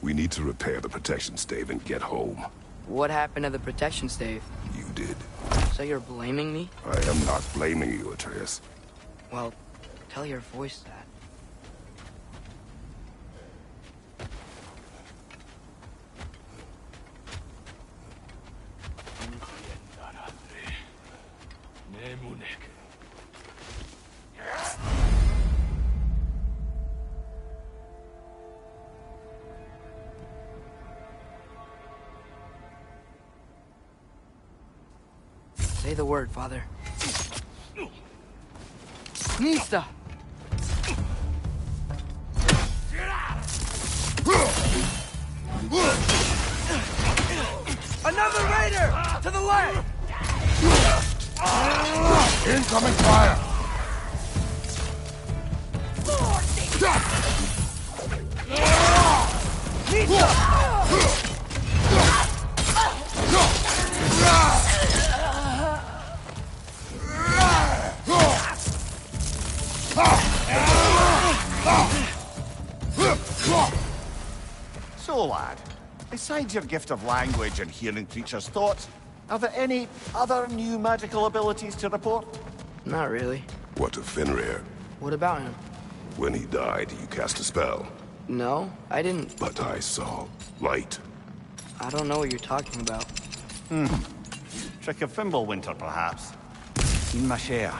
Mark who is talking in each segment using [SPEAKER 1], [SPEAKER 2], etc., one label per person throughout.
[SPEAKER 1] We need to repair the protection stave and get home.
[SPEAKER 2] What happened to the protection stave?
[SPEAKER 1] You did.
[SPEAKER 2] So you're blaming me?
[SPEAKER 1] I am not blaming you, Atreus.
[SPEAKER 2] Well, tell your voice that. Say the word, Father. Nista! Another raider! To the left!
[SPEAKER 3] Incoming fire!
[SPEAKER 2] Nista!
[SPEAKER 4] So, lad, besides your gift of language and hearing creatures' thoughts, are there any other new magical abilities to report?
[SPEAKER 2] Not really.
[SPEAKER 1] What of Fenrir?
[SPEAKER 2] What about him?
[SPEAKER 1] When he died, you cast a spell.
[SPEAKER 2] No, I didn't.
[SPEAKER 1] But I saw light.
[SPEAKER 2] I don't know what you're talking about.
[SPEAKER 4] Trick of Fimbulwinter, perhaps. Seen my share.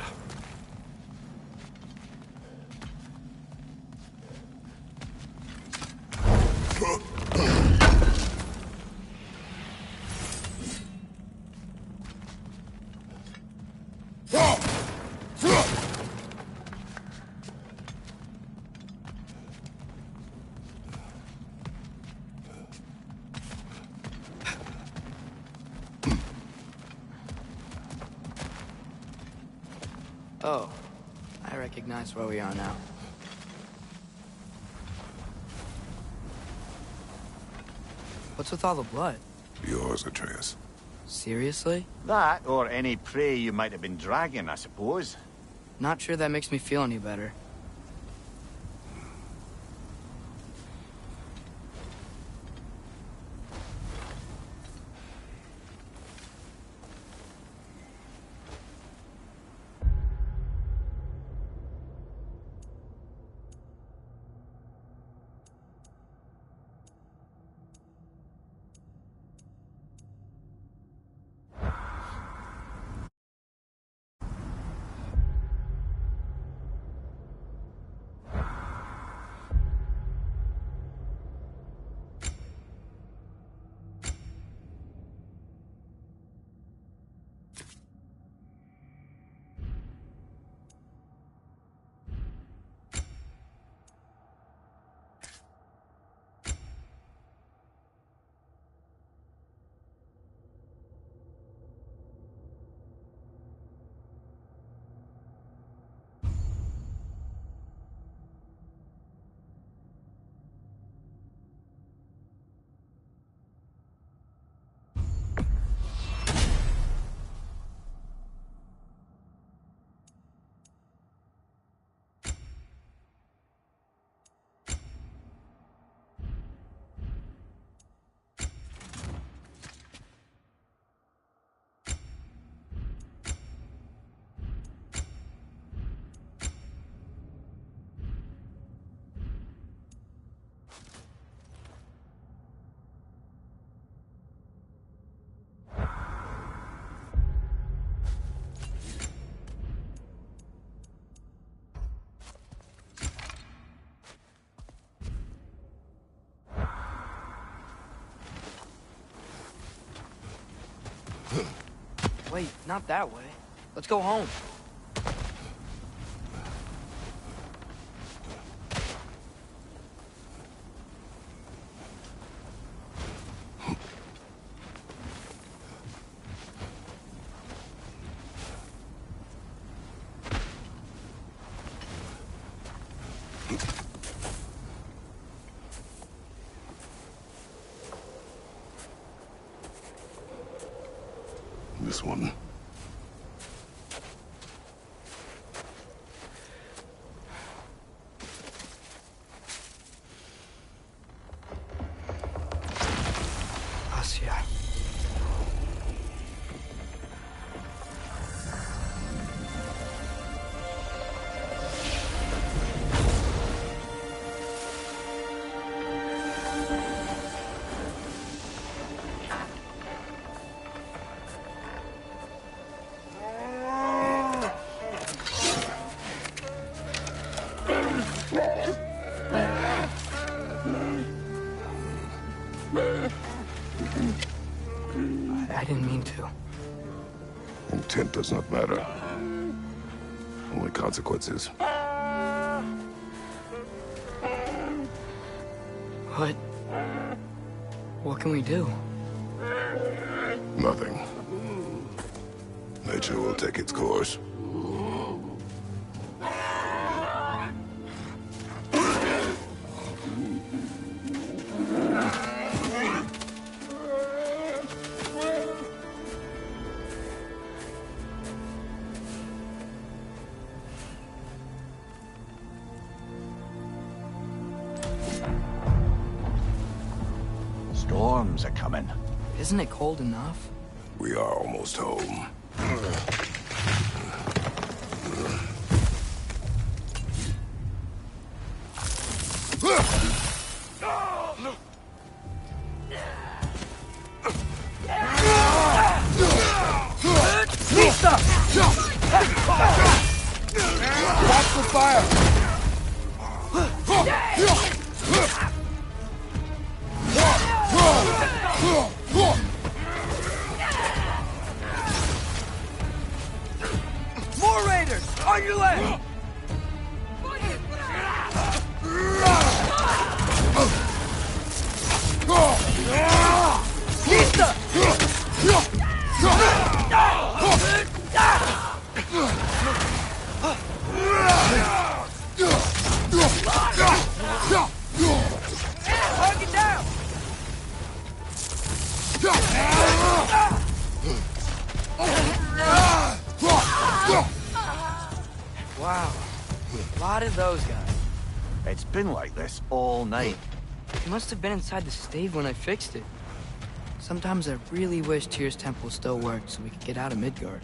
[SPEAKER 2] Oh, I recognize where we are now. What's with all the blood?
[SPEAKER 1] Yours, Atreus.
[SPEAKER 2] Seriously?
[SPEAKER 4] That, or any prey you might have been dragging, I suppose.
[SPEAKER 2] Not sure that makes me feel any better. Wait, not that way. Let's go home.
[SPEAKER 1] This one.
[SPEAKER 2] I didn't mean to.
[SPEAKER 1] Intent does not matter. Only consequences.
[SPEAKER 2] What can we do?
[SPEAKER 1] Nothing. Nature will take its course.
[SPEAKER 4] Storms are coming.
[SPEAKER 2] Isn't it cold enough?
[SPEAKER 1] We are almost home.
[SPEAKER 3] Watch the fire!
[SPEAKER 2] More raiders! On your left! Target down! Wow. A lot of those guys.
[SPEAKER 4] It's been like this all night.
[SPEAKER 2] He must have been inside the stave when I fixed it. Sometimes I really wish Tyr's temple still worked so we could get out of Midgard.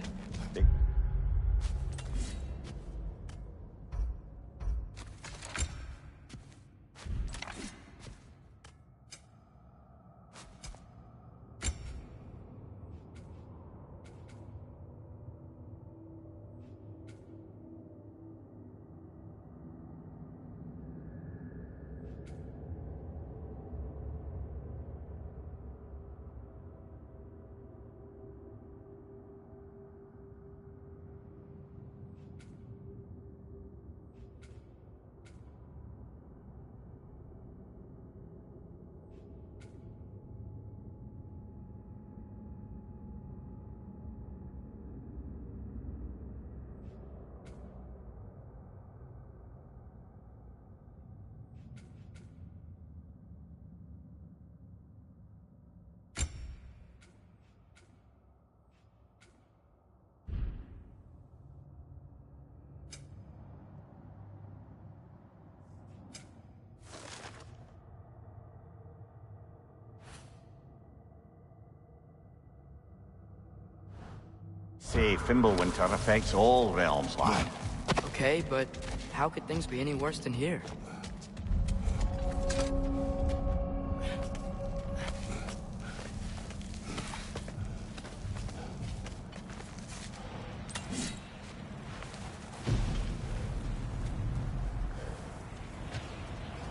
[SPEAKER 4] Say, Fimbulwinter affects all realms, lad.
[SPEAKER 2] Okay, but how could things be any worse than here?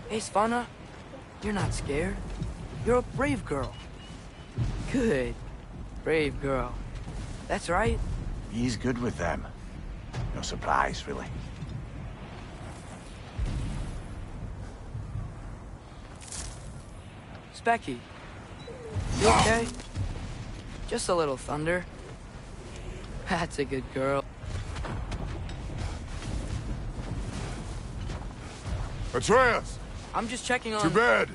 [SPEAKER 2] Hey, Svanna, you're not scared. You're a brave girl. Good. Brave girl. That's right.
[SPEAKER 4] He's good with them. No surprise, really.
[SPEAKER 2] Specky, you okay? Just a little thunder. That's a good girl.
[SPEAKER 1] Atreus!
[SPEAKER 2] I'm just checking on...
[SPEAKER 1] To bed!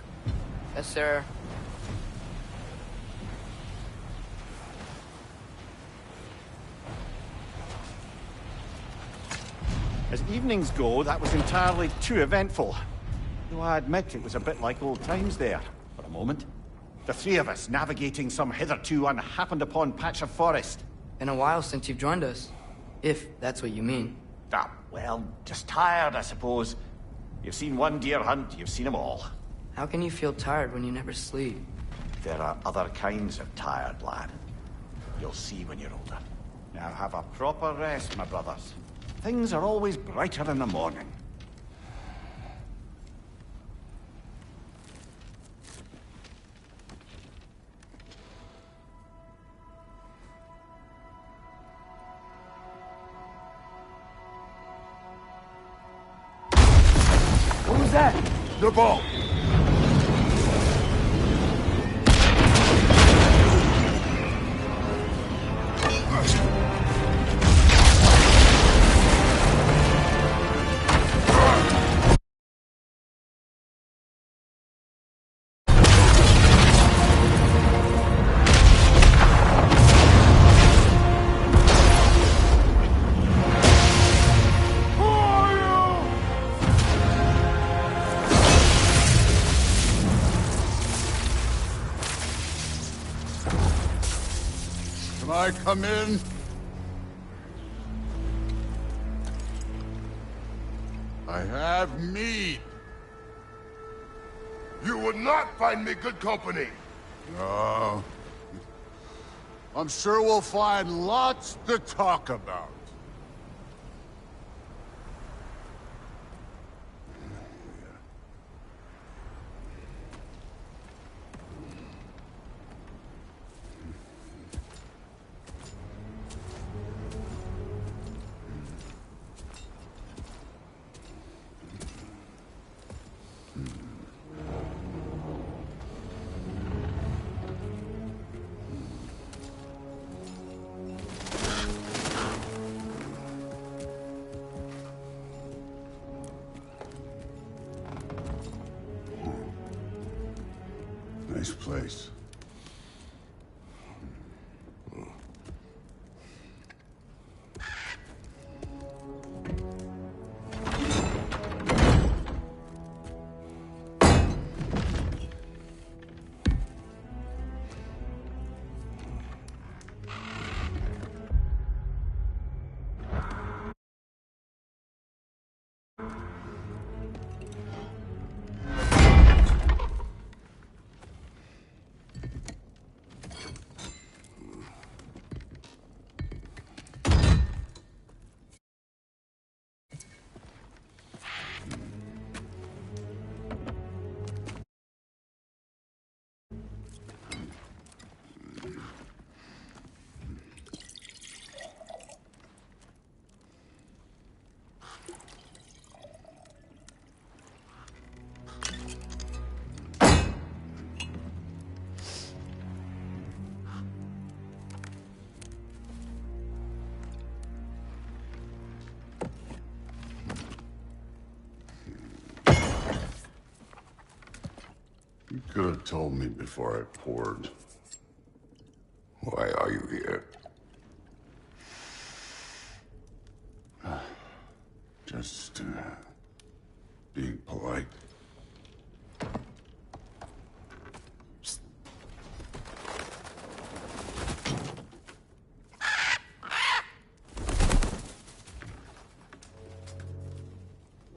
[SPEAKER 2] Yes, sir.
[SPEAKER 4] As evenings go, that was entirely too eventful. Though I admit it was a bit like old times there, for a moment. The three of us navigating some hitherto unhappened-upon patch of forest.
[SPEAKER 2] Been a while since you've joined us. If that's what you mean.
[SPEAKER 4] Ah, well, just tired, I suppose. You've seen one deer hunt, you've seen them all.
[SPEAKER 2] How can you feel tired when you never sleep?
[SPEAKER 4] There are other kinds of tired, lad. You'll see when you're older. Now have a proper rest, my brothers. Things are always brighter in the morning.
[SPEAKER 2] that?
[SPEAKER 1] The ball!
[SPEAKER 3] Can I come in? I have mead.
[SPEAKER 1] You would not find me good company!
[SPEAKER 3] No. I'm sure we'll find lots to talk about. Nice place. You could have told me before I poured.
[SPEAKER 1] Why are you here?
[SPEAKER 3] Just, being polite.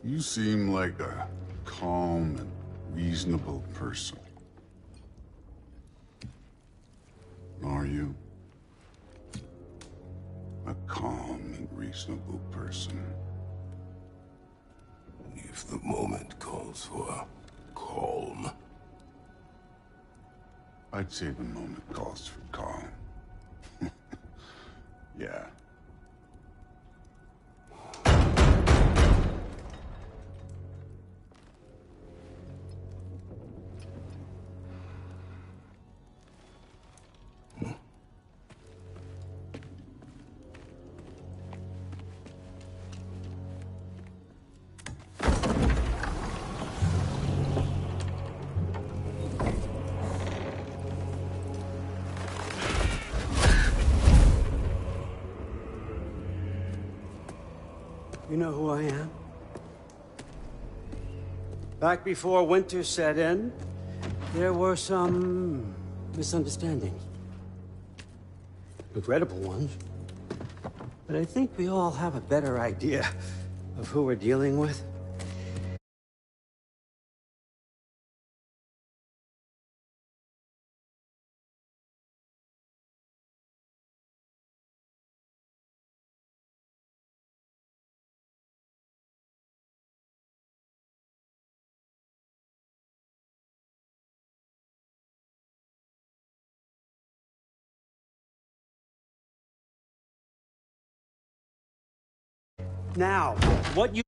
[SPEAKER 3] You seem like a calm and reasonable person. Are you? A calm and reasonable person.
[SPEAKER 1] If the moment calls for calm.
[SPEAKER 3] I'd say the moment calls for calm. Yeah.
[SPEAKER 5] You know who I am? Back before winter set in, there were some misunderstandings. Regrettable ones. But I think we all have a better idea of who we're dealing with. Now, what you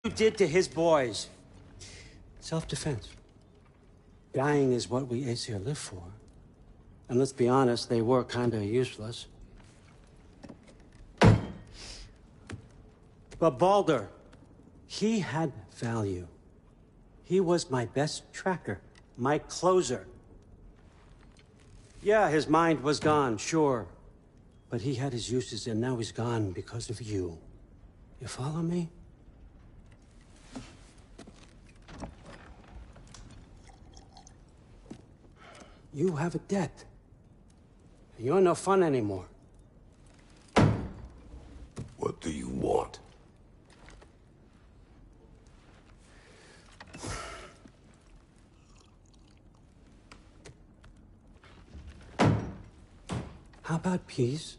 [SPEAKER 5] you did to his boys. Self-defense. Dying is what we Aesir live for. And let's be honest, they were kinda useless. But Baldur, he had value. He was my best tracker, my closer. Yeah, his mind was gone, sure. But he had his uses, and now he's gone because of you. You follow me? You have a debt. You're no fun anymore.
[SPEAKER 1] What do you want?
[SPEAKER 5] How about peace?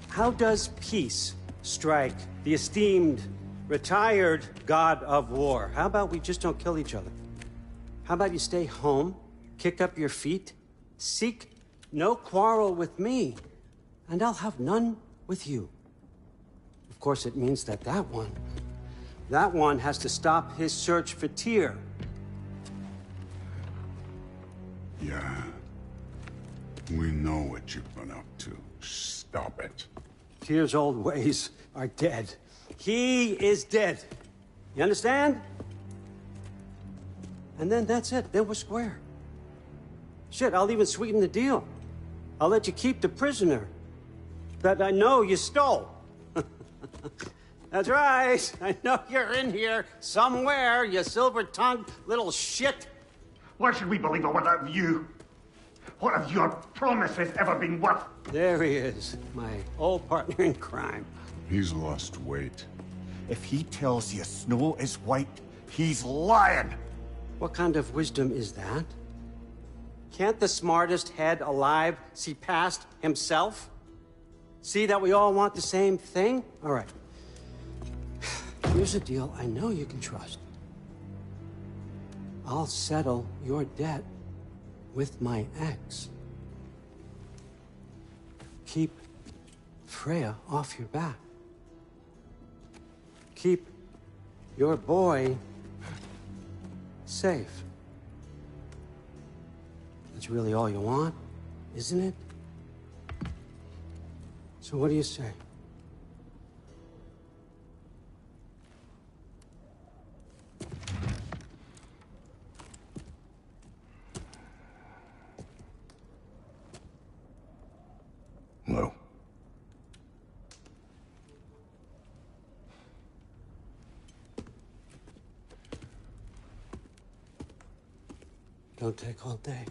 [SPEAKER 5] How does peace strike the esteemed, retired god of war? How about we just don't kill each other? How about you stay home, kick up your feet, seek no quarrel with me, and I'll have none with you. Of course, it means that that one has to stop his search for Tyr.
[SPEAKER 3] Yeah. We know what you've been up to. Stop it.
[SPEAKER 5] Tyr's old ways are dead. He is dead. You understand? And then that's it. Then we're square. Shit, I'll even sweeten the deal. I'll let you keep the prisoner that I know you stole. That's right. I know you're in here somewhere, you silver-tongued little shit.
[SPEAKER 4] Why should we believe a word of you? What have your promises ever been worth?
[SPEAKER 5] There he is, my old partner in crime.
[SPEAKER 3] He's lost weight.
[SPEAKER 4] If he tells you snow is white, he's lying.
[SPEAKER 5] What kind of wisdom is that? Can't the smartest head alive see past himself? See that we all want the same thing? All right. Here's a deal I know you can trust. I'll settle your debt with my ex. Keep Freya off your back. Keep your boy safe. That's really all you want, isn't it? So what do you say?
[SPEAKER 1] No.
[SPEAKER 5] Don't take all day.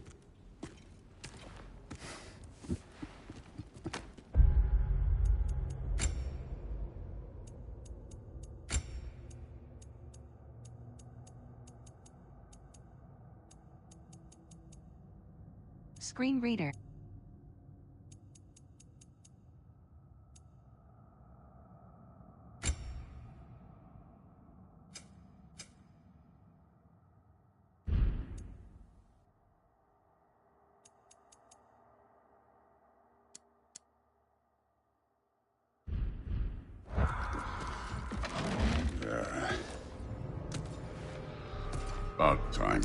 [SPEAKER 6] Screen reader.
[SPEAKER 3] About time.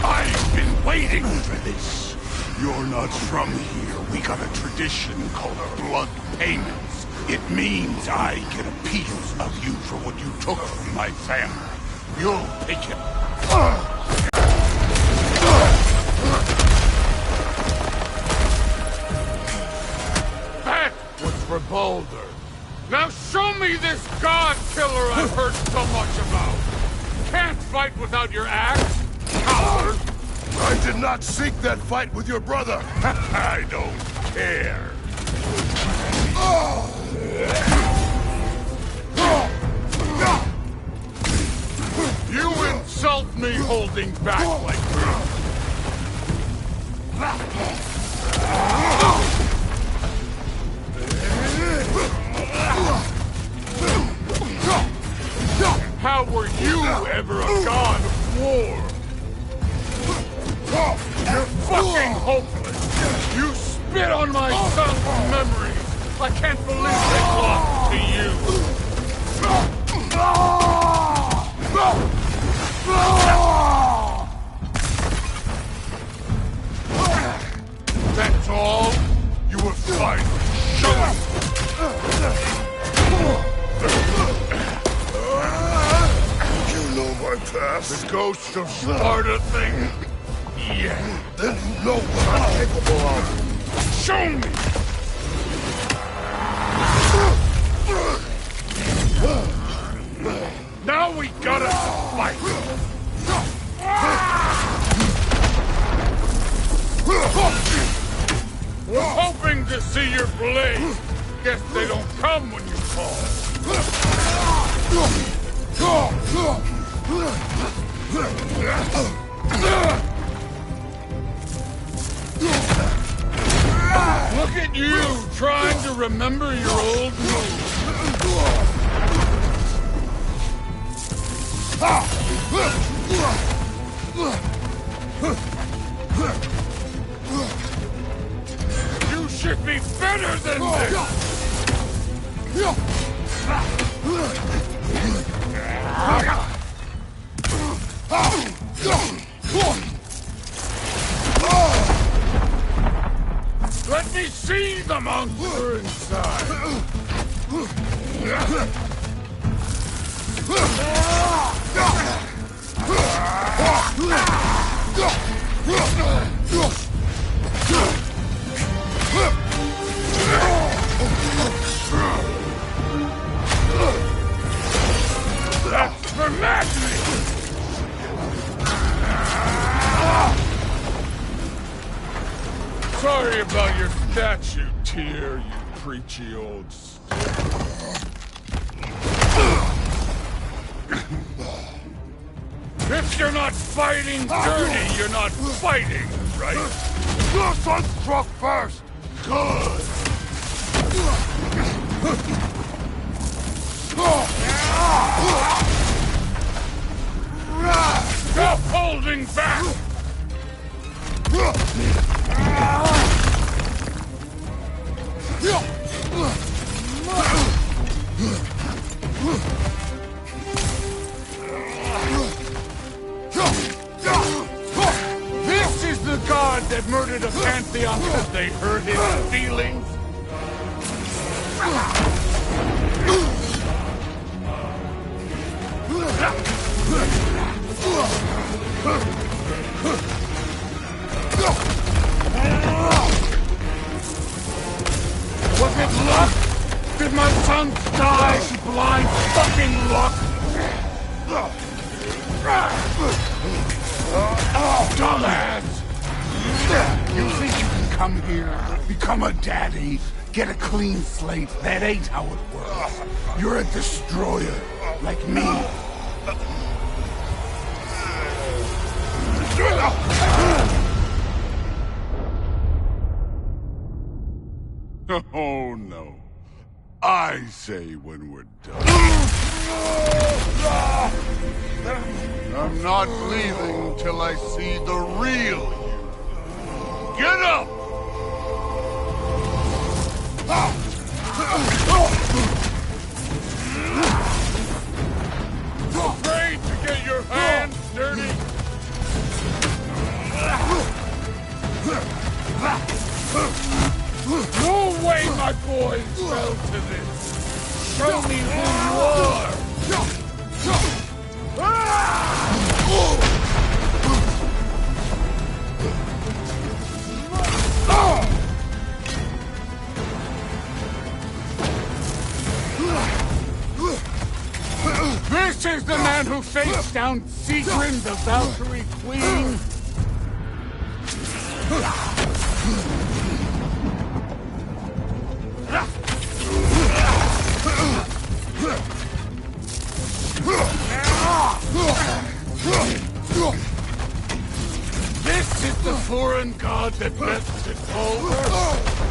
[SPEAKER 1] I've been waiting for this. You're not from here. We got a tradition called blood payments. It means I get a piece of you for what you took from my family. You'll pick it. That was for Baldur. Now show me this god killer I've heard so much about. Can't fight without your axe, coward. I did not seek that fight with your brother. I don't care. You insult me holding back like this. How were you ever a god of war? You're fucking hopeless! You spit on my son's memory! I can't believe they belong to you! That's all? You were fine. Show it!
[SPEAKER 3] You know my past.
[SPEAKER 1] The ghost of Sparta thing? Yeah.
[SPEAKER 3] Then you know what I'm capable of.
[SPEAKER 1] Show me! Now we gotta fight! We're hoping to see your blade. Guess they don't come when you call. Look at you, trying to remember your old moves. You should be better than this! Let me see the monster inside! That's for madness! Sorry about your statue, Tyr, you preachy old If you're not fighting dirty, you're not fighting, right?
[SPEAKER 3] Your son struck first! Good!
[SPEAKER 1] Stop holding back! This is the god that murdered a pantheon because they hurt his feelings? Was it luck? Did my son die to blind fucking luck? Dumbass!
[SPEAKER 3] You think you can come here, become a daddy, get a clean slate? That ain't how it works. You're a destroyer, like me. Oh, no. I say when we're done. I'm not leaving till I see the real you. Get up!
[SPEAKER 1] Afraid to get your hands dirty? No way my boys fell to this! Show me who you are! This is the man who faced down Sigrun, the Valkyrie Queen! This is the foreign god that bested Baldur?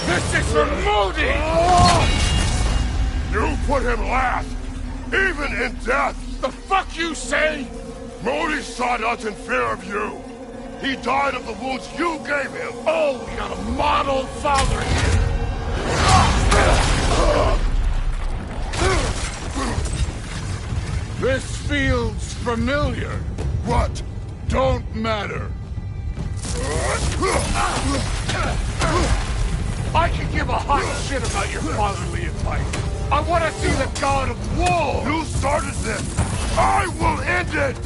[SPEAKER 1] This is for Modi!
[SPEAKER 6] You put him last, even in death.
[SPEAKER 1] The fuck you say?
[SPEAKER 6] Modi sought us in fear of you. He died of the wounds you gave him.
[SPEAKER 1] Oh, we got a model father here. This feels familiar.
[SPEAKER 6] What?
[SPEAKER 1] Don't matter. I can give a hot shit about your fatherly advice. I want to see the god of war.
[SPEAKER 6] You started this. I will end it.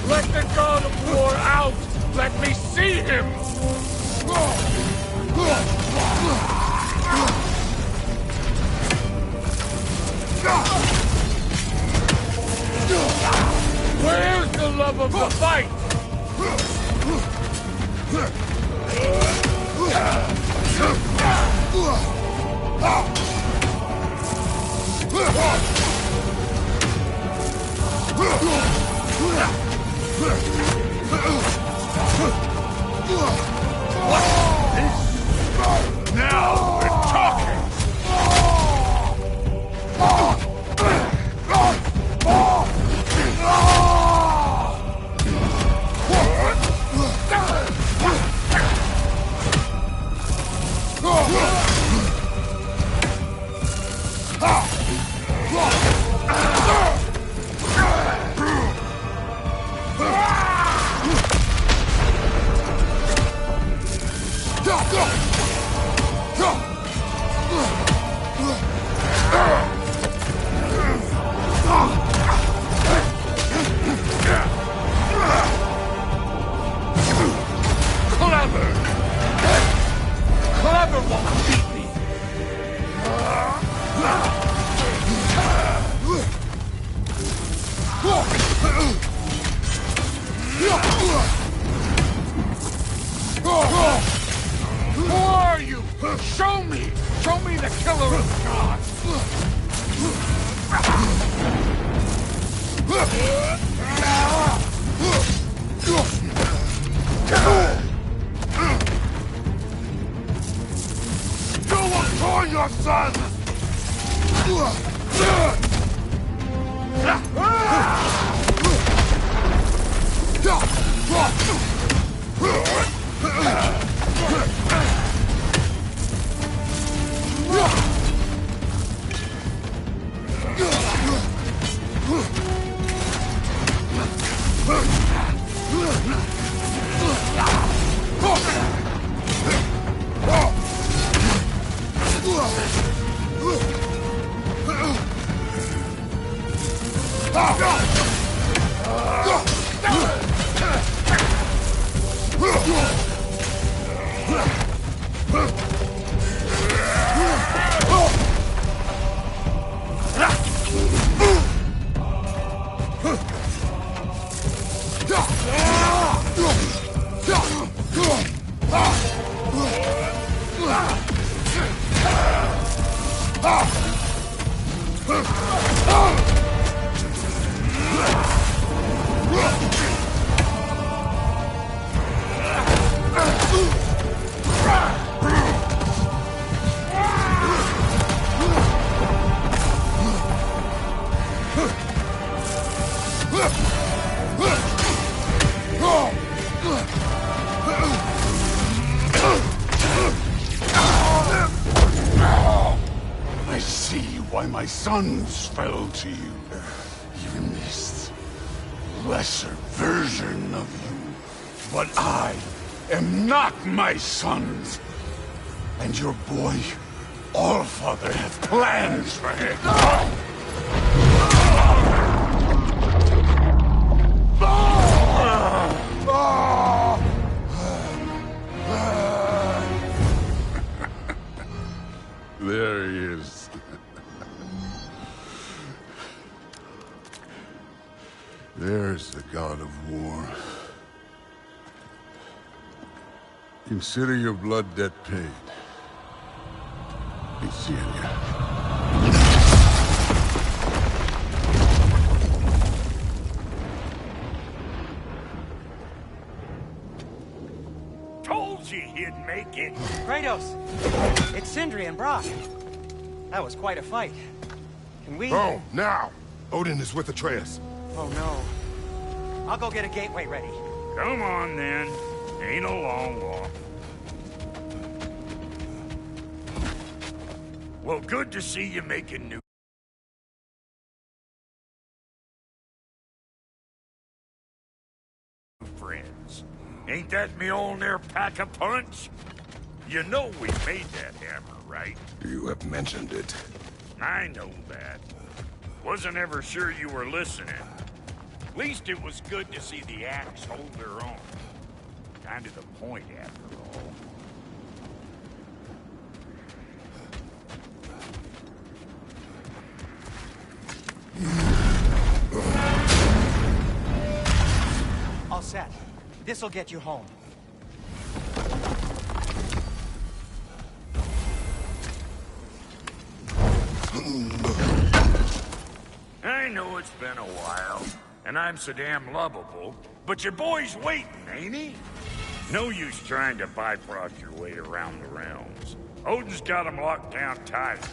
[SPEAKER 1] Let the god of war out. Let me see him. Where's the love of the fight? Now we're talking! Clever won't beat me. Who are you? Show me! Show me the killer of gods!
[SPEAKER 6] You will join your sons! I see why my sons fell to you. Even this lesser version of you. But I am not my sons. And your boy, Allfather, has plans for him. There he is. There's the god of war. Consider your blood debt paid. Be seeing ya.
[SPEAKER 7] Told you he'd make it.
[SPEAKER 8] Kratos! It's Sindri and Brock. That was quite a fight. Can we...
[SPEAKER 9] Oh, now! Odin is with Atreus.
[SPEAKER 8] Oh, no. I'll go get a gateway ready.
[SPEAKER 7] Come on, then. Ain't a long walk. Well, good to see you making new friends. Ain't that Mjolnir pack a punch? You know we made that hammer, right?
[SPEAKER 9] You have mentioned it.
[SPEAKER 7] I know that. Wasn't ever sure you were listening. At least it was good to see the axe hold their own. Kind of the point, after all.
[SPEAKER 8] All set. This'll get you home.
[SPEAKER 7] I know it's been a while, and I'm so damn lovable, but your boy's waiting, ain't he? No use trying to bifrost your way around the realms. Odin's got him locked down tight.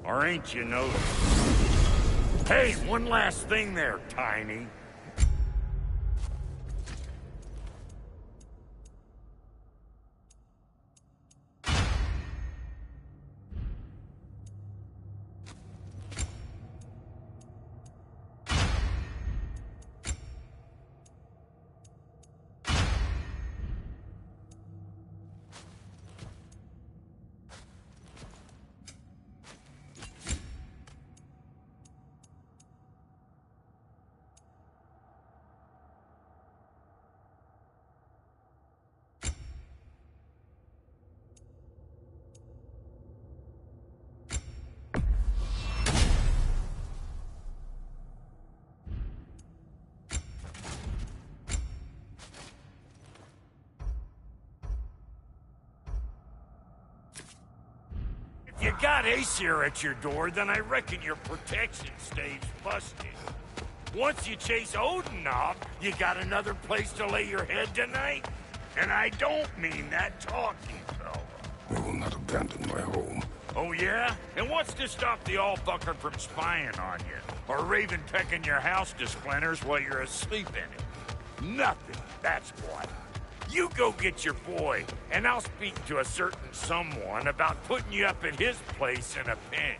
[SPEAKER 7] Or ain't you noticed? Hey, one last thing there, Tiny. If you got Aesir at your door, then I reckon your protection stays busted. Once you chase Odin off, you got another place to lay your head tonight? And I don't mean that talking, fella.
[SPEAKER 9] I will not abandon my home.
[SPEAKER 7] Oh yeah? And what's to stop the all-bucker from spying on you? Or Raven pecking your house to splinters while you're asleep in it? Nothing, that's what. You go get your boy, and I'll speak to a certain someone about putting you up at his place in a pinch.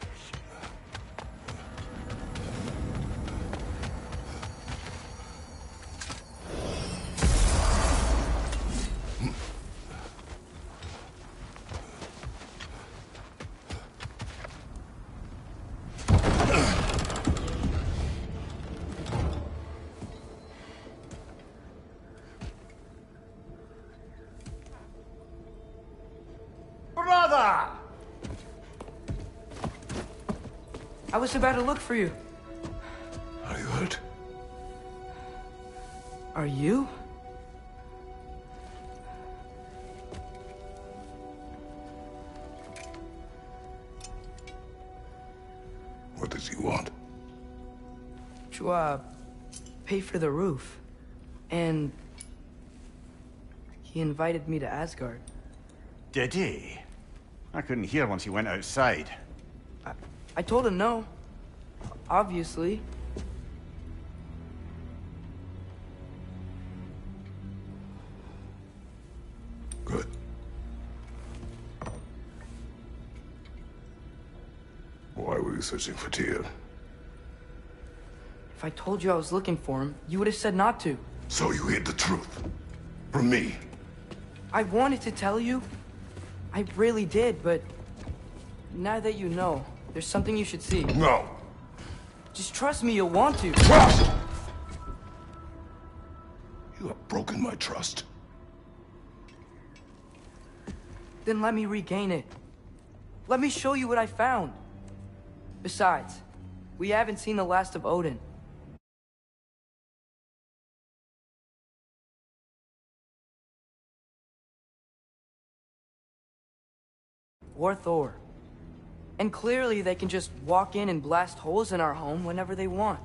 [SPEAKER 8] Brother!
[SPEAKER 2] I was about to look for you.
[SPEAKER 9] Are you hurt?
[SPEAKER 2] Are you?
[SPEAKER 9] What does he want?
[SPEAKER 2] To, pay for the roof. And he invited me to Asgard.
[SPEAKER 4] Did he? I couldn't hear once he went outside.
[SPEAKER 2] I told him no. Obviously.
[SPEAKER 9] Good. Why were you searching for Tyr?
[SPEAKER 2] If I told you I was looking for him, you would have said not to.
[SPEAKER 9] So you hid the truth. From me.
[SPEAKER 2] I wanted to tell you. I really did, but now that you know, there's something you should see.
[SPEAKER 9] No.
[SPEAKER 2] Just trust me, you'll want to.
[SPEAKER 9] Trust! You have broken my trust.
[SPEAKER 2] Then let me regain it. Let me show you what I found. Besides, we haven't seen the last of Odin. Or Thor. And clearly they can just walk in and blast holes in our home whenever they want.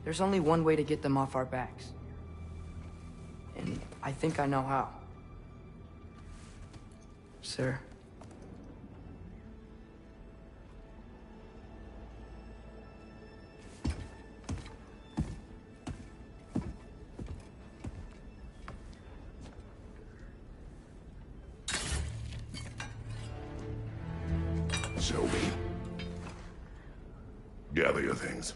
[SPEAKER 2] There's only one way to get them off our backs. And I think I know how. Sir.
[SPEAKER 9] Show me. Gather your things.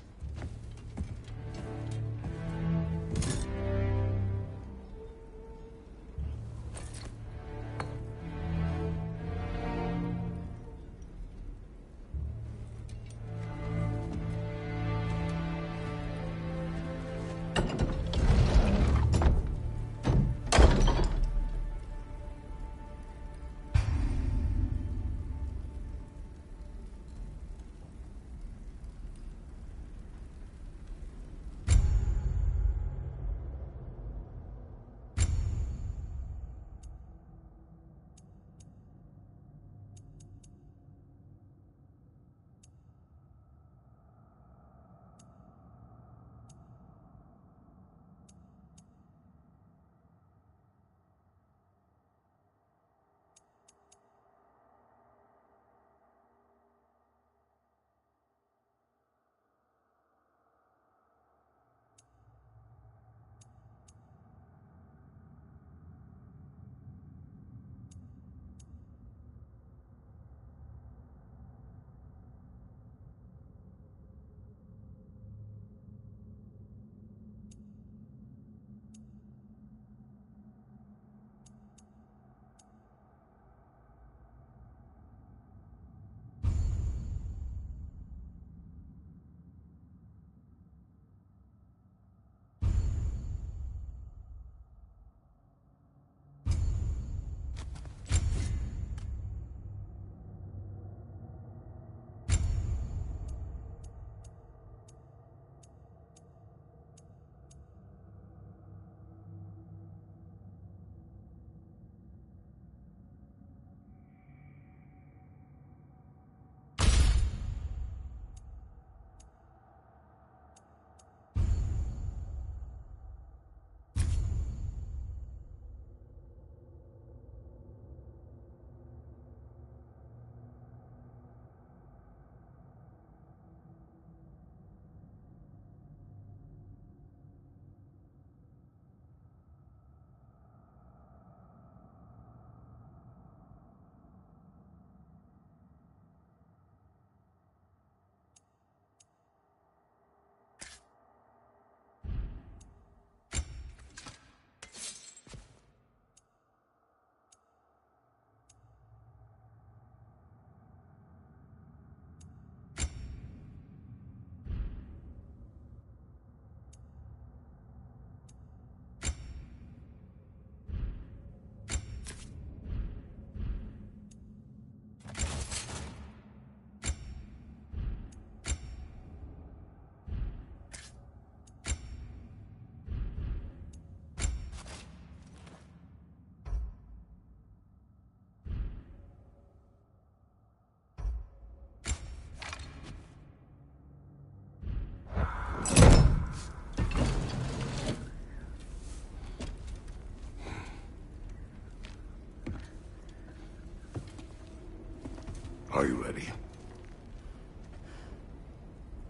[SPEAKER 9] Are you ready?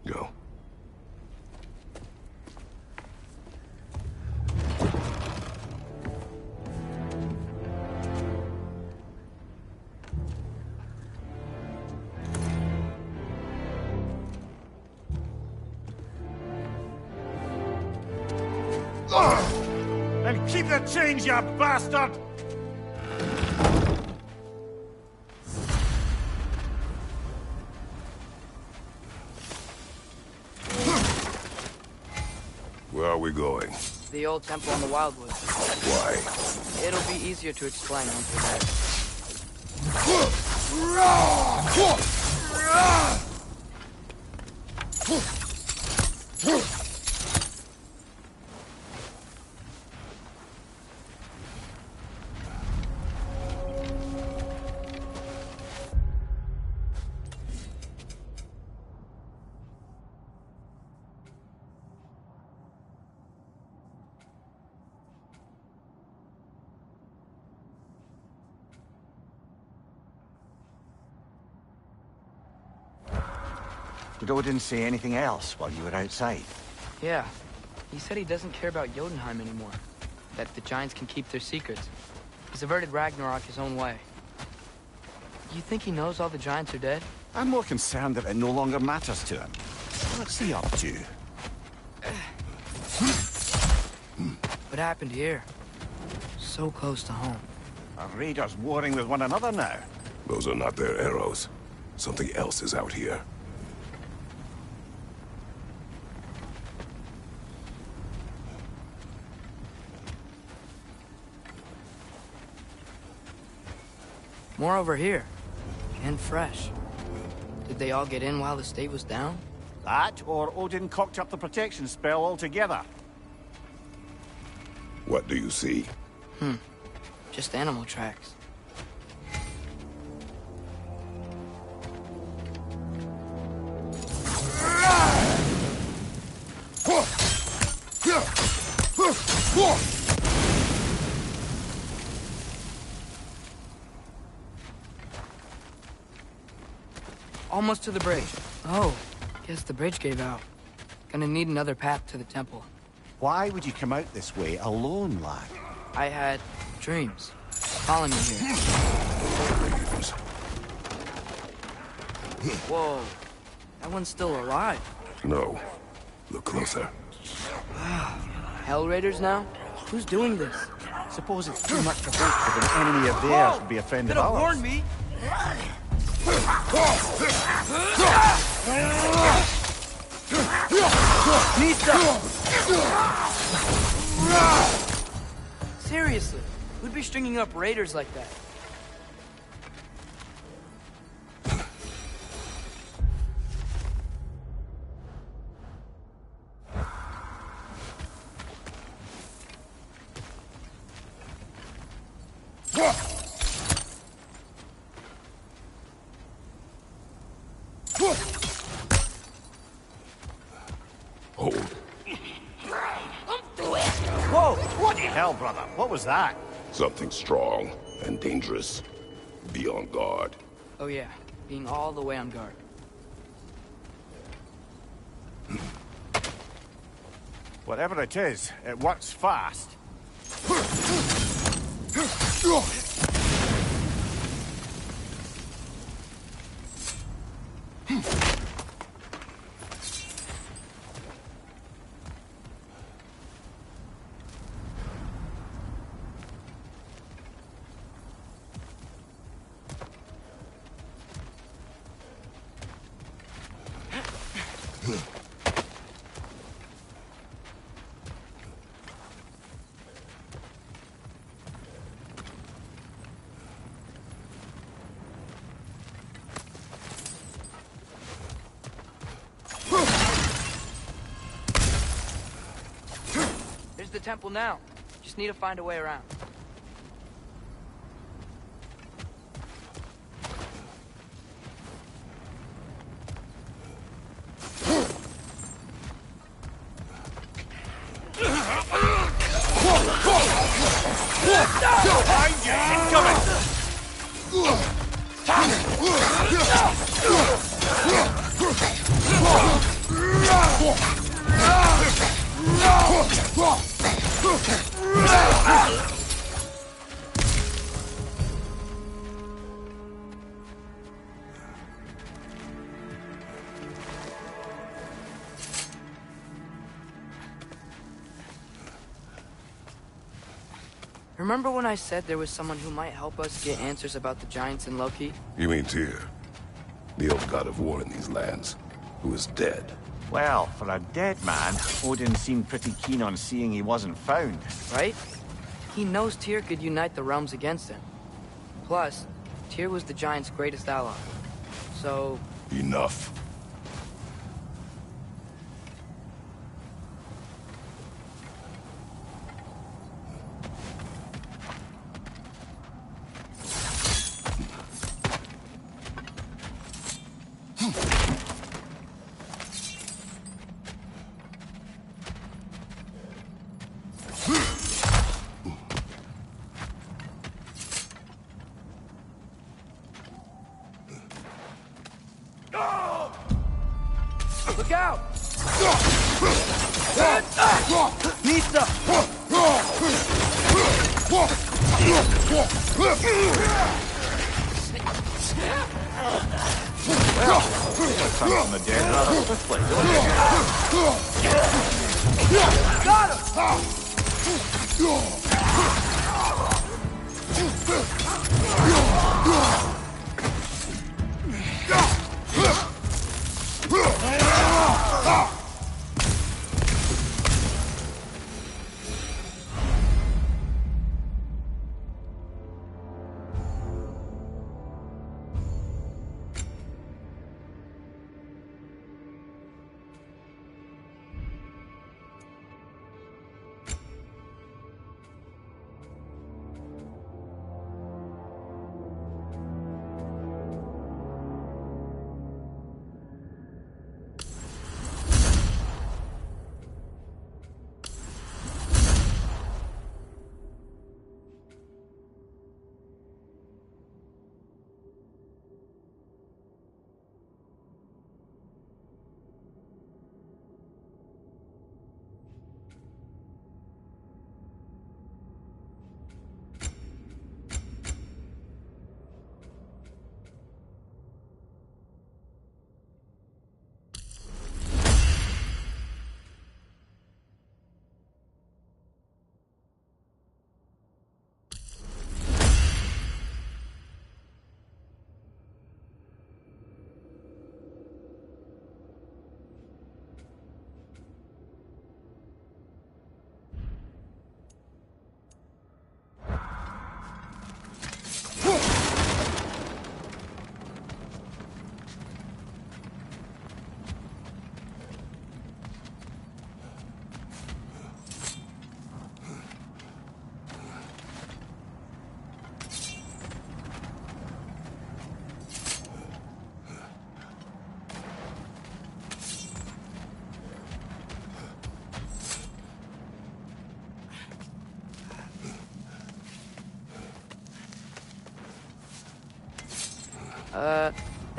[SPEAKER 9] Go.
[SPEAKER 7] And keep the change, you bastard!
[SPEAKER 9] Where are we going?
[SPEAKER 2] The old temple in the Wildwoods.
[SPEAKER 9] Why?
[SPEAKER 2] It'll be easier to explain once we're there.
[SPEAKER 4] Did Odin say anything else while you were outside?
[SPEAKER 2] Yeah. He said he doesn't care about Jotunheim anymore. That the Giants can keep their secrets. He's averted Ragnarok his own way. You think he knows all the Giants are dead?
[SPEAKER 4] I'm more concerned that it no longer matters to him. What's he up to?
[SPEAKER 2] What happened here? So close to home.
[SPEAKER 4] Are raiders warring with one another now?
[SPEAKER 9] Those are not their arrows. Something else is out here.
[SPEAKER 2] More over here. And fresh. Did they all get in while the state was down?
[SPEAKER 4] That, or Odin cocked up the protection spell altogether.
[SPEAKER 9] What do you see?
[SPEAKER 2] Just animal tracks. Almost to the bridge. Oh, guess the bridge gave out. Gonna need another path to the temple.
[SPEAKER 4] Why would you come out this way alone, lad?
[SPEAKER 2] I had dreams. Calling me here. Whoa. That one's still alive.
[SPEAKER 9] No. Look closer.
[SPEAKER 2] Hell Raiders now? Who's doing this?
[SPEAKER 4] Suppose it's too much to hope that an enemy of theirs would be a friend of
[SPEAKER 2] Could've
[SPEAKER 4] ours.
[SPEAKER 2] warned me. Seriously, who'd be stringing up raiders like that?
[SPEAKER 9] Hold.
[SPEAKER 4] Whoa! What the hell, brother? What was that?
[SPEAKER 9] Something strong and dangerous. Be on guard.
[SPEAKER 2] Oh yeah, being all the way on guard.
[SPEAKER 4] Whatever it is, it works fast.
[SPEAKER 2] There's the temple now. Just need to find a way around. Remember when I said there was someone who might help us get answers about the Giants and Loki?
[SPEAKER 9] You mean Tyr? The old god of war in these lands, who is dead.
[SPEAKER 4] Well, for a dead man, Odin seemed pretty keen on seeing he wasn't found.
[SPEAKER 2] Right? He knows Tyr could unite the realms against him. Plus, Tyr was the Giants' greatest ally. So...
[SPEAKER 9] Enough.
[SPEAKER 2] Look out! Nista!
[SPEAKER 4] Come from the dead rather swiftly.
[SPEAKER 2] Got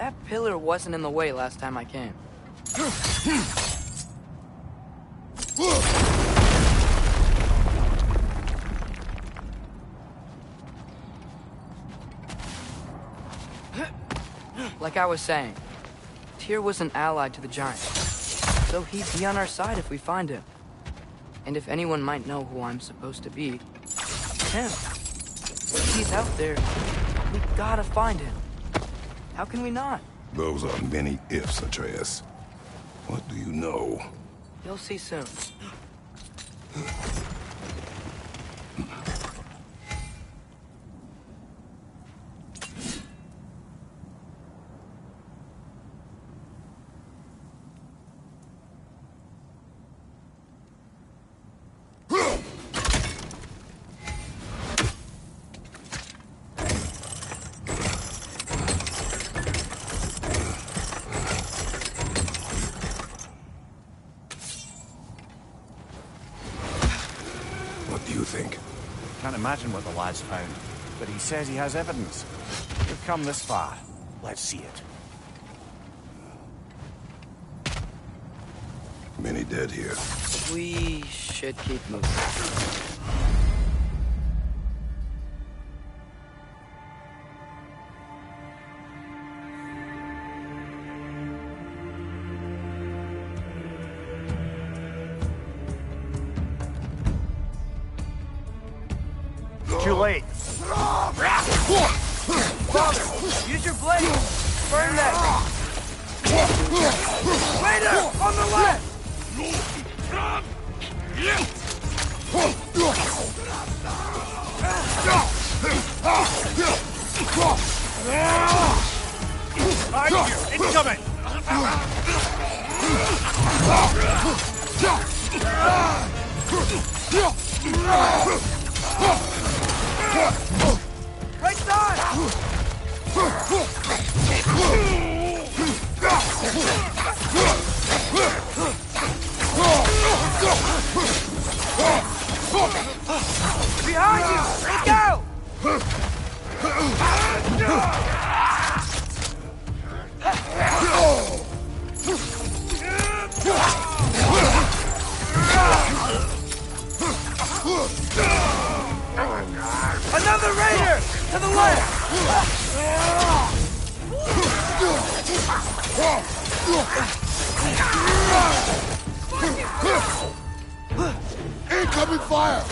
[SPEAKER 2] That pillar wasn't in the way last time I came. Like I was saying, Tyr was an ally to the Giants, so he'd be on our side if we find him. And if anyone might know who I'm supposed to be, it's him. If he's out there, we gotta find him. How can we not?
[SPEAKER 9] Those are many ifs, Atreus. What do you know?
[SPEAKER 2] You'll see soon.
[SPEAKER 4] Can't imagine what the lad's found, but he says he has evidence. We've come this far. Let's see it.
[SPEAKER 9] Many dead here.
[SPEAKER 2] We should keep moving.
[SPEAKER 4] Too late.
[SPEAKER 2] Father, use your blade! Burn that! Later! On the left!
[SPEAKER 4] Behind you! Incoming!
[SPEAKER 8] Right side! Behind you! Look out! Another raider! To the left!
[SPEAKER 3] Incoming fire!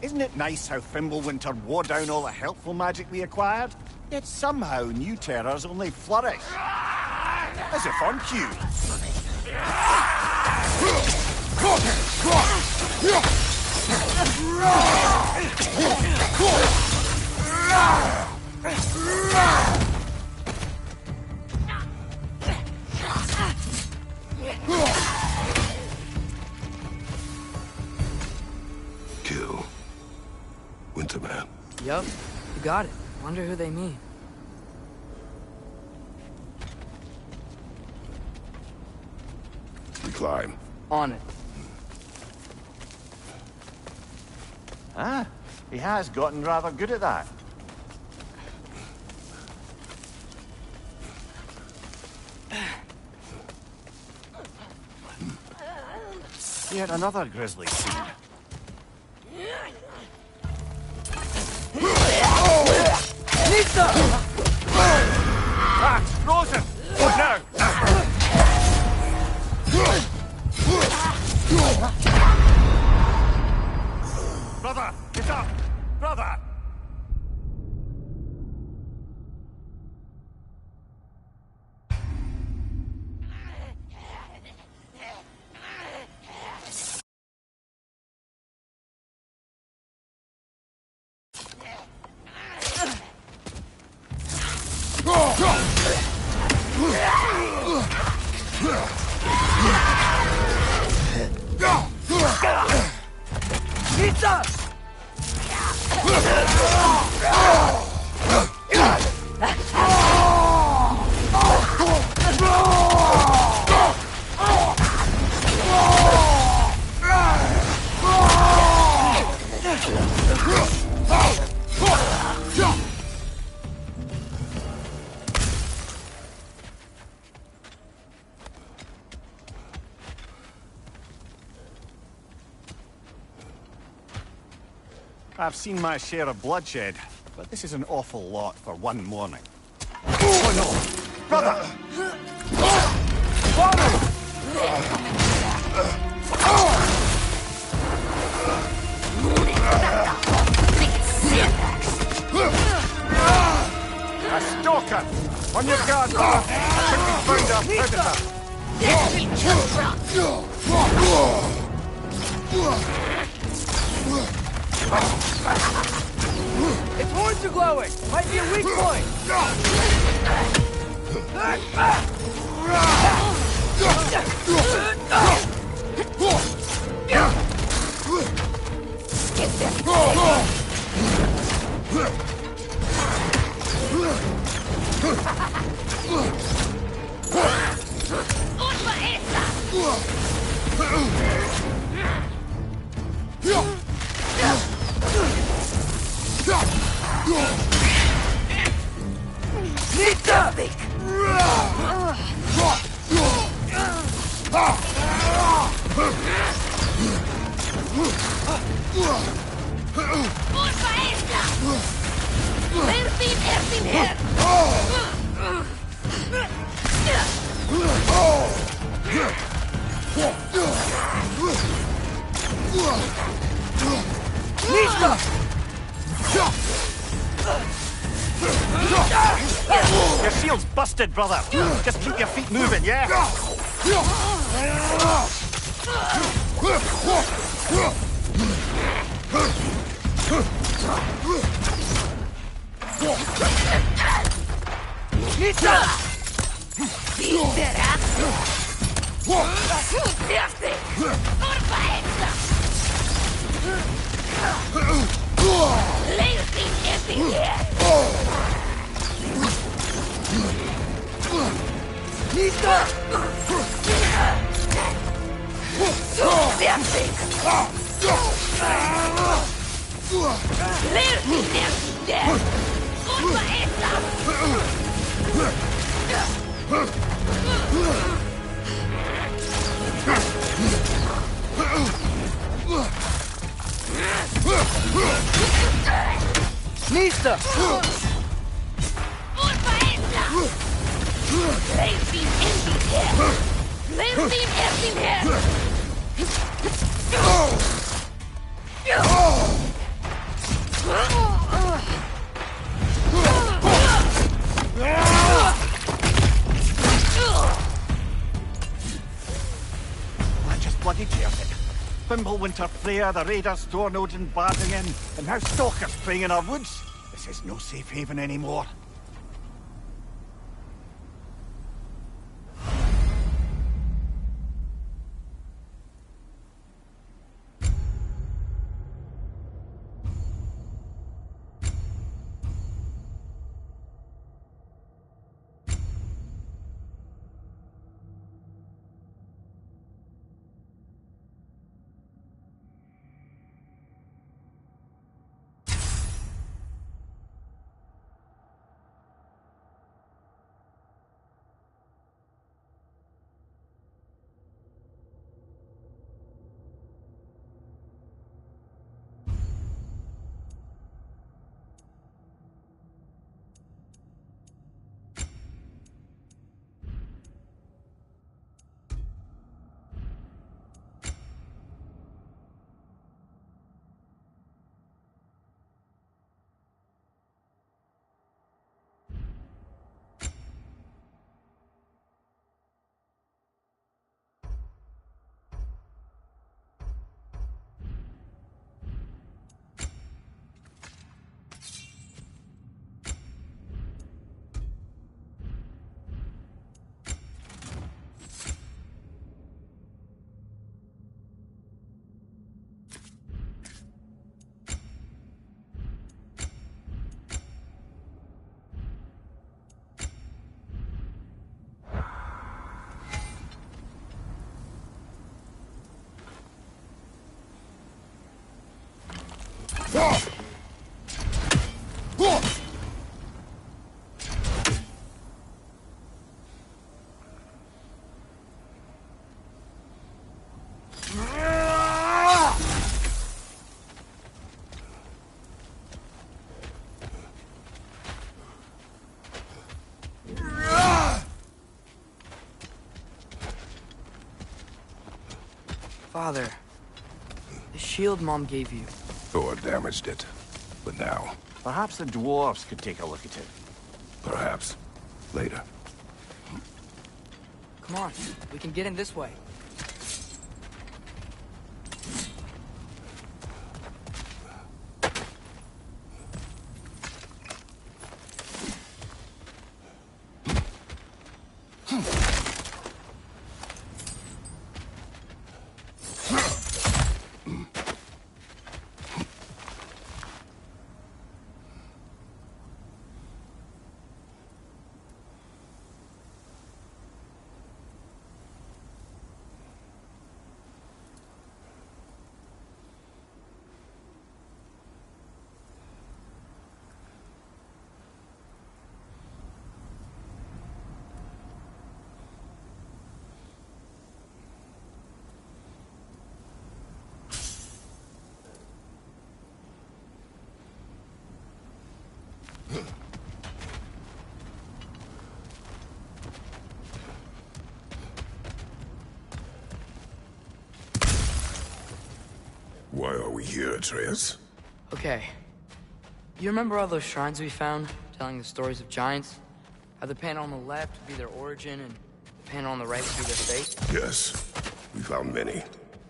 [SPEAKER 4] Isn't it nice how Fimbulwinter wore down all the helpful magic we acquired? Yet somehow new terrors only flourish. As if on cue.
[SPEAKER 9] Kill Winterman.
[SPEAKER 2] Yup, you got it. Wonder who they mean.
[SPEAKER 9] We climb.
[SPEAKER 2] On it.
[SPEAKER 4] Ah, he has gotten rather good at that. Yet another grisly scene.
[SPEAKER 8] Nita!
[SPEAKER 4] Max, frozen! Now! Brother, get up! Brother!
[SPEAKER 8] Nita!
[SPEAKER 4] I've seen my share of bloodshed, but this is an awful lot for one morning. Oh no! Brother! A stalker! On your guard, brother! I think we found our predator!
[SPEAKER 8] It's horns
[SPEAKER 2] afterglowing! Might be a weak point!
[SPEAKER 4] Your shield's busted, brother. Just keep your feet moving, yeah?
[SPEAKER 2] Nista!
[SPEAKER 4] I just bloody dared it. Winter Freya, the raiders, Thorn Odin barging in, and now stalkers preying in our woods. This is no safe haven anymore.
[SPEAKER 2] Father, the shield Mom gave you.
[SPEAKER 9] Thor damaged it. But now,
[SPEAKER 4] Perhaps the dwarves could take a look at it.
[SPEAKER 9] perhaps, later.
[SPEAKER 2] Come on, we can get in this way.
[SPEAKER 9] Why are we here, Atreus?
[SPEAKER 2] Okay. You remember all those shrines we found, telling the stories of giants? How the panel on the left would be their origin, and the panel on the right would be their fate?
[SPEAKER 9] Yes. We found many.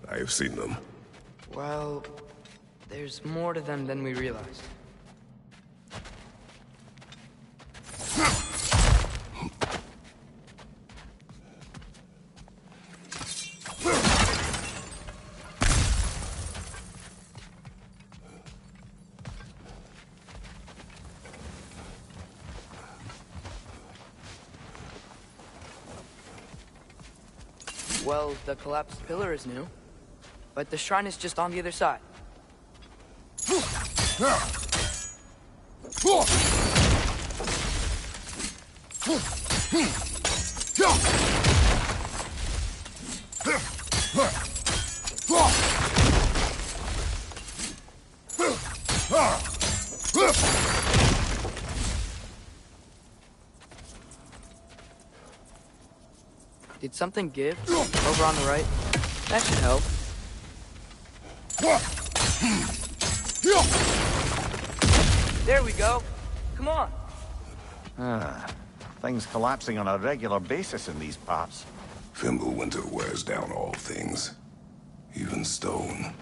[SPEAKER 9] I have seen them.
[SPEAKER 2] Well, there's more to them than we realized. Well, the collapsed pillar is new, but the shrine is just on the other side. Did something give? Over on the right? That should help. There we go. Come on.
[SPEAKER 4] Things collapsing on a regular basis in these parts.
[SPEAKER 9] Fimbulwinter wears down all things, even stone.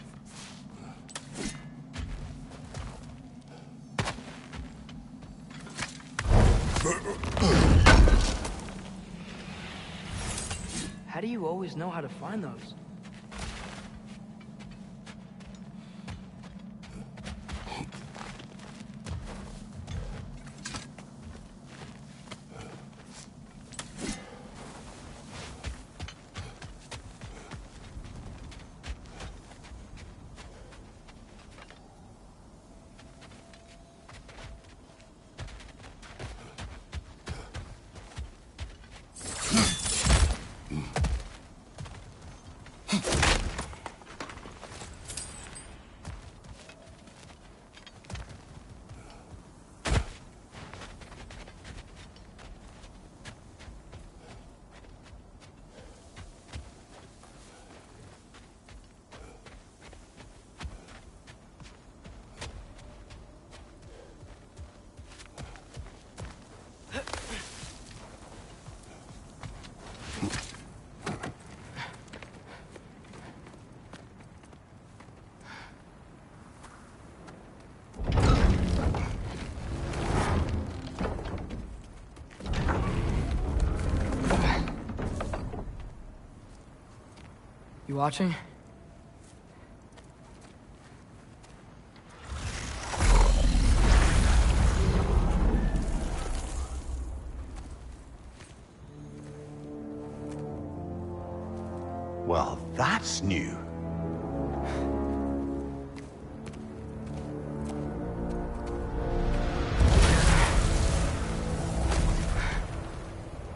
[SPEAKER 2] How do you always know how to find those? You watching?
[SPEAKER 4] Well, that's new.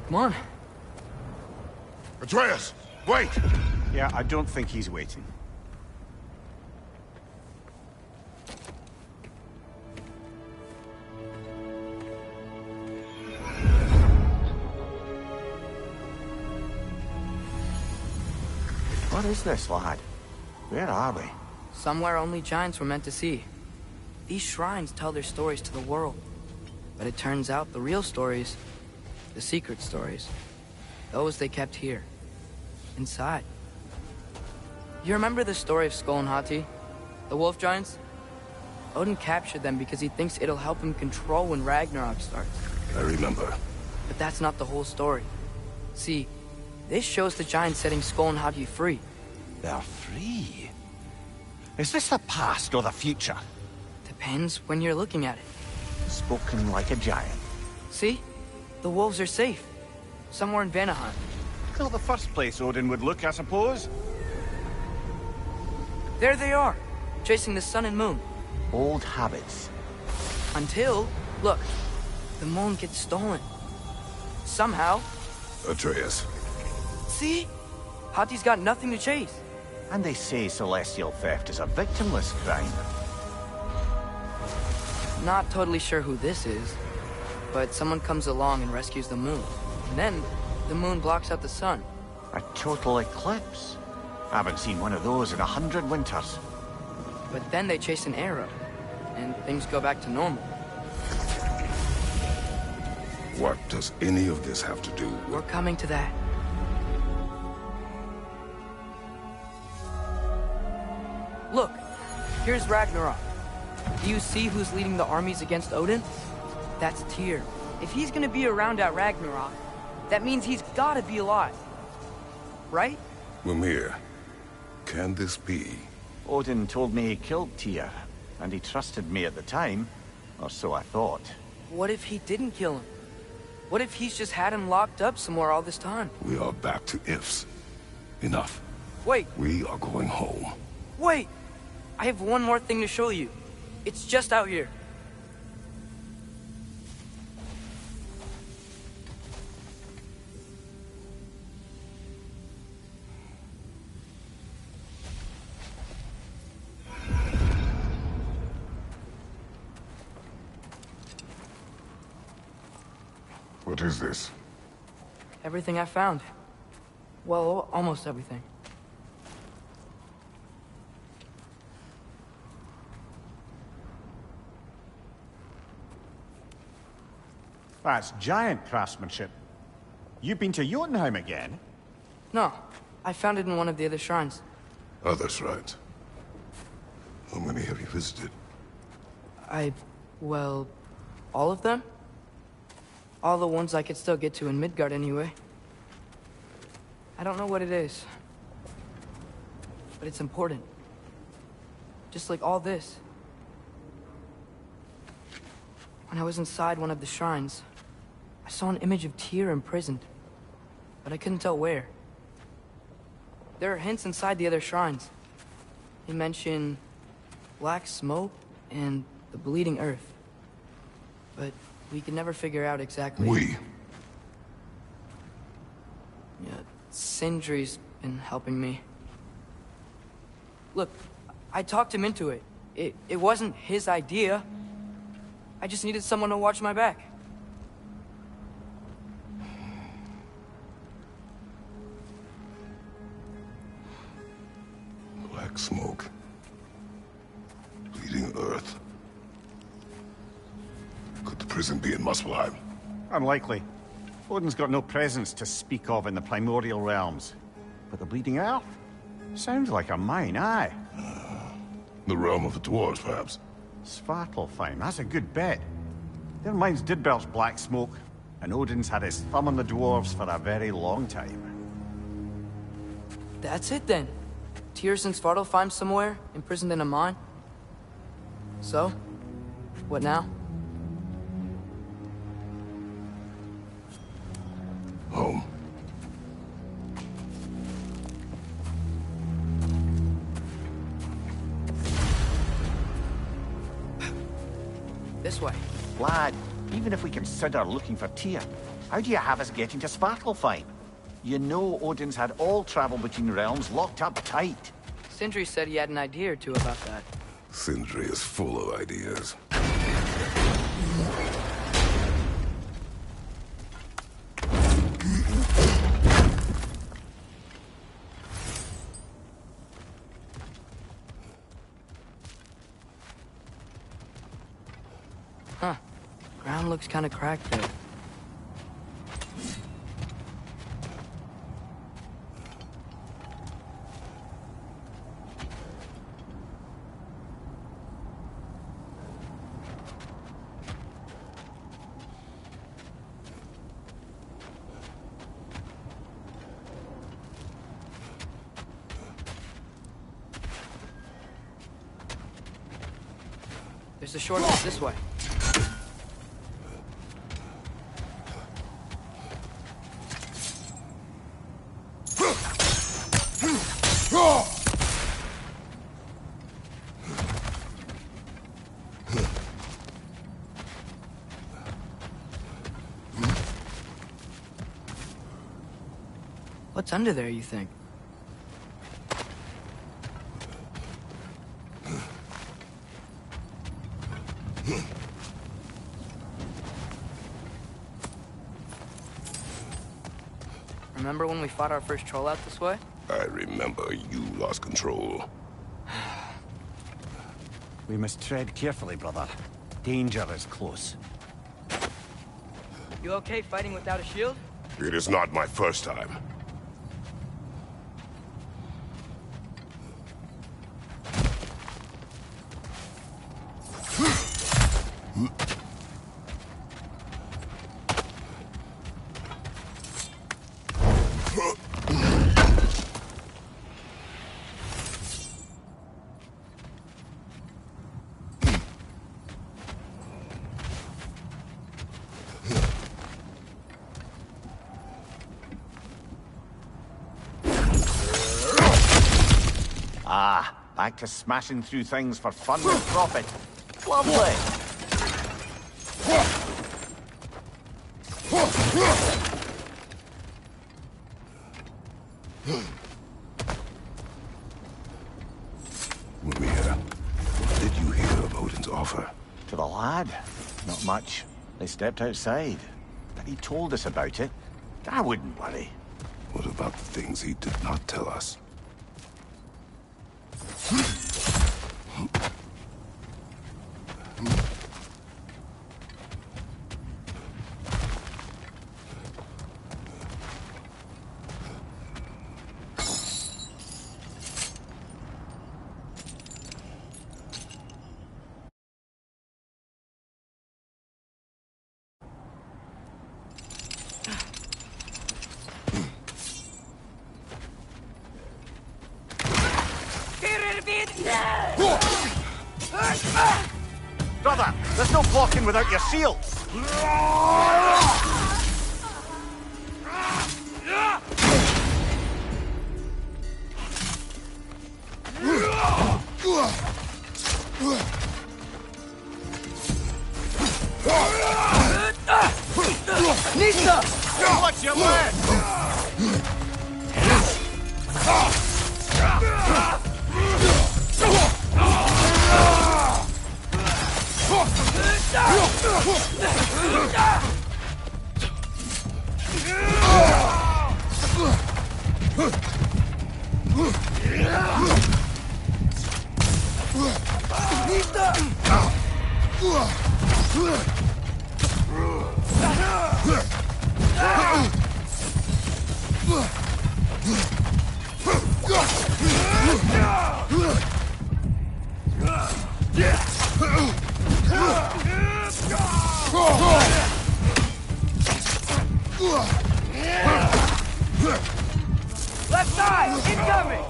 [SPEAKER 2] Come on.
[SPEAKER 6] Atreus, wait!
[SPEAKER 4] Yeah, I don't think he's waiting. What is this, lad? Where are we?
[SPEAKER 2] Somewhere only giants were meant to see. These shrines tell their stories to the world. But it turns out the real stories, the secret stories, those they kept here, inside. You remember the story of Skull and Hati? The wolf giants? Odin captured them because he thinks it'll help him control when Ragnarok starts.
[SPEAKER 9] I remember.
[SPEAKER 2] But that's not the whole story. See, this shows the giants setting Skull and Hati free.
[SPEAKER 4] They're free. Is this the past or the future?
[SPEAKER 2] Depends when you're looking at it.
[SPEAKER 4] Spoken like a giant.
[SPEAKER 2] See? The wolves are safe. Somewhere in Vanaheim.
[SPEAKER 4] Not the first place Odin would look, I suppose.
[SPEAKER 2] There they are, chasing the sun and moon.
[SPEAKER 4] Old habits.
[SPEAKER 2] Until, look, the moon gets stolen. Somehow.
[SPEAKER 9] Atreus.
[SPEAKER 2] See? Hati's got nothing to chase.
[SPEAKER 4] And they say celestial theft is a victimless crime.
[SPEAKER 2] Not totally sure who this is, but someone comes along and rescues the moon. And then, the moon blocks out the sun.
[SPEAKER 4] A total eclipse? I haven't seen one of those in 100 winters.
[SPEAKER 2] But then they chase an arrow, and things go back to normal.
[SPEAKER 9] What does any of this have to do with...
[SPEAKER 2] We're coming to that. Look, here's Ragnarok. Do you see who's leading the armies against Odin? That's Tyr. If he's gonna be around at Ragnarok, that means he's gotta be alive. Right?
[SPEAKER 9] Mimir, can this be?
[SPEAKER 4] Odin told me he killed Tyr, and he trusted me at the time, or so I thought.
[SPEAKER 2] What if he didn't kill him? What if he's just had him locked up somewhere all this time?
[SPEAKER 9] We are back to ifs. Enough.
[SPEAKER 2] Wait,
[SPEAKER 9] We are going home.
[SPEAKER 2] wait! I have one more thing to show you. It's just out here.
[SPEAKER 9] What is this?
[SPEAKER 2] Everything I found. Well, almost everything.
[SPEAKER 4] That's giant craftsmanship. You've been to Jotunheim again?
[SPEAKER 2] No, I found it in one of the other shrines.
[SPEAKER 9] Other shrines. How many have you visited?
[SPEAKER 2] Well, all of them? All the ones I could still get to in Midgard anyway. I don't know what it is, but it's important. Just like all this. When I was inside one of the shrines, I saw an image of Tyr imprisoned, but I couldn't tell where. There are hints inside the other shrines. They mention black smoke and the bleeding earth, but we could never figure out exactly. Yeah, Sindri's been helping me. Look, I talked him into it. It wasn't his idea. I just needed someone to watch my back.
[SPEAKER 9] Black smoke. Bleeding earth. Could the prison be in Muspelheim?
[SPEAKER 4] Unlikely. Odin's got no presence to speak of in the primordial realms. But the Bleeding Earth? Sounds like a mine, aye.
[SPEAKER 9] The realm of the dwarves, perhaps?
[SPEAKER 4] Svartalfheim, that's a good bet. Their mines did belch black smoke, and Odin's had his thumb on the dwarves for a very long time.
[SPEAKER 2] That's it then. Tyr's in Svartalfheim somewhere, imprisoned in a mine. So, what now?
[SPEAKER 9] Home.
[SPEAKER 2] This way.
[SPEAKER 4] Lad, even if we consider looking for Tyr, how do you have us getting to Svartalfheim? You know Odin's had all travel between realms locked up tight.
[SPEAKER 2] Sindri said he had an idea or two about that.
[SPEAKER 9] Sindri is full of ideas.
[SPEAKER 2] Huh. Ground looks kind of cracked there. There's a shortcut this way. What's under there, you think? Remember when we fought our first troll out this way?
[SPEAKER 9] I remember you lost control.
[SPEAKER 4] We must tread carefully, brother. Danger is close.
[SPEAKER 2] You okay fighting without a shield?
[SPEAKER 9] It is not my first time.
[SPEAKER 4] Back to smashing through things for fun and profit. Lovely!
[SPEAKER 9] Maria, what did you hear of Odin's offer?
[SPEAKER 4] To the lad? Not much. They stepped outside. But he told us about it. I wouldn't worry.
[SPEAKER 9] What about the things he did not tell us?
[SPEAKER 4] Brother, there's no blocking without your shield!
[SPEAKER 2] Nisa!
[SPEAKER 4] Watch your leg!
[SPEAKER 2] Left side! Incoming!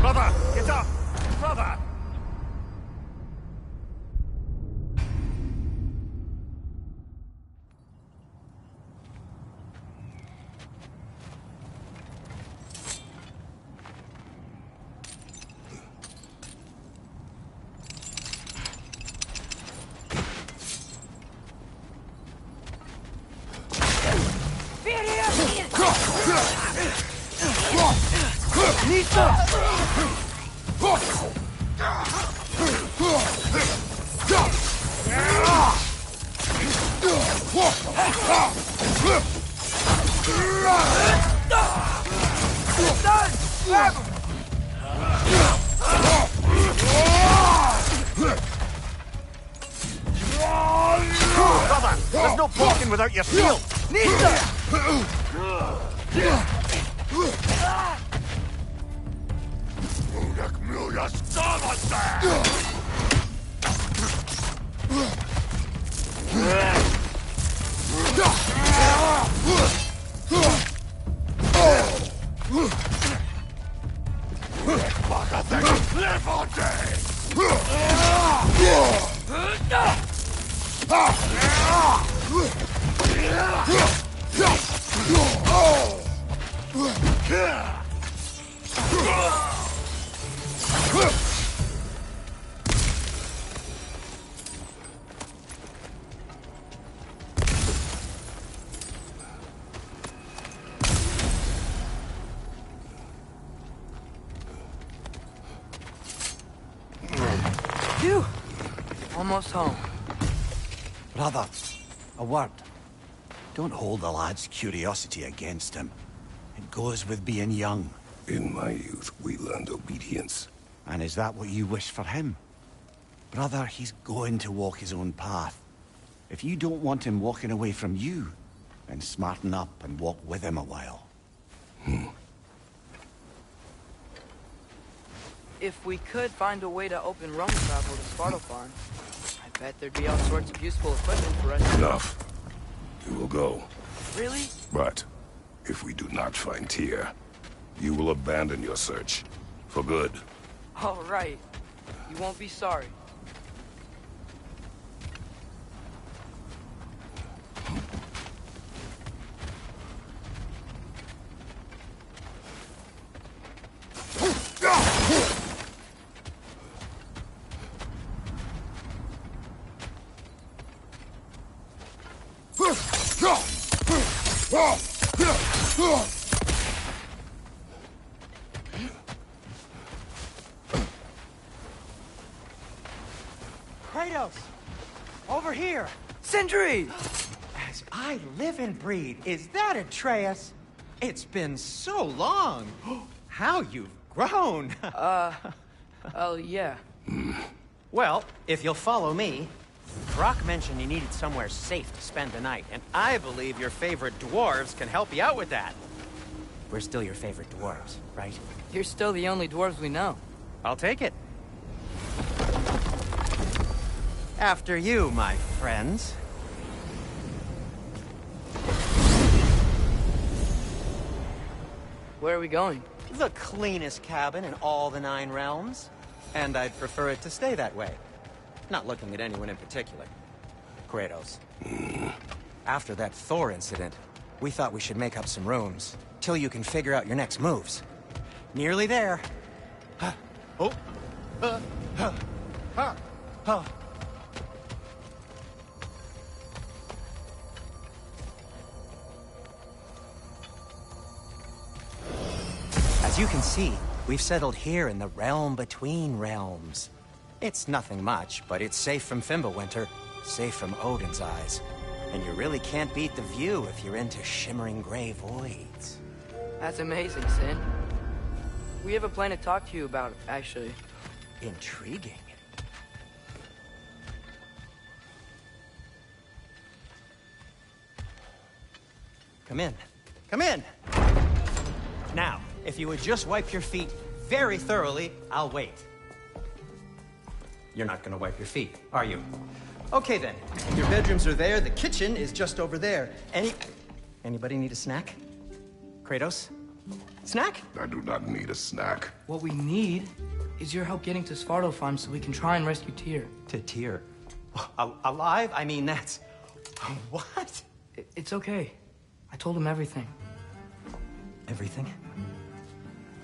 [SPEAKER 4] Brother, get up! Brother! Brother, there's no blocking without your shield!
[SPEAKER 2] Phew! Almost home.
[SPEAKER 4] Brother, a word. Don't hold the lad's curiosity against him. It goes with being young.
[SPEAKER 9] In my youth, we learned obedience.
[SPEAKER 4] And is that what you wish for him? Brother, he's going to walk his own path. If you don't want him walking away from you, then smarten up and walk with him a while.
[SPEAKER 2] If we could find a way to open roam travel to Svartalfheim, I bet there'd be all sorts of useful equipment for us.
[SPEAKER 9] Enough. You will go.
[SPEAKER 2] Really?
[SPEAKER 9] But if we do not find Tyr, you will abandon your search. For good.
[SPEAKER 2] All right. You won't be sorry.
[SPEAKER 8] Kratos! Over here!
[SPEAKER 2] Sindri!
[SPEAKER 8] As I live and breathe, is that Atreus? It's been so long! How you've grown!
[SPEAKER 2] Oh, yeah.
[SPEAKER 8] Well, if you'll follow me, Brock mentioned you needed somewhere safe to spend the night, and I believe your favorite dwarves can help you out with that. We're still your favorite dwarves, right?
[SPEAKER 2] You're still the only dwarves we know.
[SPEAKER 8] I'll take it. After you, my friends.
[SPEAKER 2] Where are we going?
[SPEAKER 8] The cleanest cabin in all the 9 realms. And I'd prefer it to stay that way. Not looking at anyone in particular. Kratos. After that Thor incident, we thought we should make up some rooms, till you can figure out your next moves. Nearly there. As you can see, we've settled here in the realm between realms. It's nothing much, but it's safe from Fimbulwinter, safe from Odin's eyes. And you really can't beat the view if you're into shimmering gray voids.
[SPEAKER 2] That's amazing, Sin. We have a plan to talk to you about, actually.
[SPEAKER 8] Intriguing. Come in. Come in! Now, if you would just wipe your feet very thoroughly, I'll wait. You're not gonna wipe your feet, are you? Okay then. Your bedrooms are there, the kitchen is just over there. Anybody need a snack? Kratos? Snack?
[SPEAKER 9] I do not need a snack.
[SPEAKER 2] What we need is your help getting to Svartalfheim so we can try and rescue Tyr.
[SPEAKER 8] To Tyr? Alive? I mean, that's... What?
[SPEAKER 2] It's okay. I told him everything.
[SPEAKER 8] Everything?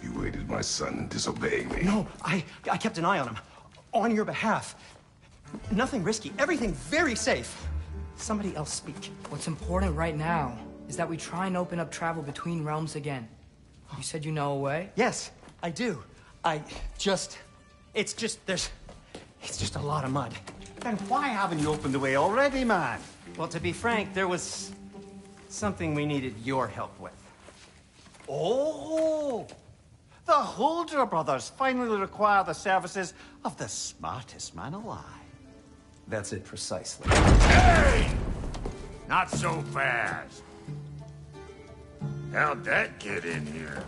[SPEAKER 9] You aided my son in disobeying me.
[SPEAKER 8] No, I kept an eye on him. On your behalf. Nothing risky. Everything very safe. Somebody else speak.
[SPEAKER 2] What's important right now is that we try and open up travel between realms again. You said you know a way?
[SPEAKER 8] Yes, I do. It's just a lot of mud.
[SPEAKER 4] Then why haven't you opened the way already, man?
[SPEAKER 8] Well, to be frank, there was something we needed your help with.
[SPEAKER 4] Oh! The Holder brothers finally require the services of the smartest man alive.
[SPEAKER 8] That's it precisely.
[SPEAKER 7] Hey! Not so fast. How'd that get in here?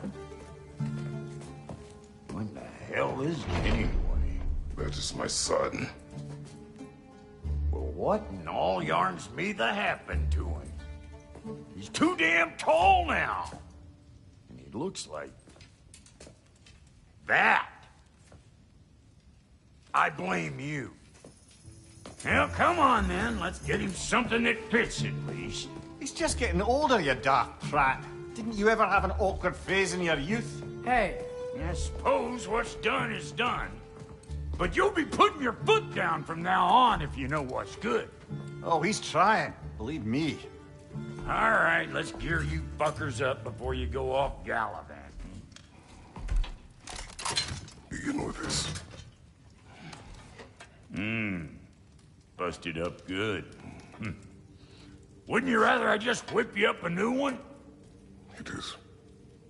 [SPEAKER 7] What the hell is it anyway?
[SPEAKER 9] That is my son.
[SPEAKER 7] Well, what in all yarns me that happened to him? He's too damn tall now. And he looks like... that. I blame you. Now, come on then. Let's get him something that fits at least.
[SPEAKER 4] He's just getting older, you dark prat. Didn't you ever have an awkward phase in your youth?
[SPEAKER 2] Hey!
[SPEAKER 7] I suppose what's done is done. But you'll be putting your foot down from now on if you know what's good.
[SPEAKER 4] Oh, he's trying. Believe me.
[SPEAKER 7] All right, let's gear you fuckers up before you go off gallivanting.
[SPEAKER 9] Begin with this.
[SPEAKER 7] Busted up good. Wouldn't you rather I just whip you up a new one?
[SPEAKER 9] It is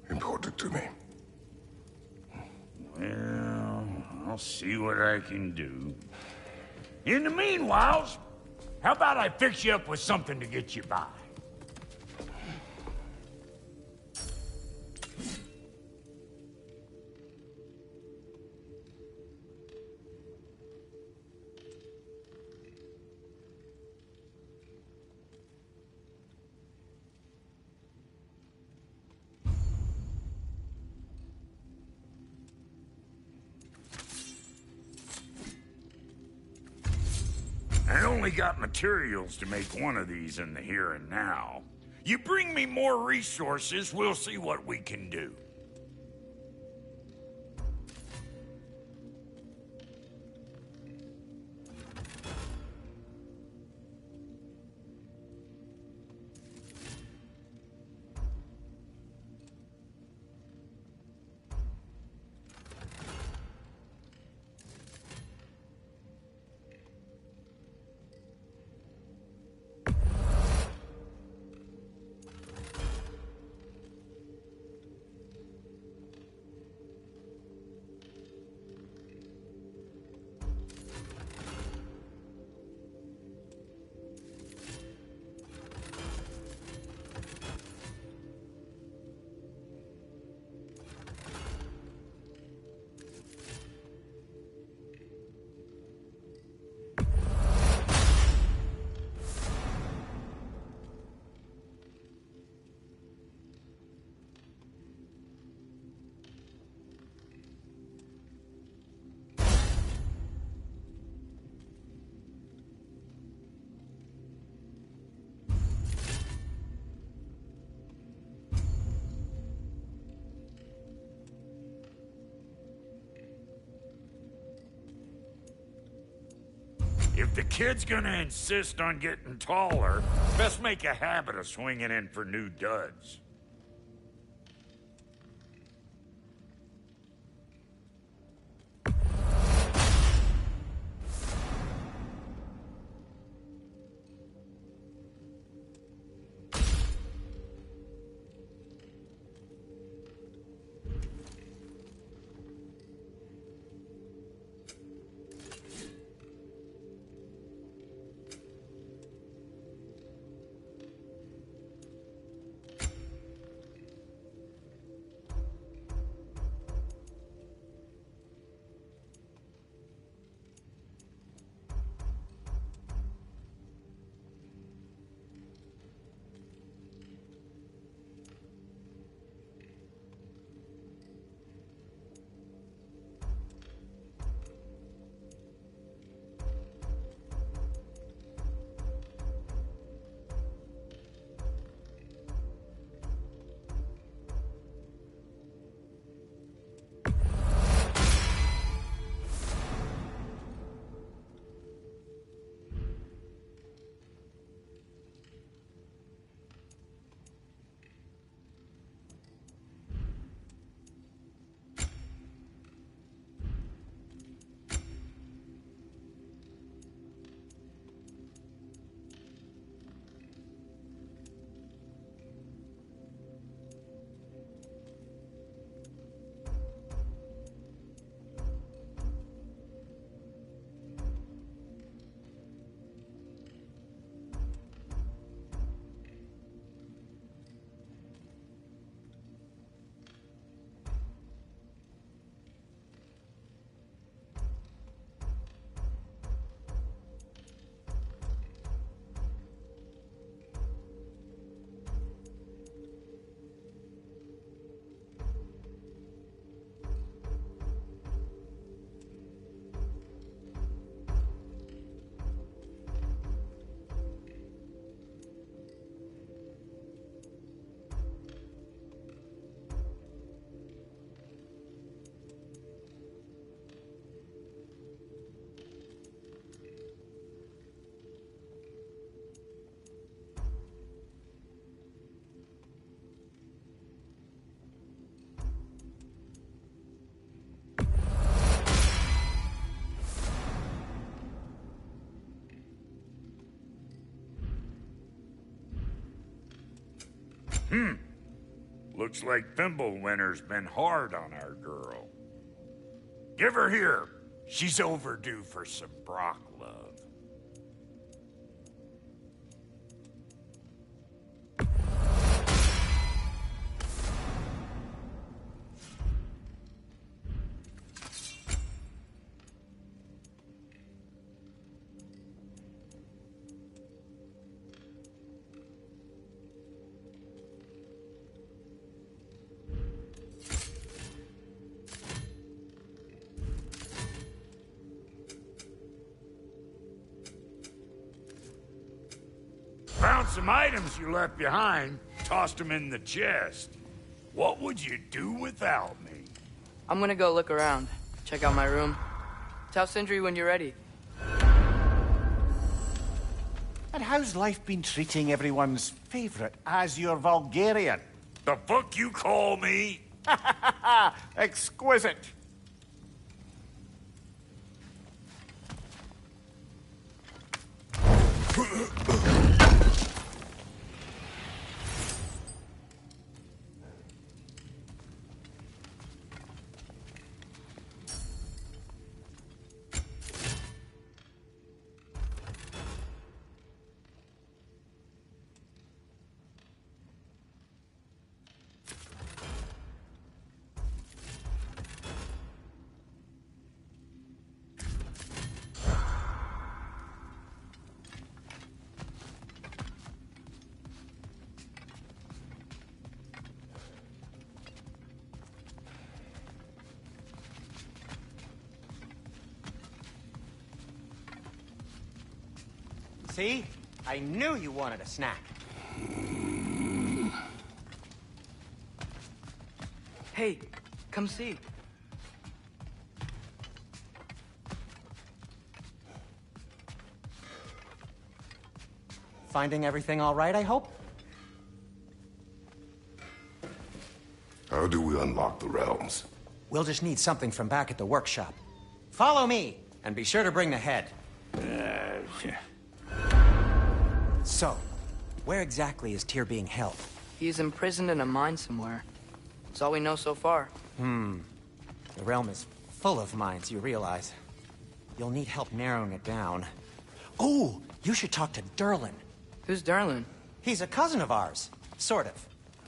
[SPEAKER 9] important to me.
[SPEAKER 7] Well, I'll see what I can do. In the meanwhile, how about I fix you up with something to get you by? I only got materials to make one of these in the here and now. You bring me more resources, we'll see what we can do. If the kid's gonna insist on getting taller, best make a habit of swinging in for new duds. Looks like Thimblewinter's been hard on our girl. Give her here. She's overdue for some Brock love. Found some items you left behind, tossed them in the chest. What would you do without me?
[SPEAKER 2] I'm gonna go look around, check out my room. Tell Sindri when you're ready.
[SPEAKER 4] And how's life been treating everyone's favorite Azure Vulgarian?
[SPEAKER 7] The fuck you call me?
[SPEAKER 4] Exquisite.
[SPEAKER 8] See? I knew you wanted a snack.
[SPEAKER 2] Hey, come see.
[SPEAKER 8] Finding everything all right, I hope?
[SPEAKER 9] How do we unlock the realms?
[SPEAKER 8] We'll just need something from back at the workshop. Follow me, and be sure to bring the head. So, where exactly is Tyr being held?
[SPEAKER 2] He's imprisoned in a mine somewhere. That's all we know so far.
[SPEAKER 8] The realm is full of mines, you realize. You'll need help narrowing it down. Oh, you should talk to Derlin.
[SPEAKER 2] Who's Darlin?
[SPEAKER 8] He's a cousin of ours. Sort of.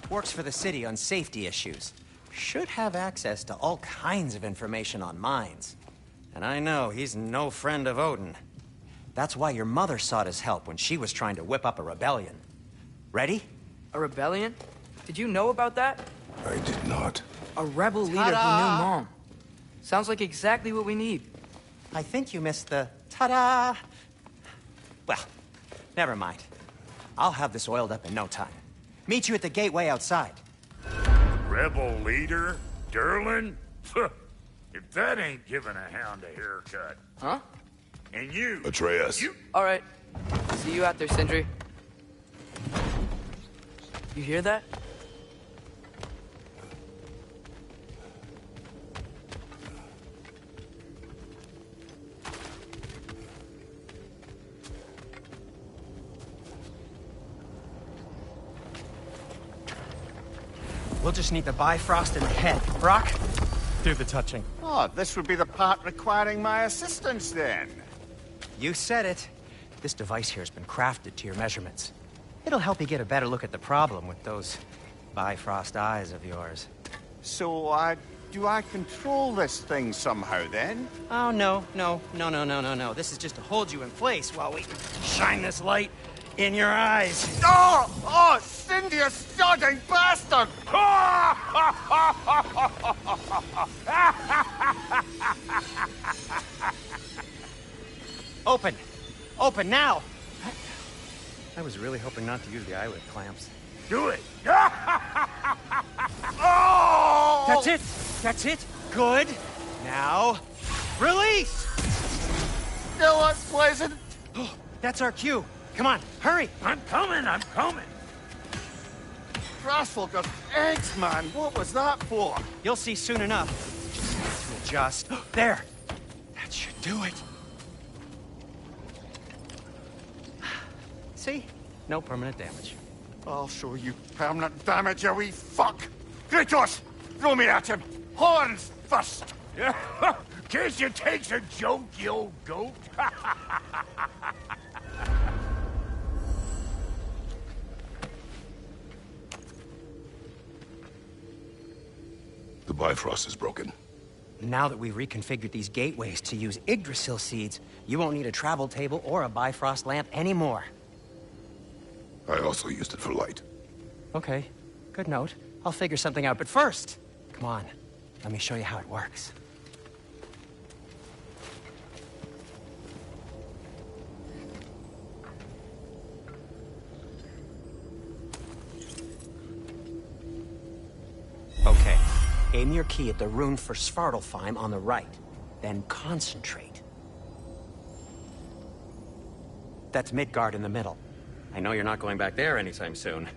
[SPEAKER 8] Works for the city on safety issues. Should have access to all kinds of information on mines. And I know he's no friend of Odin. That's why your mother sought his help when she was trying to whip up a rebellion. Ready?
[SPEAKER 2] A rebellion? Did you know about that?
[SPEAKER 9] I did not.
[SPEAKER 2] A rebel leader who knew Mom. Sounds like exactly what we need.
[SPEAKER 8] I think you missed the ta-da. Well, never mind. I'll have this oiled up in no time. Meet you at the gateway outside.
[SPEAKER 7] Rebel leader? Derlin? If that ain't giving a hound a haircut.
[SPEAKER 2] Huh?
[SPEAKER 7] And you...
[SPEAKER 9] Atreus.
[SPEAKER 7] You...
[SPEAKER 2] All right. See you out there, Sindri. You hear that?
[SPEAKER 8] We'll just need the Bifrost in the head. Brock, do the touching.
[SPEAKER 4] Oh, this would be the part requiring my assistance then.
[SPEAKER 8] You said it. This device here has been crafted to your measurements. It'll help you get a better look at the problem with those Bifrost eyes of yours.
[SPEAKER 4] So, do I control this thing somehow then?
[SPEAKER 8] Oh, no. This is just to hold you in place while we shine this light in your eyes.
[SPEAKER 4] Oh, Cindy, you sodding bastard!
[SPEAKER 8] Open! Open now! I was really hoping not to use the eyelid clamps.
[SPEAKER 7] Do it!
[SPEAKER 4] Oh!
[SPEAKER 8] That's it! That's it! Good! Now, release!
[SPEAKER 4] Still unpleasant.
[SPEAKER 8] That's our cue. Come on, hurry!
[SPEAKER 7] I'm coming!
[SPEAKER 4] Grassfalker's eggs, man. What was that for?
[SPEAKER 8] You'll see soon enough. Just adjust. There! That should do it. See? No permanent damage.
[SPEAKER 4] I'll show you permanent damage, you wee fuck! Kratos! Throw me at him! Horns first!
[SPEAKER 7] Guess you takes a joke, you old goat.
[SPEAKER 9] The Bifrost is broken.
[SPEAKER 8] Now that we've reconfigured these gateways to use Yggdrasil seeds, you won't need a travel table or a Bifrost lamp anymore.
[SPEAKER 9] I also used it for light.
[SPEAKER 8] Okay, good note. I'll figure something out, but first, come on, let me show you how it works. Okay, aim your key at the rune for Svartalfheim on the right, then concentrate. That's Midgard in the middle. I know you're not going back there anytime soon.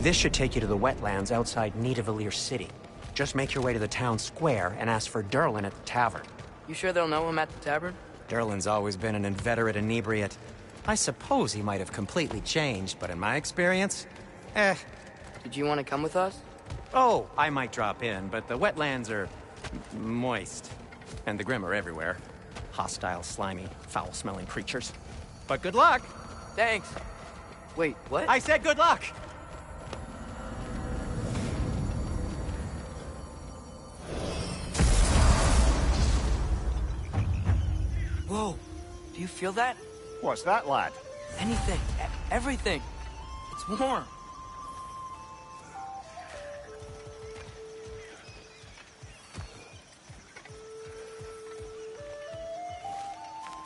[SPEAKER 8] This should take you to the wetlands outside Nidavellir City. Just make your way to the town square and ask for Durlin at the tavern.
[SPEAKER 2] You sure they'll know him at the tavern?
[SPEAKER 8] Durlin's always been an inveterate inebriate. I suppose he might have completely changed, but in my experience,
[SPEAKER 2] Did you want to come with us?
[SPEAKER 8] Oh, I might drop in, but the wetlands are moist. And the Grim are everywhere. Hostile, slimy, foul-smelling creatures. But good luck!
[SPEAKER 2] Thanks. Wait, what?
[SPEAKER 8] I said good luck!
[SPEAKER 2] Whoa, do you feel that?
[SPEAKER 4] What's that, lad?
[SPEAKER 2] Anything, everything. It's warm.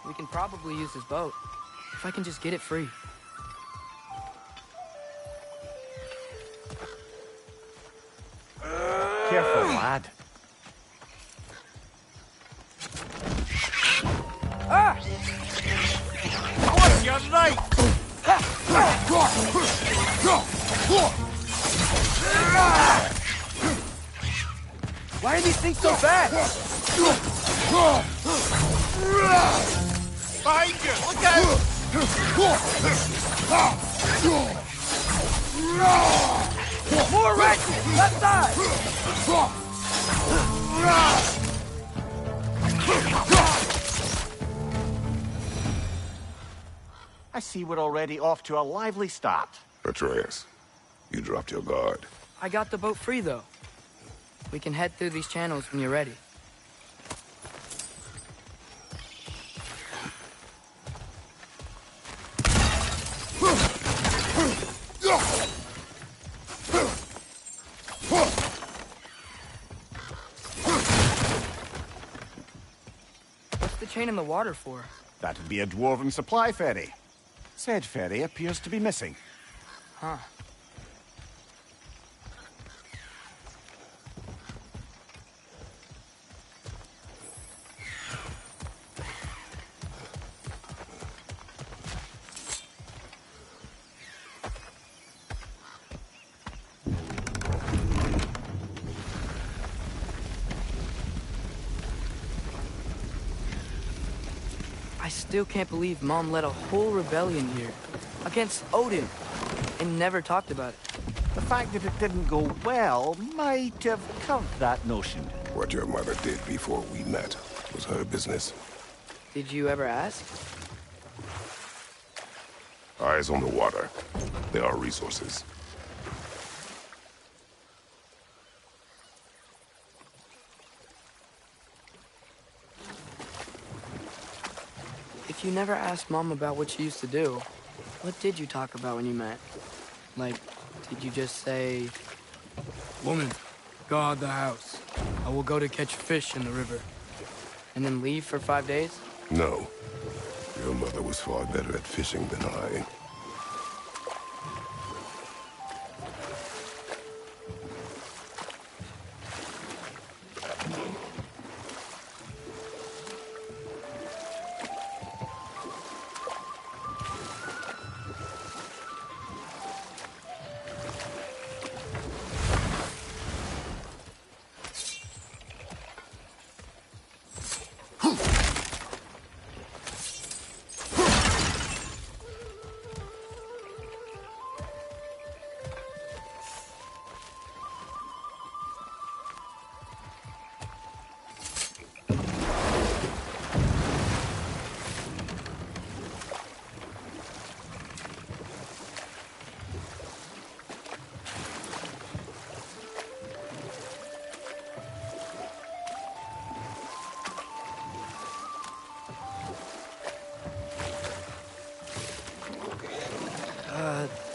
[SPEAKER 2] We can probably use this boat, if I can just get it free.
[SPEAKER 4] Careful, lad.
[SPEAKER 2] Ah!
[SPEAKER 4] Oh, you're right!
[SPEAKER 2] Why are these things so fast?
[SPEAKER 4] Behind you! Look out!
[SPEAKER 2] More wrecks! Left side!
[SPEAKER 4] I see we're already off to a lively start.
[SPEAKER 9] Atreus, you dropped your guard.
[SPEAKER 2] I got the boat free, though. We can head through these channels when you're ready. What's the chain in the water for?
[SPEAKER 4] That'd be a dwarven supply ferry. Said ferry appears to be missing.
[SPEAKER 2] Huh. I still can't believe Mom led a whole rebellion here against Odin and never talked about it.
[SPEAKER 4] The fact that it didn't go well might have curved that notion.
[SPEAKER 9] What your mother did before we met was her business.
[SPEAKER 2] Did you ever ask?
[SPEAKER 9] Eyes on the water. There are resources.
[SPEAKER 2] If you never asked Mom about what she used to do, what did you talk about when you met? Like, did you just say, "Woman, guard the house. I will go to catch fish in the river," and then leave for 5 days?
[SPEAKER 9] No. Your mother was far better at fishing than I.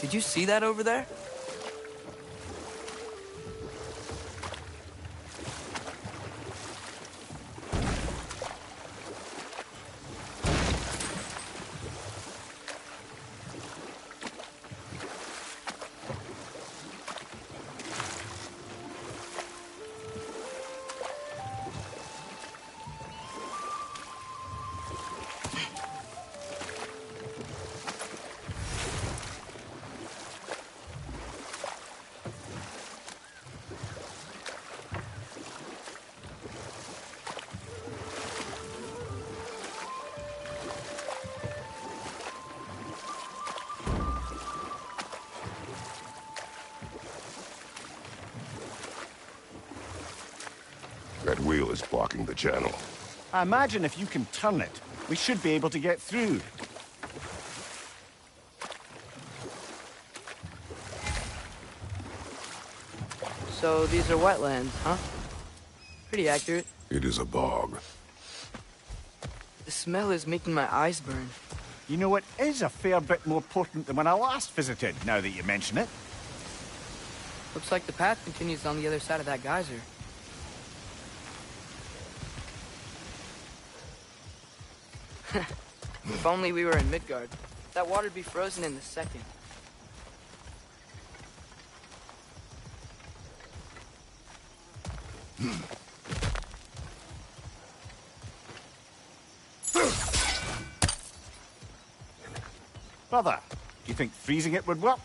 [SPEAKER 2] Did you see that over there?
[SPEAKER 9] That wheel is blocking the channel.
[SPEAKER 4] I imagine if you can turn it, we should be able to get through.
[SPEAKER 2] So these are wetlands, huh? Pretty accurate.
[SPEAKER 9] It is a bog.
[SPEAKER 2] The smell is making my eyes burn.
[SPEAKER 4] You know, it is a fair bit more potent than when I last visited, now that you mention it.
[SPEAKER 2] Looks like the path continues on the other side of that geyser. If only we were in Midgard. That water'd be frozen in a second.
[SPEAKER 4] Brother, do you think freezing it would work?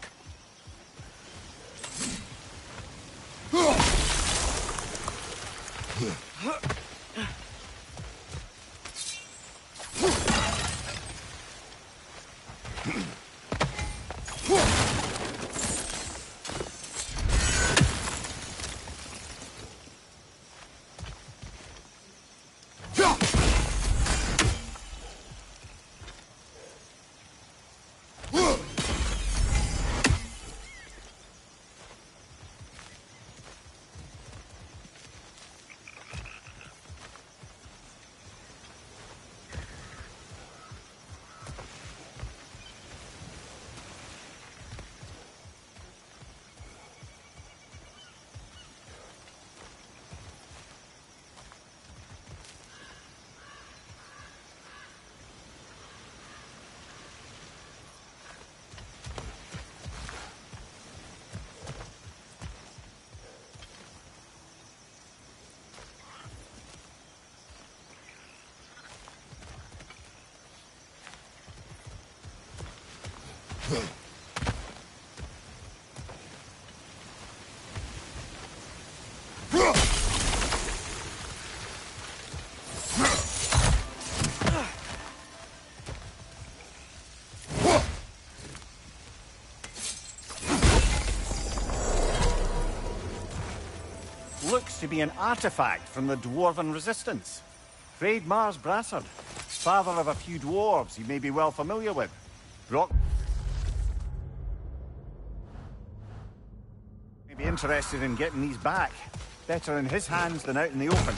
[SPEAKER 4] Looks to be an artifact from the Dwarven Resistance. Freyd Mars Brassard, father of a few dwarves you may be well familiar with. Brock may be interested in getting these back. Better in his hands than out in the open.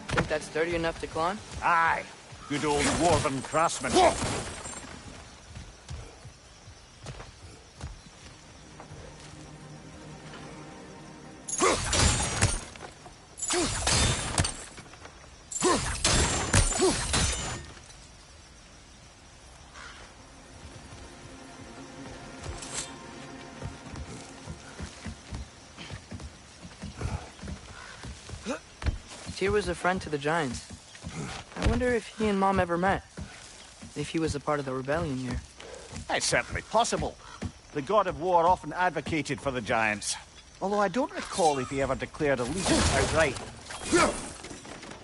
[SPEAKER 2] Think that's sturdy enough to climb?
[SPEAKER 4] Aye, good old dwarven craftsmanship.
[SPEAKER 2] Tyr was a friend to the Giants. I wonder if he and Mom ever met. If he was a part of the rebellion here.
[SPEAKER 4] It's certainly possible. The god of war often advocated for the Giants. Although I don't recall if he ever declared allegiance outright.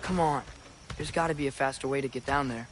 [SPEAKER 2] Come on. There's gotta be a faster way to get down there.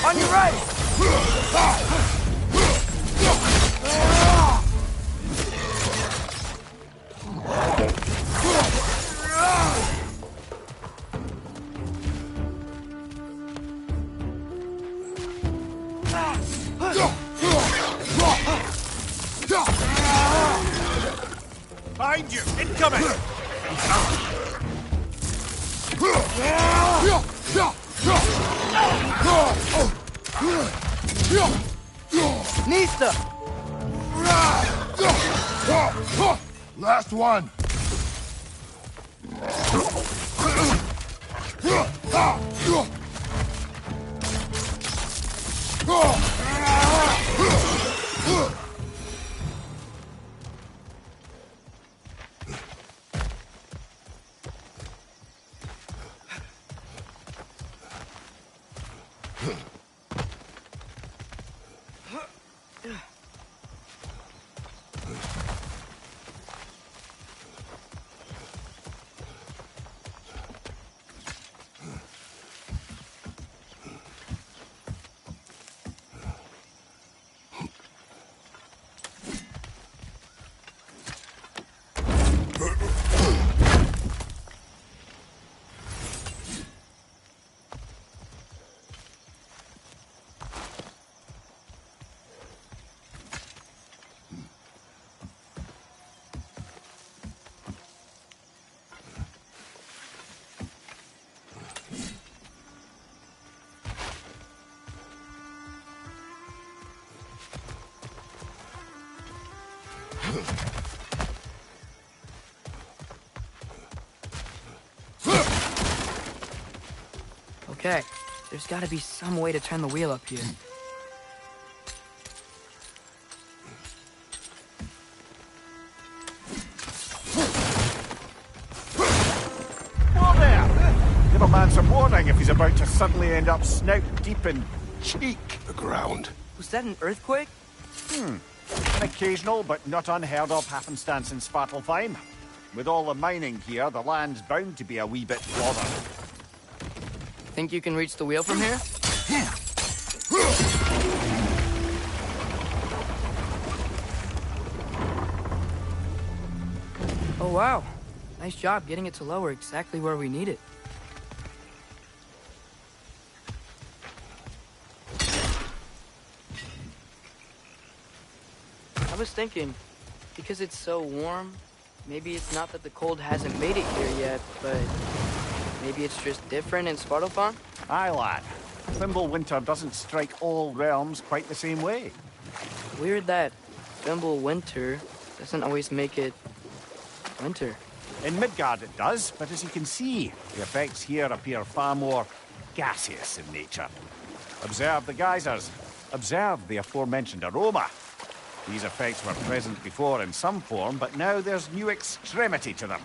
[SPEAKER 2] On your right!
[SPEAKER 4] Behind you! Incoming!
[SPEAKER 2] Nista!
[SPEAKER 3] Last one.
[SPEAKER 2] Okay, there's gotta be some way to turn the wheel up here.
[SPEAKER 4] Whoa there! Give a man some warning if he's about to suddenly end up snout deep in cheek.
[SPEAKER 9] The ground.
[SPEAKER 2] Was that an earthquake?
[SPEAKER 4] An occasional but not unheard of happenstance in Svartalfheim. With all the mining here, the land's bound to be a wee bit bothered.
[SPEAKER 2] Think you can reach the wheel from here? Oh wow, nice job getting it to lower exactly where we need it. I was thinking, because it's so warm, maybe it's not that the cold hasn't made it here yet, but maybe it's just different in Svartalfheim?
[SPEAKER 4] Aye, lad. Winter doesn't strike all realms quite the same way.
[SPEAKER 2] Weird that Winter doesn't always make it winter.
[SPEAKER 4] In Midgard it does, but as you can see, the effects here appear far more gaseous in nature. Observe the geysers. Observe the aforementioned aroma. These effects were present before in some form, but now there's new extremity to them.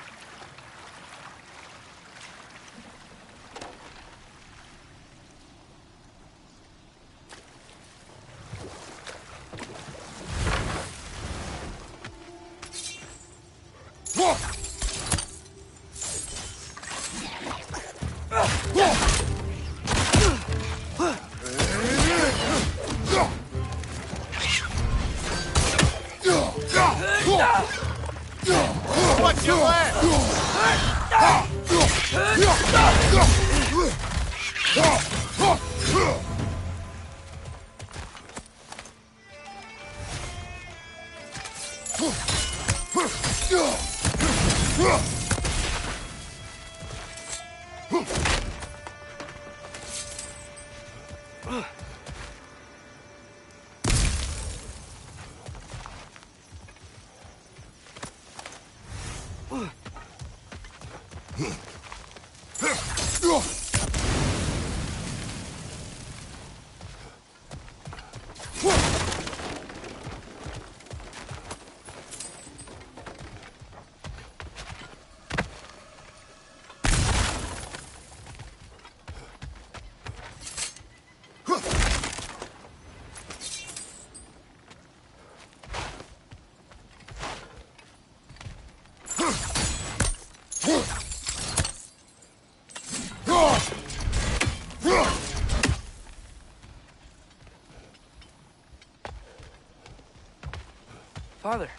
[SPEAKER 2] Father,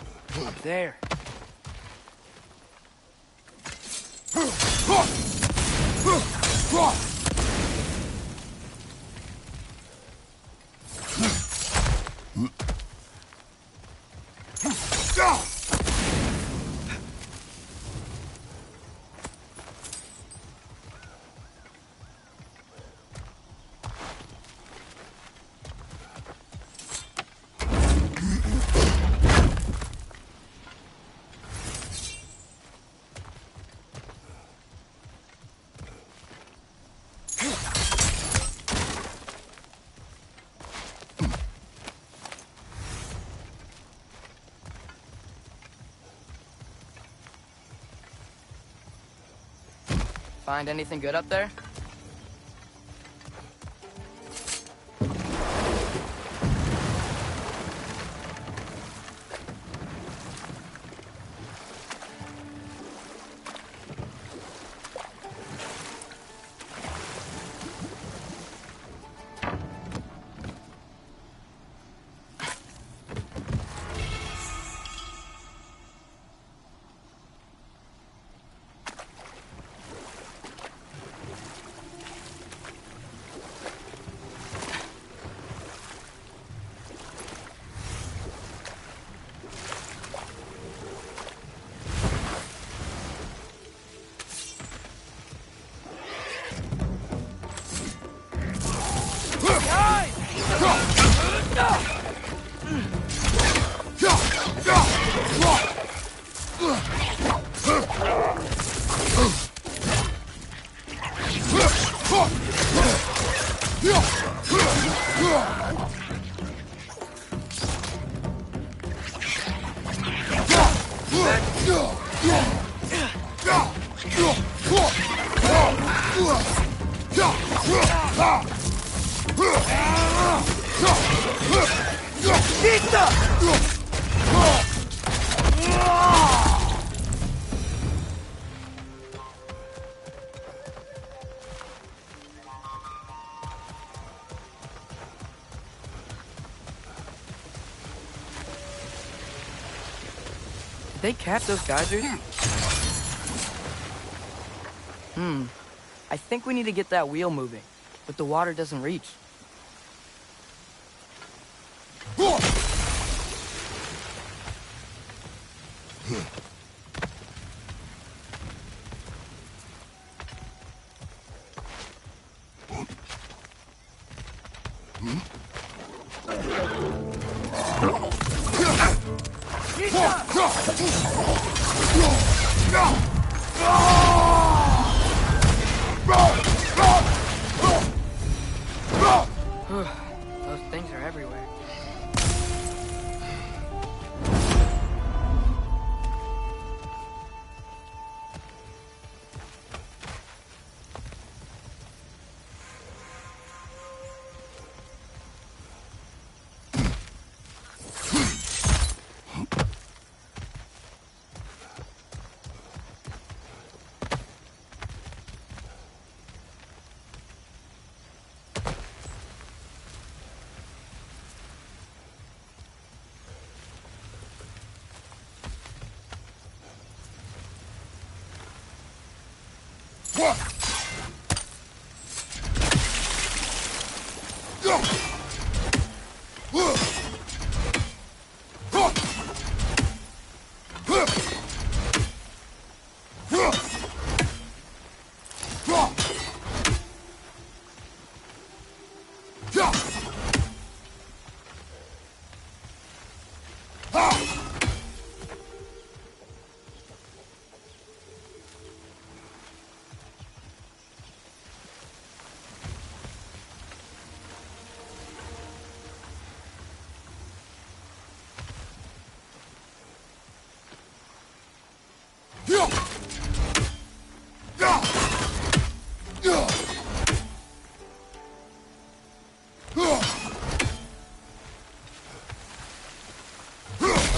[SPEAKER 2] up there. Find anything good up there? They cap those geysers? I think we need to get that wheel moving, but the water doesn't reach. Those things are everywhere.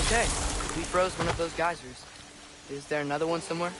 [SPEAKER 2] Okay, we froze one of those geysers. Is there another one somewhere?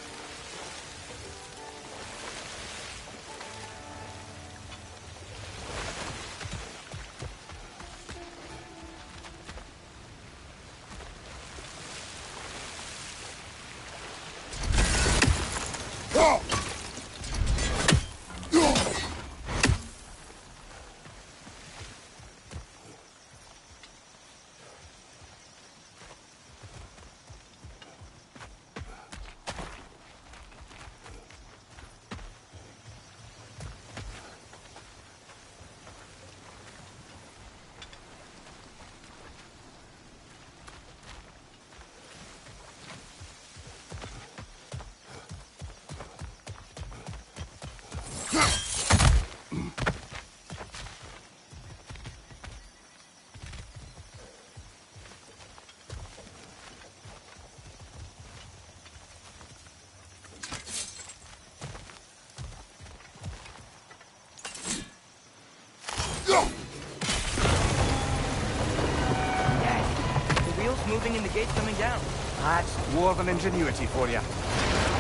[SPEAKER 2] Moving and the gate's coming down.
[SPEAKER 4] That's dwarven ingenuity for you.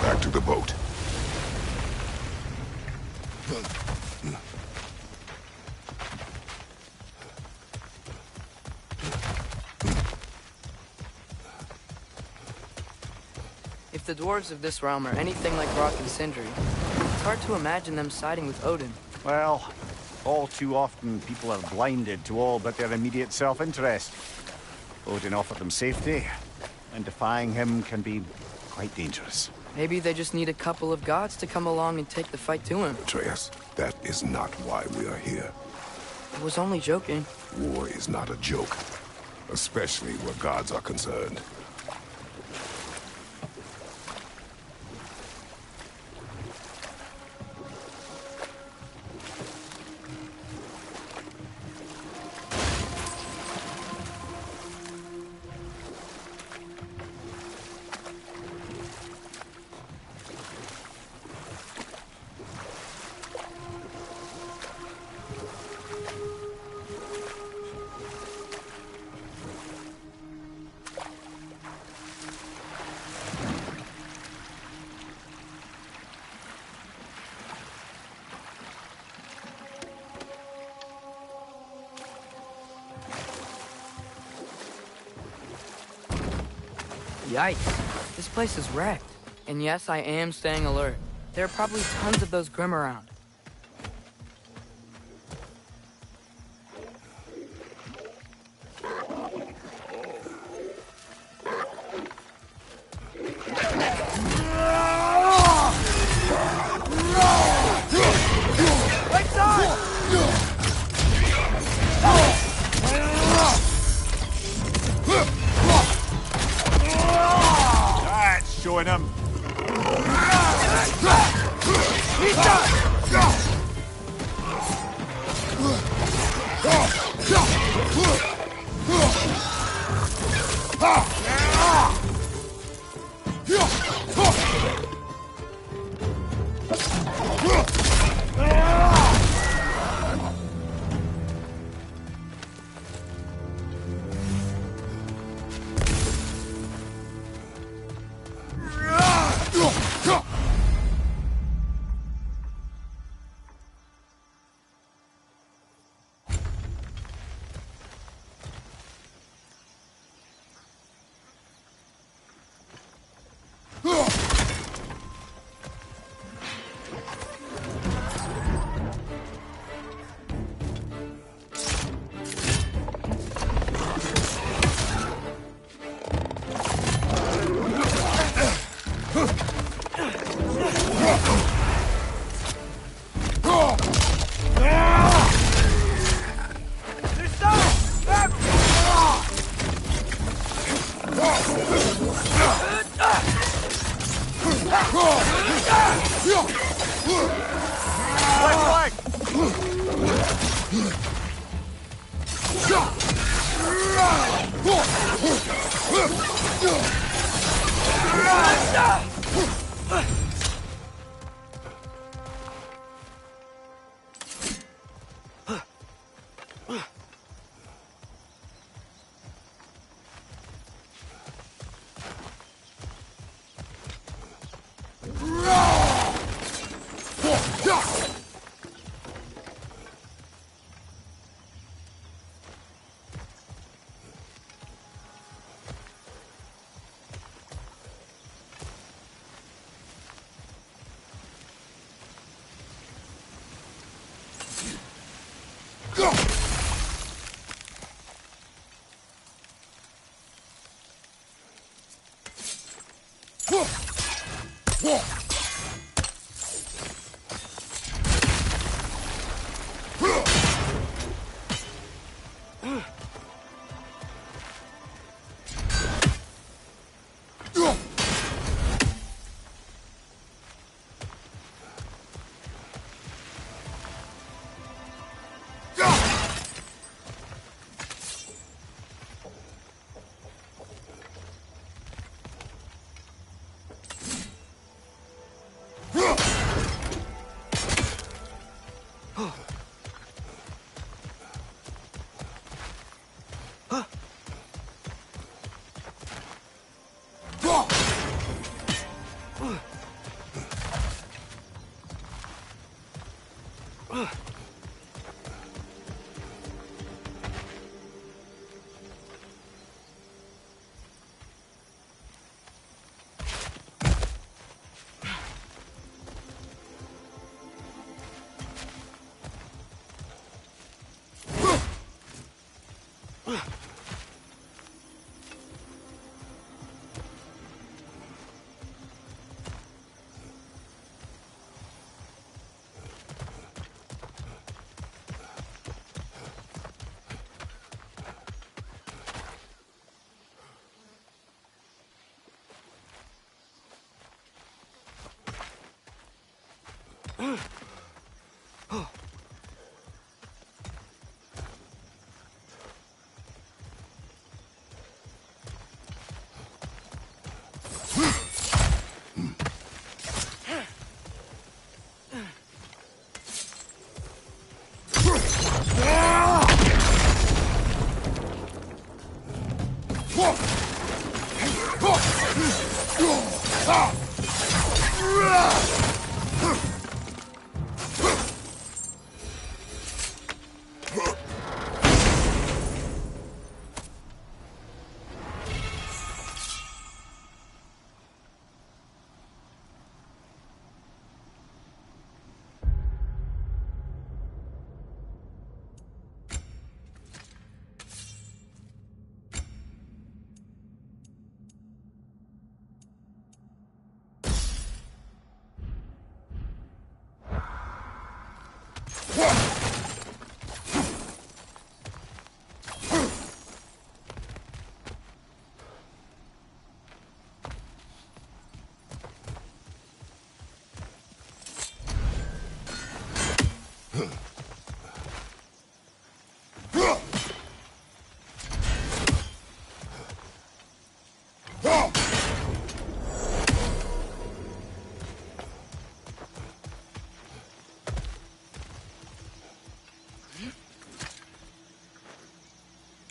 [SPEAKER 9] Back to the boat.
[SPEAKER 2] If the dwarves of this realm are anything like Rock and Sindri, it's hard to imagine them siding with Odin.
[SPEAKER 4] Well, all too often people are blinded to all but their immediate self-interest. Odin offered them safety, and defying him can be quite dangerous.
[SPEAKER 2] Maybe they just need a couple of gods to come along and take the fight to him.
[SPEAKER 9] Atreus, that is not why we are here.
[SPEAKER 2] I was only joking.
[SPEAKER 9] War is not a joke, especially where gods are concerned.
[SPEAKER 2] Yikes. This place is wrecked. And yes, I am staying alert. There are probably tons of those Grim around. Right side!
[SPEAKER 4] That's showing him.
[SPEAKER 2] He's done!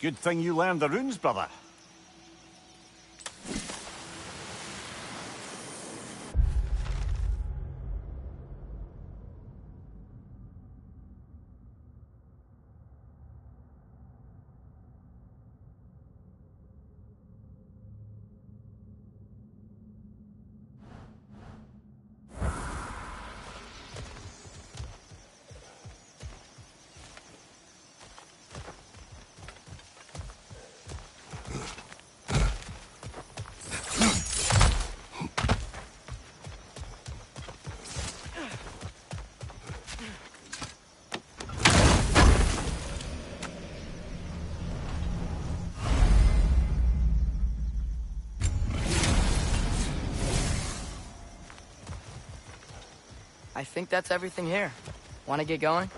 [SPEAKER 4] Good thing you learned the runes, brother.
[SPEAKER 2] I think that's everything here. Want to get going?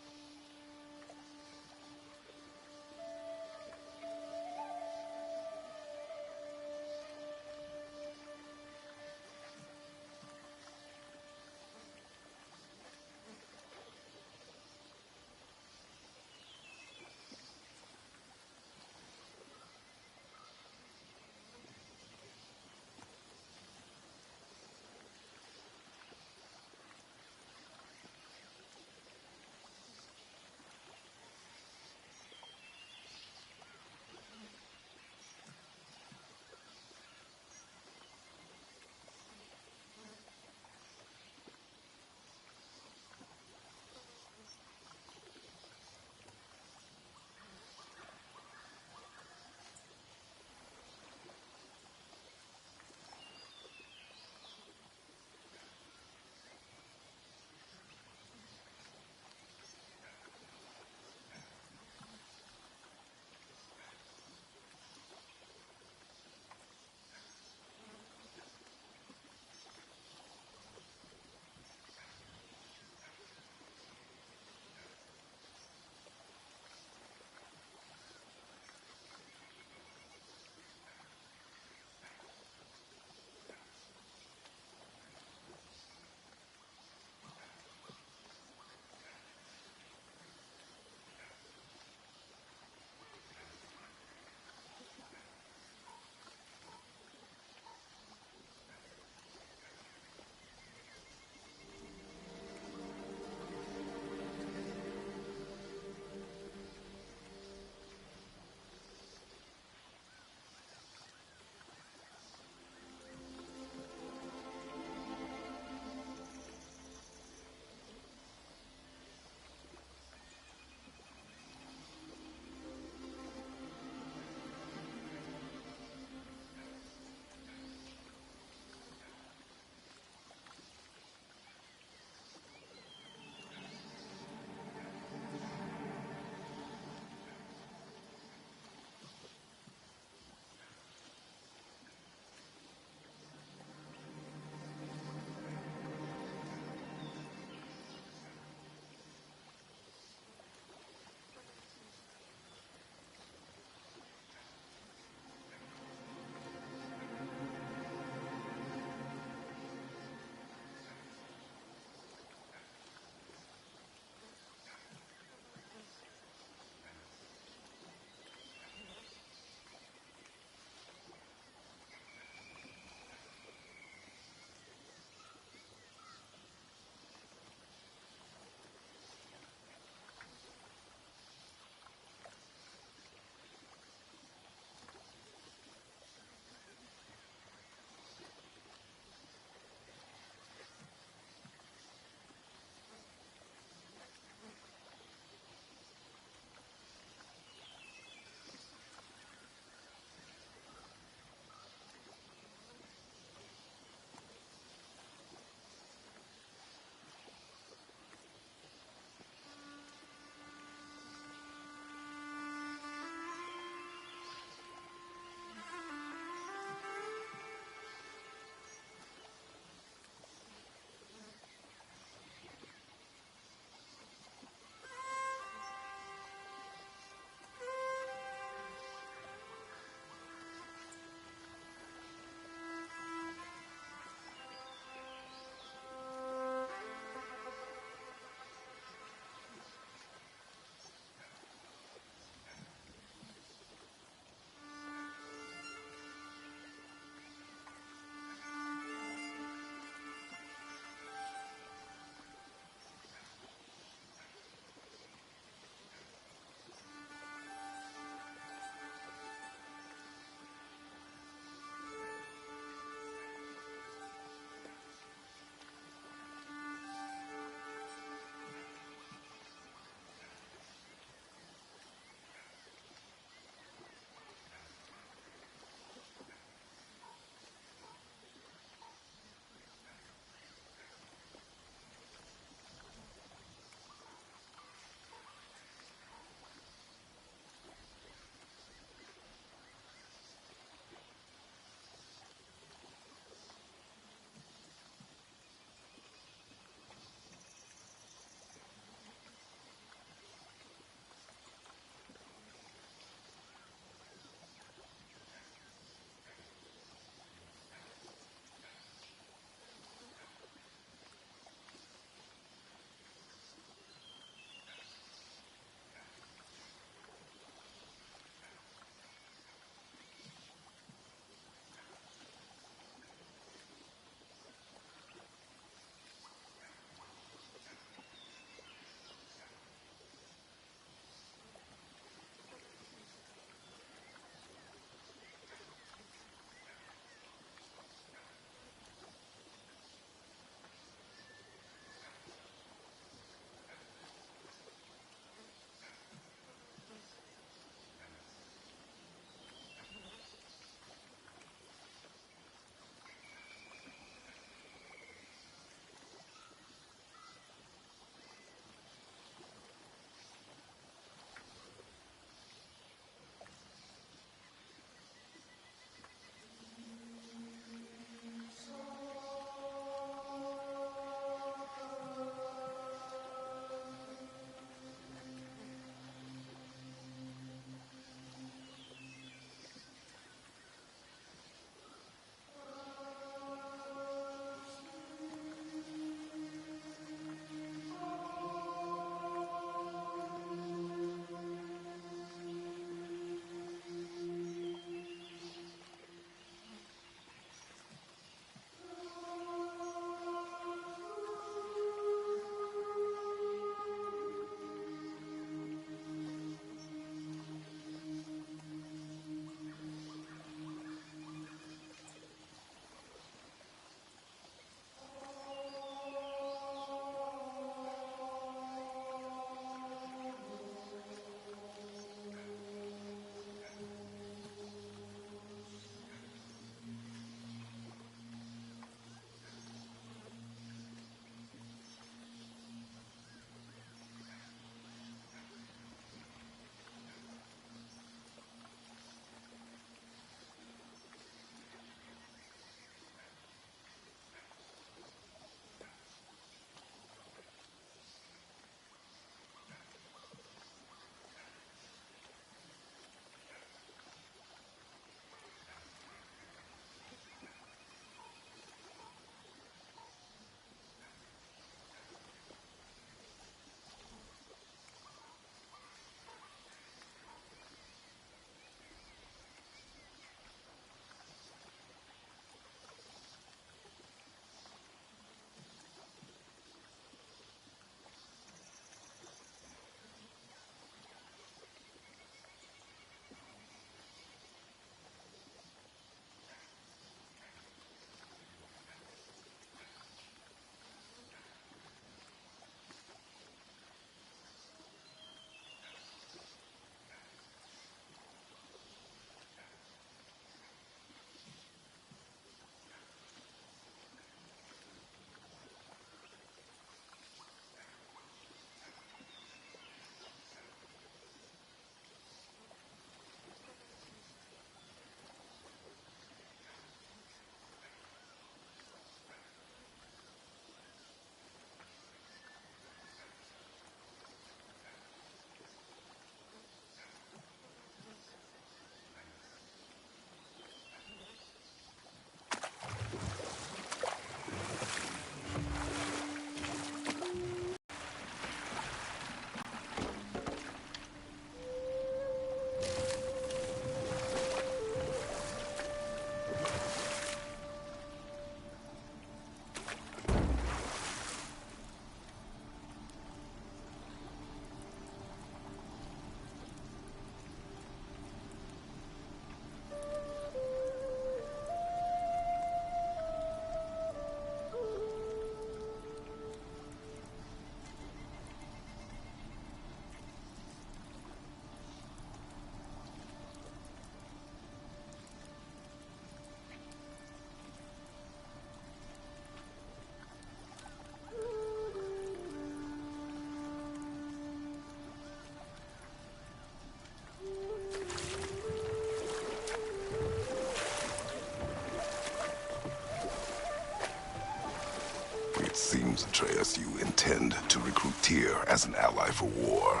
[SPEAKER 9] Suppose, Atreus, you intend to recruit Tyr as an ally for war.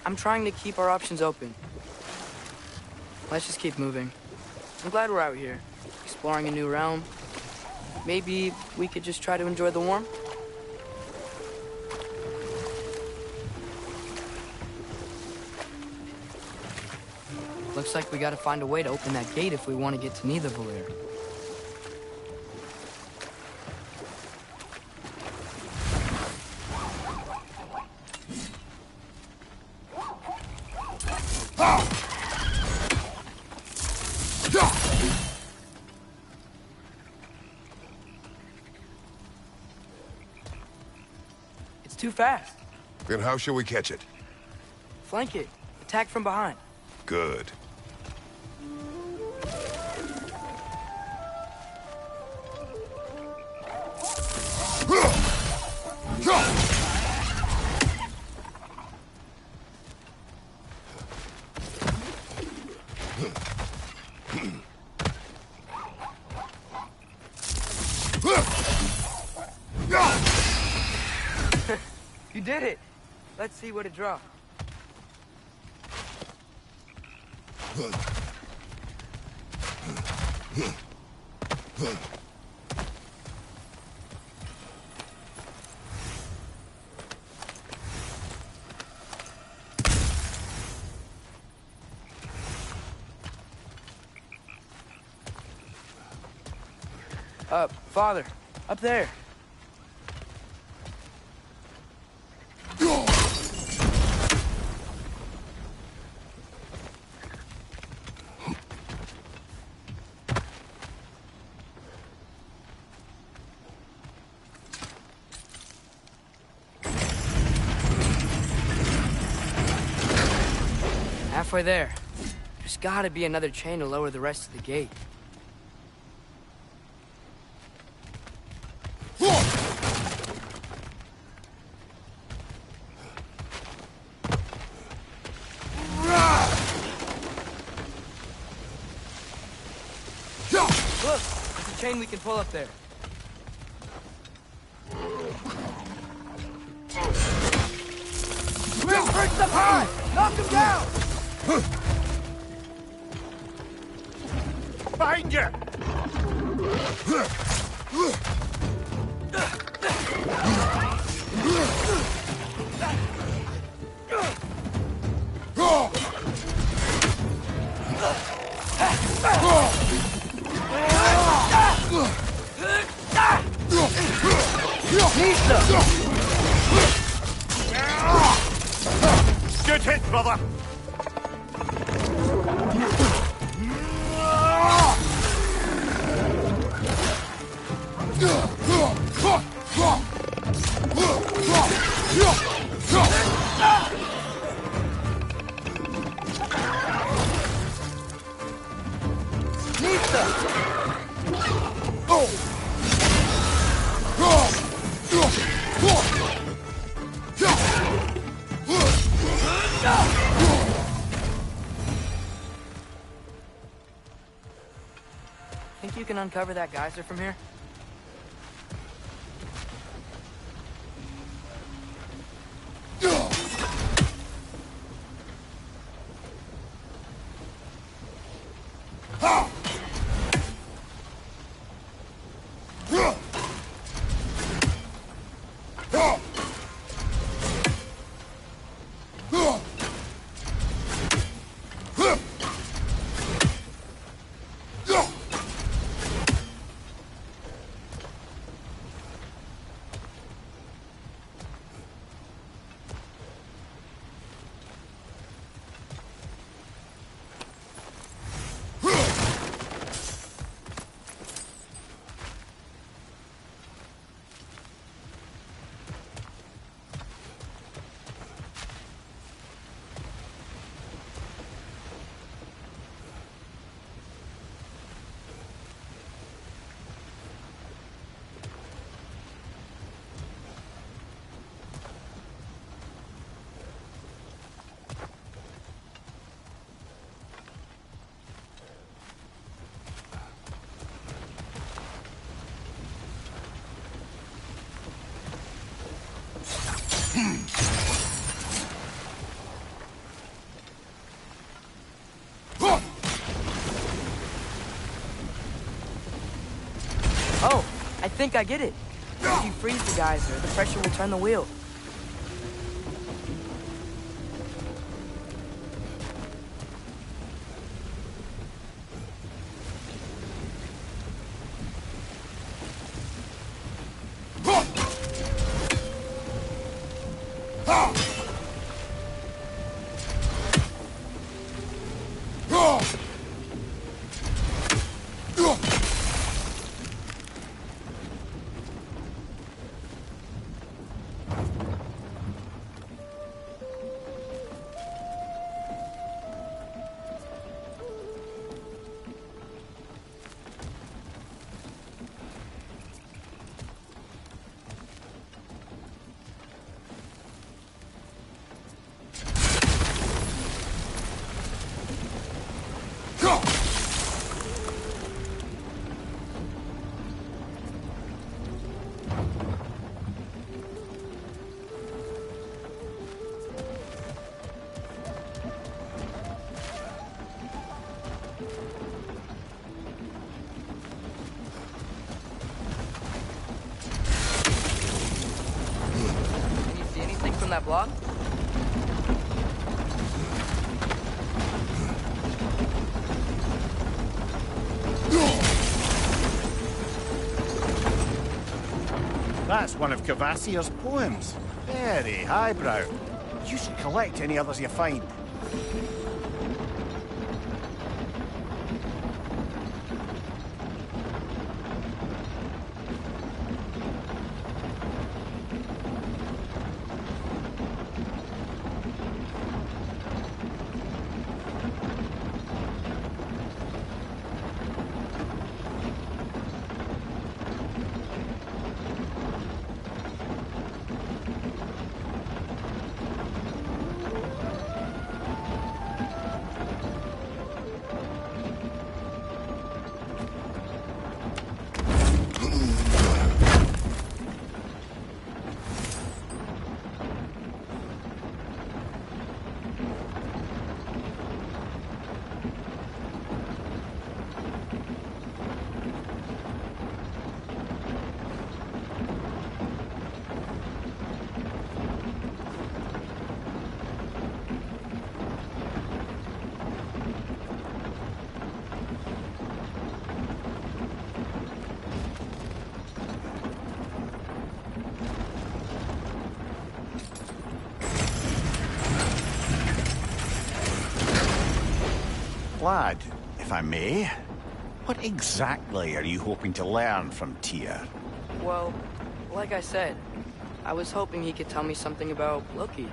[SPEAKER 2] I'm trying to keep our options open. Let's just keep moving. I'm glad we're out here, exploring a new realm. Maybe we could just try to enjoy the warmth? Looks like we gotta find a way to open that gate if we want to get to Nidavellir. It's too fast.
[SPEAKER 9] Then how shall we catch it?
[SPEAKER 2] Flank it. Attack from behind.
[SPEAKER 9] Good.
[SPEAKER 2] You did it. Let's see what it dropped. Father, up there. Halfway there. There's gotta be another chain to lower the rest of the gate. Look, there's a chain we can pull up there. Quick, perch up high! Knock him down!
[SPEAKER 7] Behind you! Good hit, brother!
[SPEAKER 2] Think you can uncover that geyser from here? think I get it. If you freeze the geyser, the pressure will turn the wheel. That block?
[SPEAKER 4] That's one of Cavassier's poems. Very highbrow. You should collect any others you find. Lad, if I may, what exactly are you hoping to learn from Tyr?
[SPEAKER 2] Well, like I said, I was hoping he could tell me something about Loki.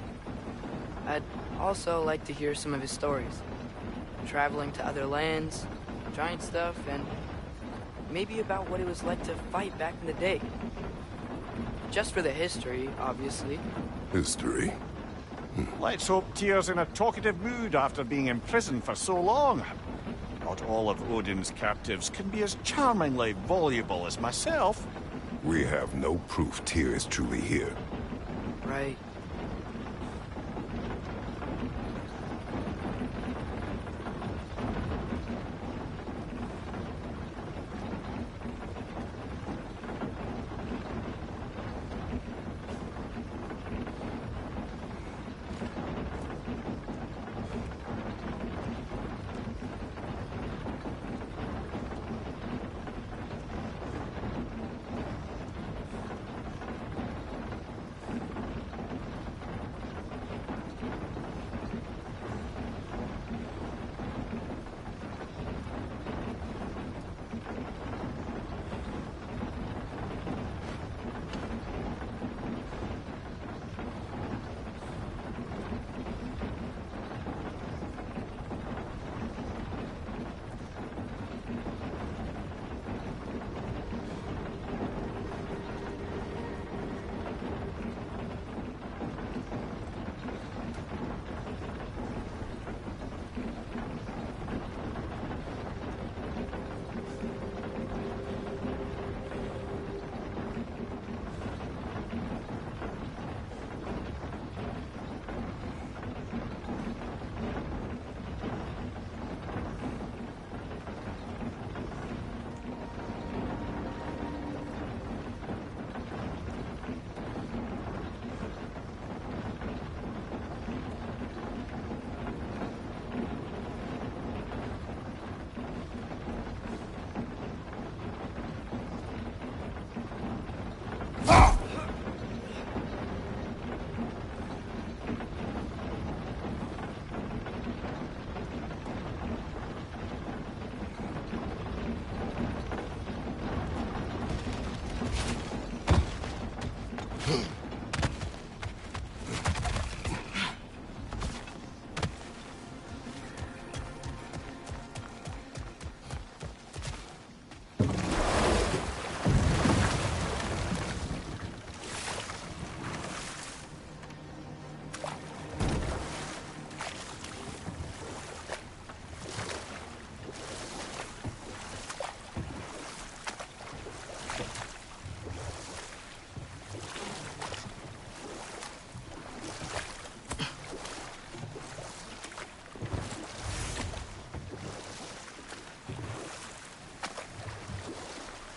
[SPEAKER 2] I'd also like to hear some of his stories. Traveling to other lands, giant stuff, and maybe about what it was like to fight back in the day. Just for the history, obviously.
[SPEAKER 9] History?
[SPEAKER 4] Let's hope Tyr's in a talkative mood after being imprisoned for so long. Not all of Odin's captives can be as charmingly voluble as myself.
[SPEAKER 9] We have no proof Tyr is truly here.
[SPEAKER 2] Right.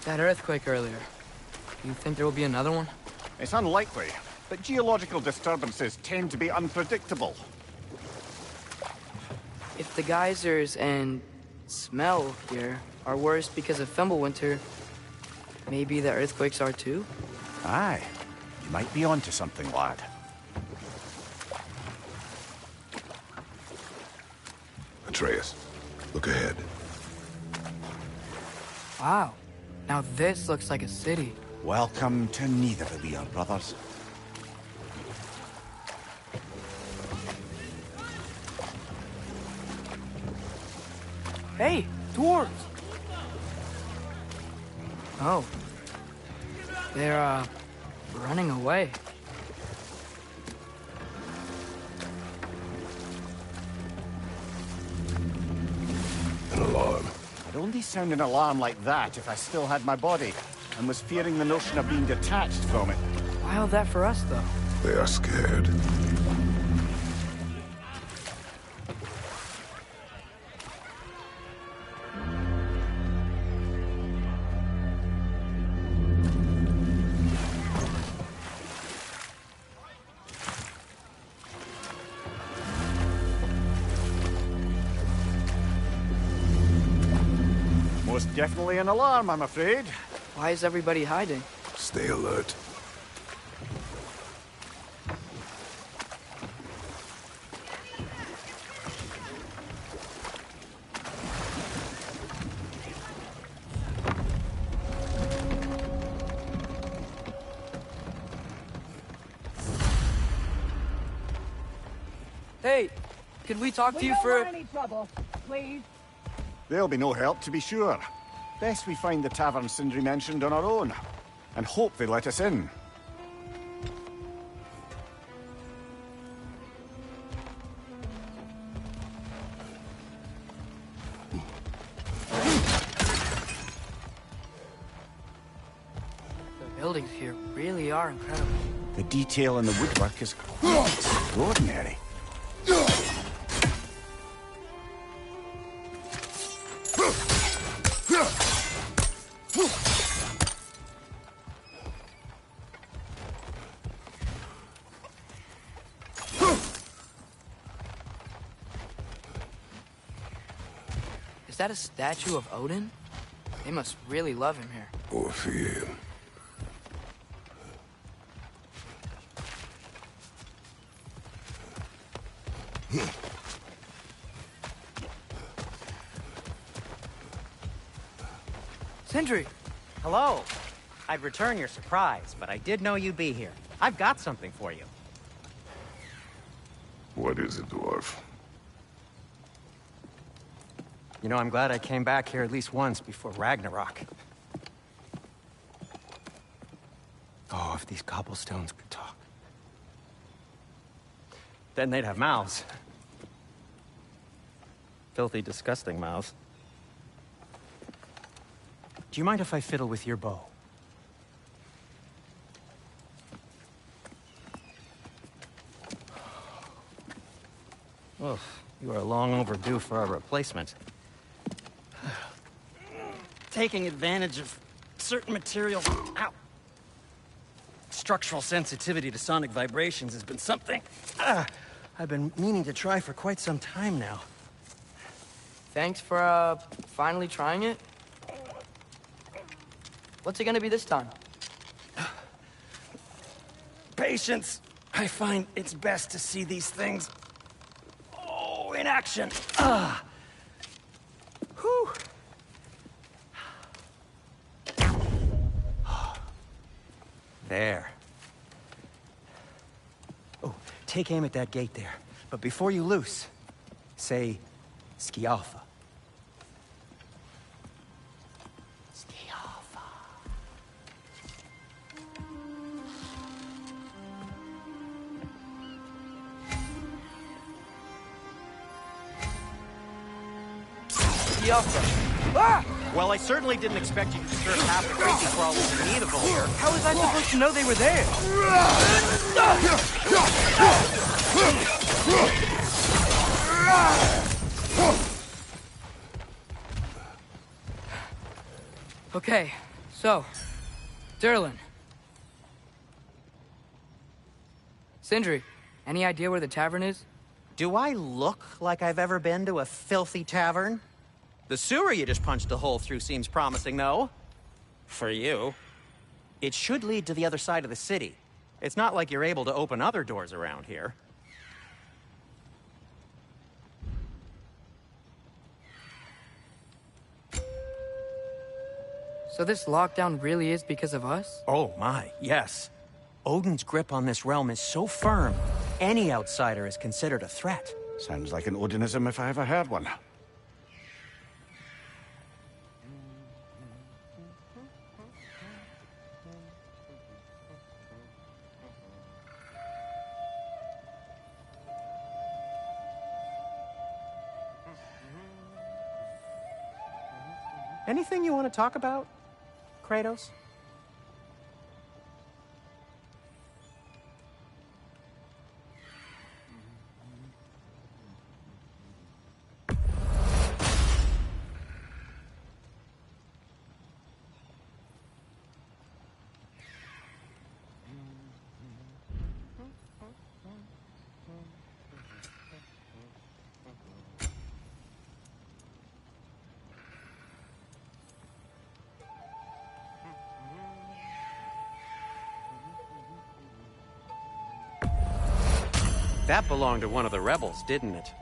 [SPEAKER 2] That earthquake earlier. You think there will be another one?
[SPEAKER 4] It's unlikely, but geological disturbances tend to be unpredictable.
[SPEAKER 2] If the geysers and smell here are worse because of Fimbulwinter, maybe the earthquakes are too?
[SPEAKER 4] Aye. You might be onto something, lad.
[SPEAKER 9] Atreus, look ahead.
[SPEAKER 2] Wow. Now this looks like a city.
[SPEAKER 4] Welcome to Nidavellir, brothers.
[SPEAKER 2] Hey, dwarves! Oh. They're, running away.
[SPEAKER 9] An alarm.
[SPEAKER 4] I'd only sound an alarm like that if I still had my body, and was fearing the notion of being detached from it.
[SPEAKER 2] Why all that for us, though?
[SPEAKER 9] They are scared.
[SPEAKER 4] Most definitely an alarm, I'm afraid.
[SPEAKER 2] Why is everybody hiding?
[SPEAKER 9] Stay alert.
[SPEAKER 2] Hey, could we talk to you
[SPEAKER 10] don't
[SPEAKER 2] for...
[SPEAKER 10] want any trouble, please.
[SPEAKER 4] There'll be no help, to be sure. Best we find the tavern Sindri mentioned on our own, and hope they let us in.
[SPEAKER 2] The buildings here really are incredible.
[SPEAKER 4] The detail in the woodwork is quite extraordinary.
[SPEAKER 2] Is that a statue of Odin? They must really love him here.
[SPEAKER 9] Or fear him.
[SPEAKER 2] Sindri!
[SPEAKER 8] Hello. I'd return your surprise, but I did know you'd be here. I've got something for you.
[SPEAKER 9] What is it, dwarf?
[SPEAKER 8] You know, I'm glad I came back here at least once before Ragnarok. Oh, if these cobblestones could talk. Then they'd have mouths. Filthy, disgusting mouths. Do you mind if I fiddle with your bow? Oh, you are long overdue for a replacement. Taking advantage of certain materials. Ow! Structural sensitivity to sonic vibrations has been something I've been meaning to try for quite some time now.
[SPEAKER 2] Thanks for, finally trying it. What's it gonna be this time?
[SPEAKER 8] Patience. I find it's best to see these things, in action. Whew. There. Oh, take aim at that gate there. But before you loose, say, Skialfa. Skialfa.
[SPEAKER 2] Skialfa. Ah!
[SPEAKER 8] Well, I certainly didn't expect you to disturb half the creepy crawlers in Nidavellir here.
[SPEAKER 2] How was I supposed to know they were there? Okay, So, Derlin. Sindri, any idea where the tavern is?
[SPEAKER 8] Do I look like I've ever been to a filthy tavern? The sewer you just punched a hole through seems promising, though. For you. It should lead to the other side of the city. It's not like you're able to open other doors around here.
[SPEAKER 2] So this lockdown really is because of us?
[SPEAKER 8] Oh my, yes. Odin's grip on this realm is so firm, any outsider is considered a threat.
[SPEAKER 4] Sounds like an Odinism if I ever heard one.
[SPEAKER 8] Anything you want to talk about, Kratos? That belonged to one of the rebels, didn't it?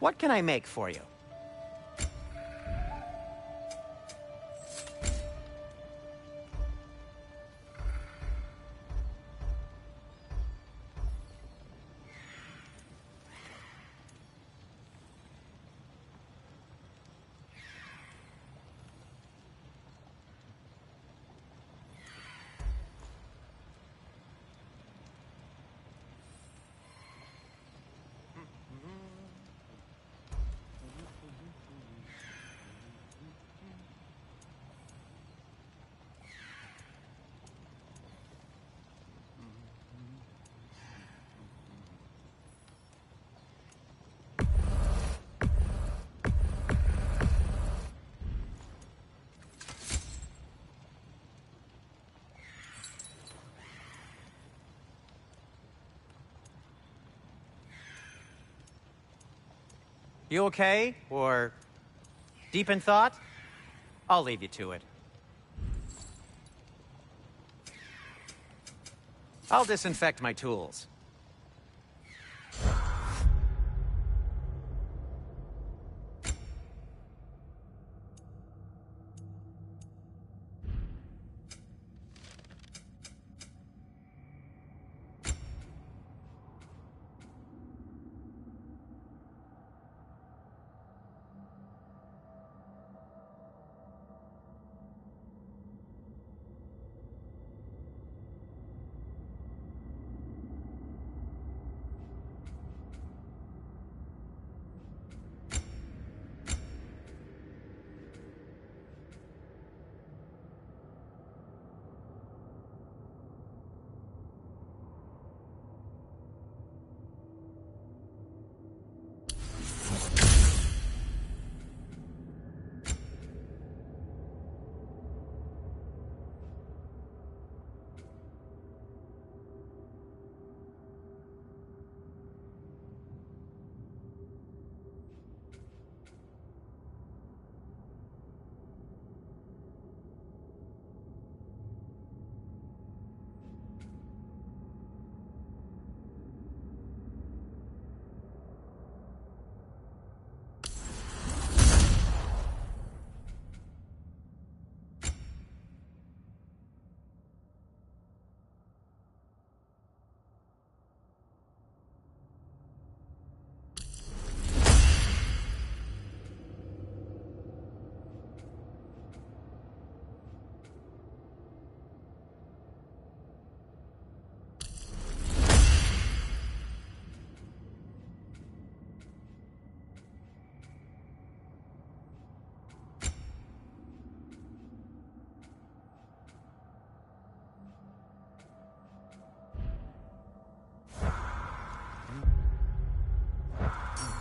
[SPEAKER 8] What can I make for you? You okay? Or deep in thought? I'll leave you to it. I'll disinfect my tools.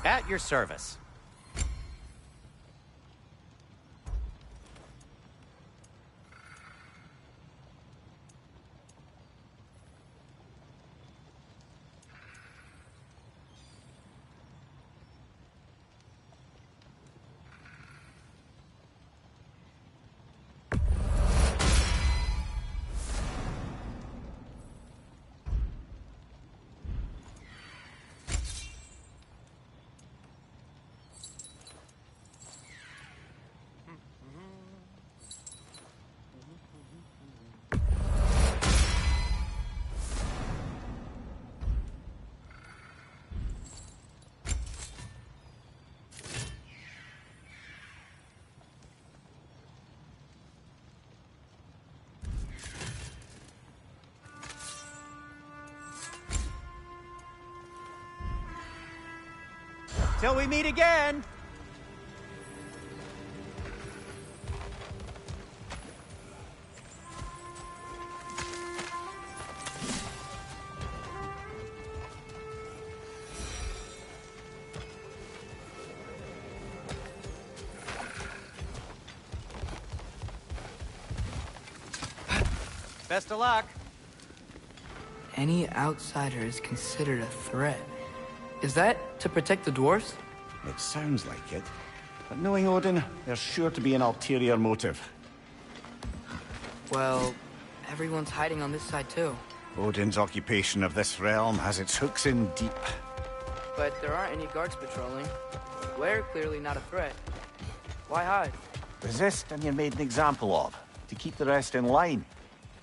[SPEAKER 8] At your service. Till we meet again! Best of luck.
[SPEAKER 2] Any outsider is considered a threat. Is that to protect the dwarves?
[SPEAKER 4] It sounds like it. But knowing Odin, there's sure to be an ulterior motive.
[SPEAKER 2] Well, everyone's hiding on this side too.
[SPEAKER 4] Odin's occupation of this realm has its hooks in deep.
[SPEAKER 2] But there aren't any guards patrolling. We're clearly not a threat. Why hide?
[SPEAKER 4] Resist and you're made an example of, to keep the rest in line.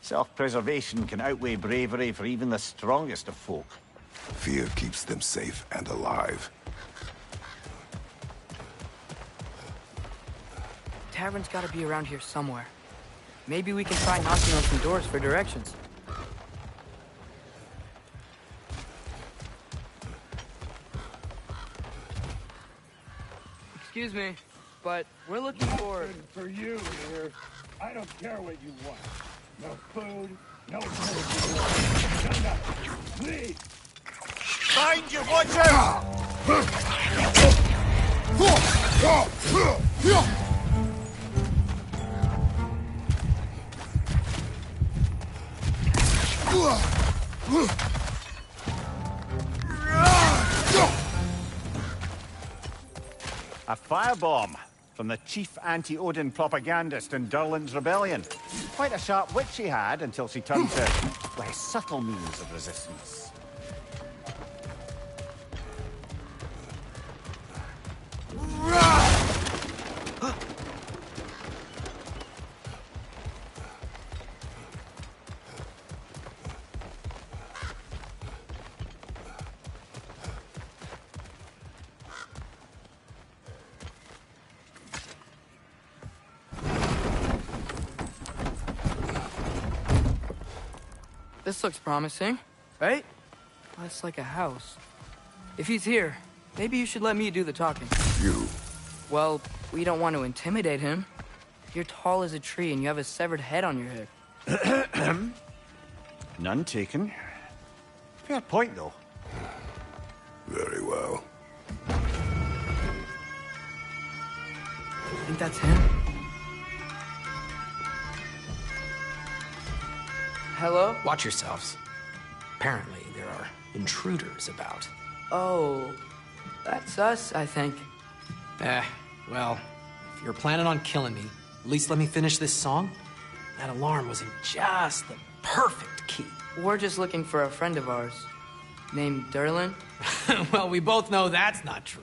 [SPEAKER 4] Self-preservation can outweigh bravery for even the strongest of folk.
[SPEAKER 9] Fear keeps them safe and alive.
[SPEAKER 2] Tavern's gotta be around here somewhere. Maybe we can try knocking on some doors for directions. Excuse me, but we're looking for...
[SPEAKER 6] For you here, I don't care what you want. No food, no food. Nothing. Leave.
[SPEAKER 4] Find you, watch out! A firebomb from the chief anti-Odin propagandist in Durlin's rebellion. Quite a sharp wit she had until she turned to less subtle means of resistance.
[SPEAKER 2] This looks promising, right? Well, it's like a house. If he's here, maybe you should let me do the talking.
[SPEAKER 9] You?
[SPEAKER 2] Well, we don't want to intimidate him. You're tall as a tree and you have a severed head on your head.
[SPEAKER 4] None taken. Fair point, though.
[SPEAKER 9] Very well.
[SPEAKER 2] Think that's him? Hello?
[SPEAKER 11] Watch yourselves. Apparently, there are intruders about.
[SPEAKER 2] Oh, that's us, I think.
[SPEAKER 11] Well, if you're planning on killing me, at least let me finish this song. That alarm was in just the perfect key.
[SPEAKER 2] We're just looking for a friend of ours, named Durlin.
[SPEAKER 11] Well, we both know that's not true.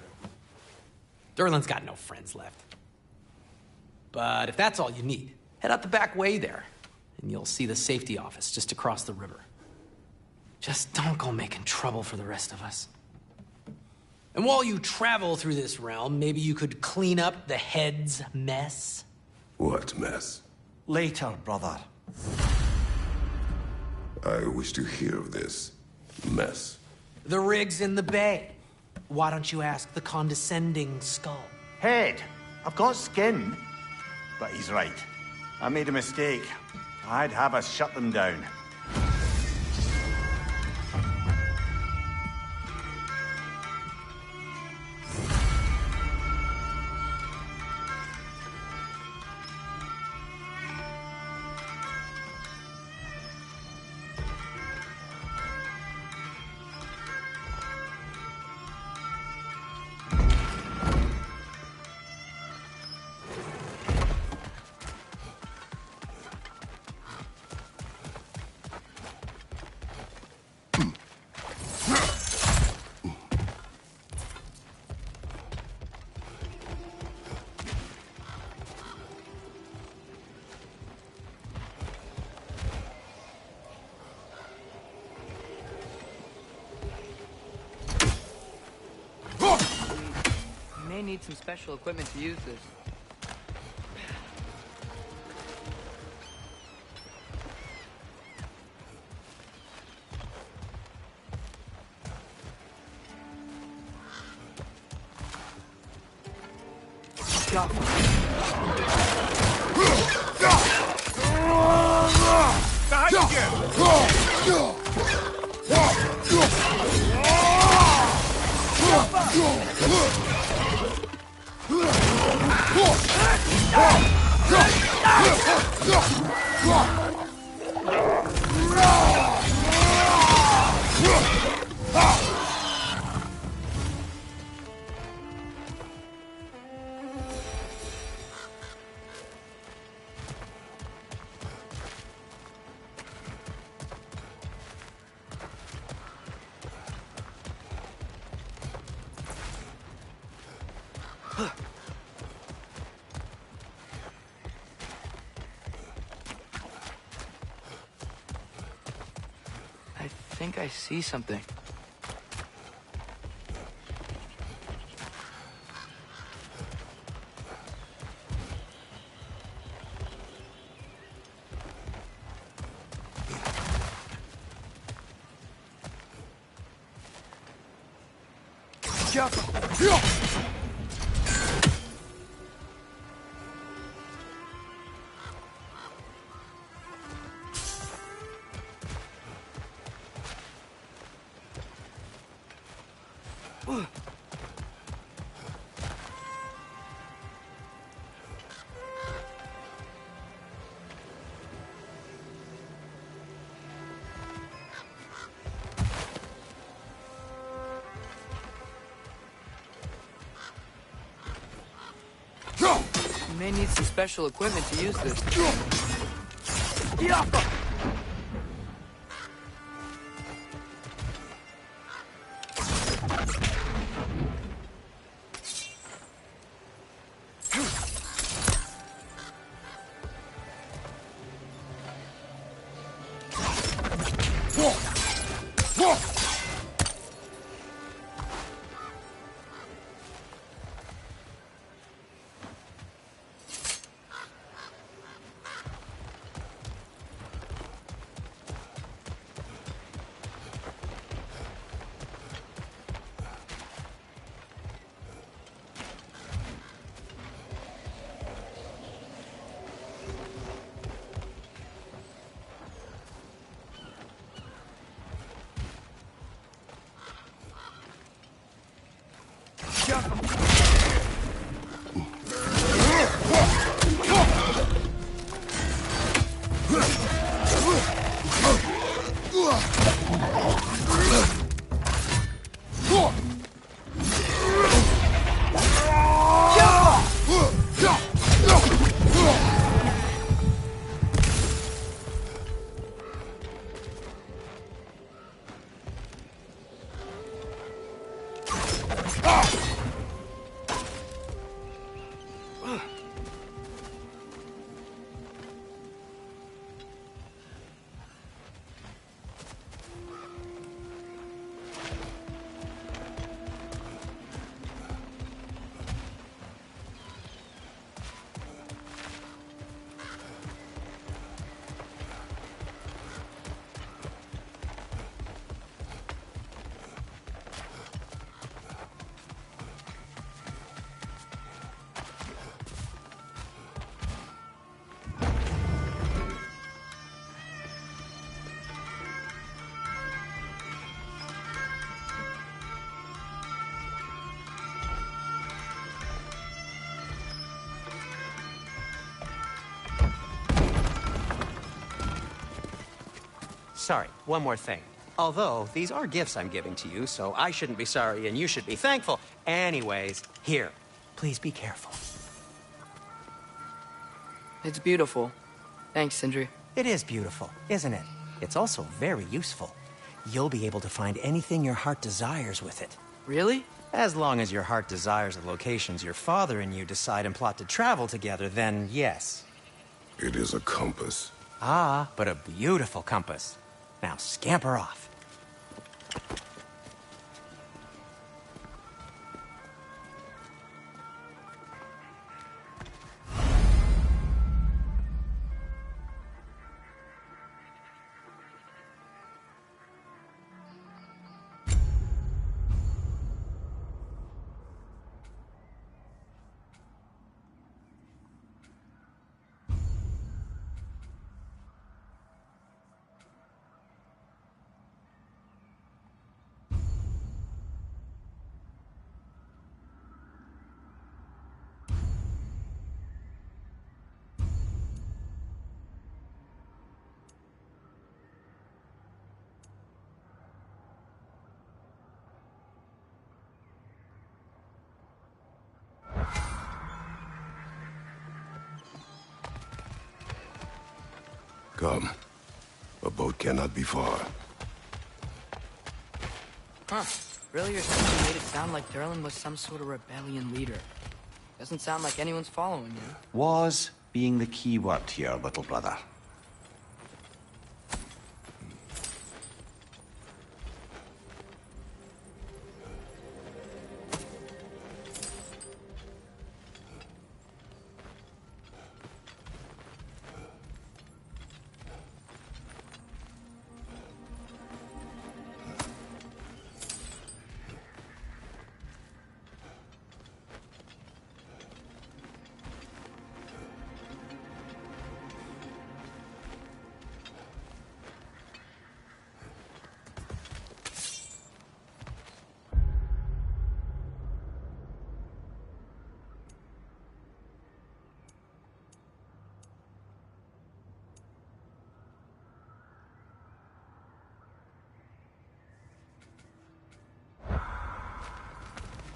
[SPEAKER 11] Durlin's got no friends left. But if that's all you need, head out the back way there, and you'll see the safety office just across the river. Just don't go making trouble for the rest of us. And while you travel through this realm, maybe you could clean up the head's mess?
[SPEAKER 9] What mess?
[SPEAKER 4] Later, brother.
[SPEAKER 9] I wish to hear of this mess.
[SPEAKER 11] The rig's in the bay. Why don't you ask the condescending skull?
[SPEAKER 4] Head. I've got skin. But he's right. I made a mistake. I'd have us shut them down.
[SPEAKER 2] need some special equipment to use this. I think I see something. You may need some special equipment to use this.
[SPEAKER 8] Sorry, one more thing. Although, these are gifts I'm giving to you, so I shouldn't be sorry and you should be thankful. Anyways, here, please be careful.
[SPEAKER 2] It's beautiful. Thanks, Sindri.
[SPEAKER 8] It is beautiful, isn't it? It's also very useful. You'll be able to find anything your heart desires with it.
[SPEAKER 2] Really?
[SPEAKER 8] As long as your heart desires the locations your father and you decide and plot to travel together, then yes.
[SPEAKER 9] It is a compass.
[SPEAKER 8] Ah, but a beautiful compass. Now scamper off.
[SPEAKER 9] Come. A boat cannot be far.
[SPEAKER 2] Huh. Really, or something made it sound like Durlin was some sort of rebellion leader. Doesn't sound like anyone's following him.
[SPEAKER 4] Was being the key word here, little brother.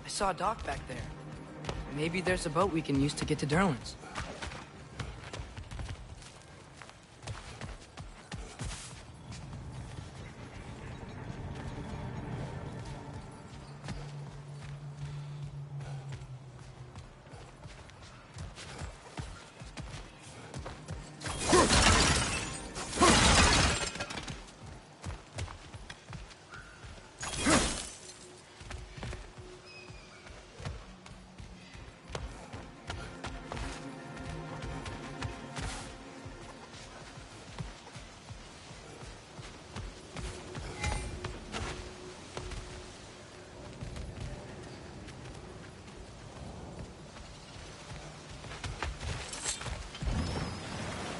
[SPEAKER 2] I saw a dock back there. Maybe there's a boat we can use to get to Durlin's.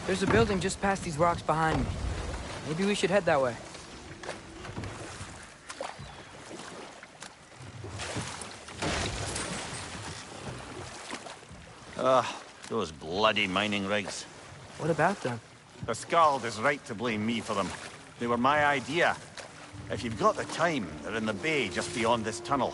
[SPEAKER 2] There's a building just past these rocks behind me. Maybe we should head that way.
[SPEAKER 4] Those bloody mining rigs.
[SPEAKER 2] What about them?
[SPEAKER 4] The Skald is right to blame me for them. They were my idea. If you've got the time, they're in the bay just beyond this tunnel.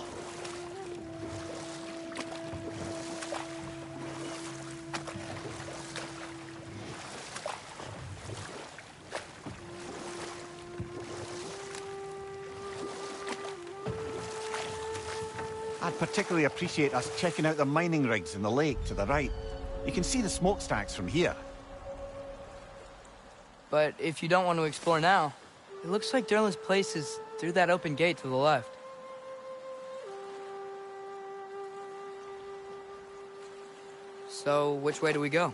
[SPEAKER 4] I'd particularly appreciate us checking out the mining rigs in the lake to the right. You can see the smokestacks from here.
[SPEAKER 2] But if you don't want to explore now, it looks like Durlin's place is through that open gate to the left. So, which way do we go?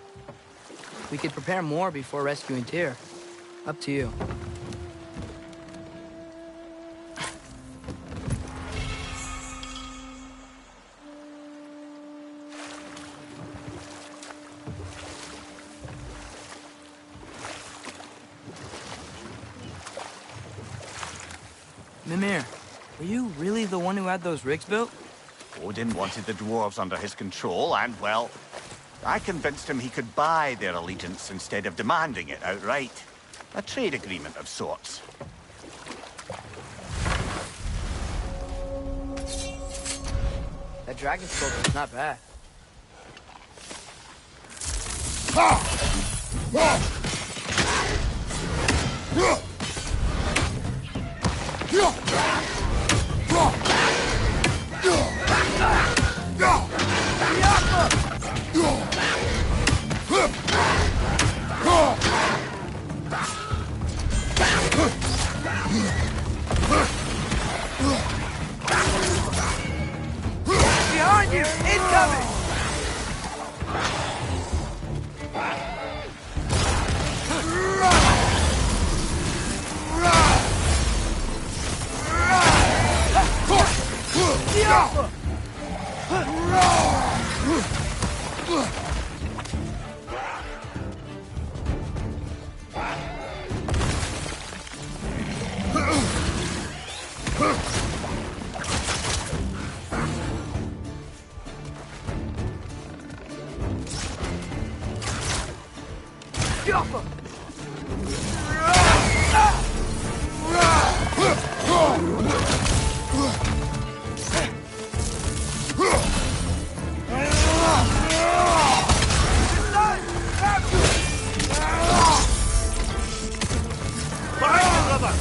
[SPEAKER 2] We could prepare more before rescuing Tyr. Up to you. Mimir, were you really the one who had those rigs built?
[SPEAKER 4] Odin wanted the dwarves under his control, and, well, I convinced him he could buy their allegiance instead of demanding it outright. A trade agreement of sorts.
[SPEAKER 2] That dragon sculpture's not bad. Behind you! Incoming!
[SPEAKER 1] cover!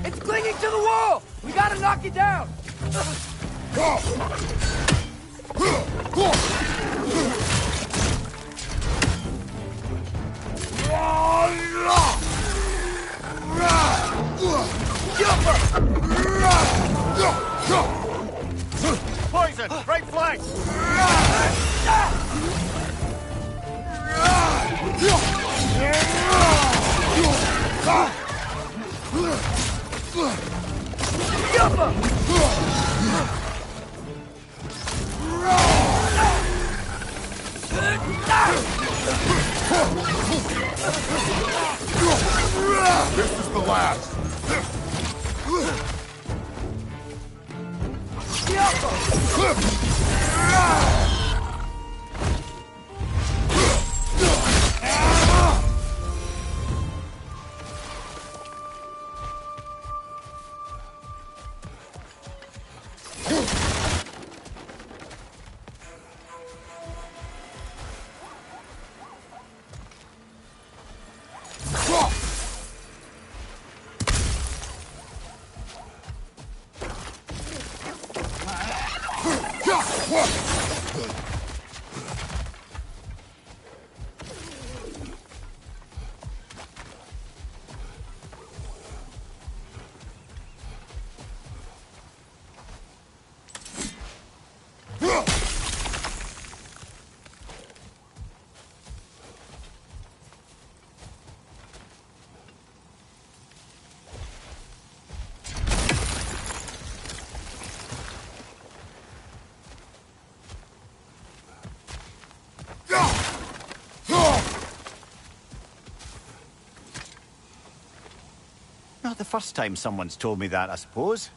[SPEAKER 2] It's clinging to the wall! We gotta knock it down!
[SPEAKER 4] Poison! Right flank!
[SPEAKER 6] This is the last.
[SPEAKER 4] Not the first time someone's told me that, I suppose.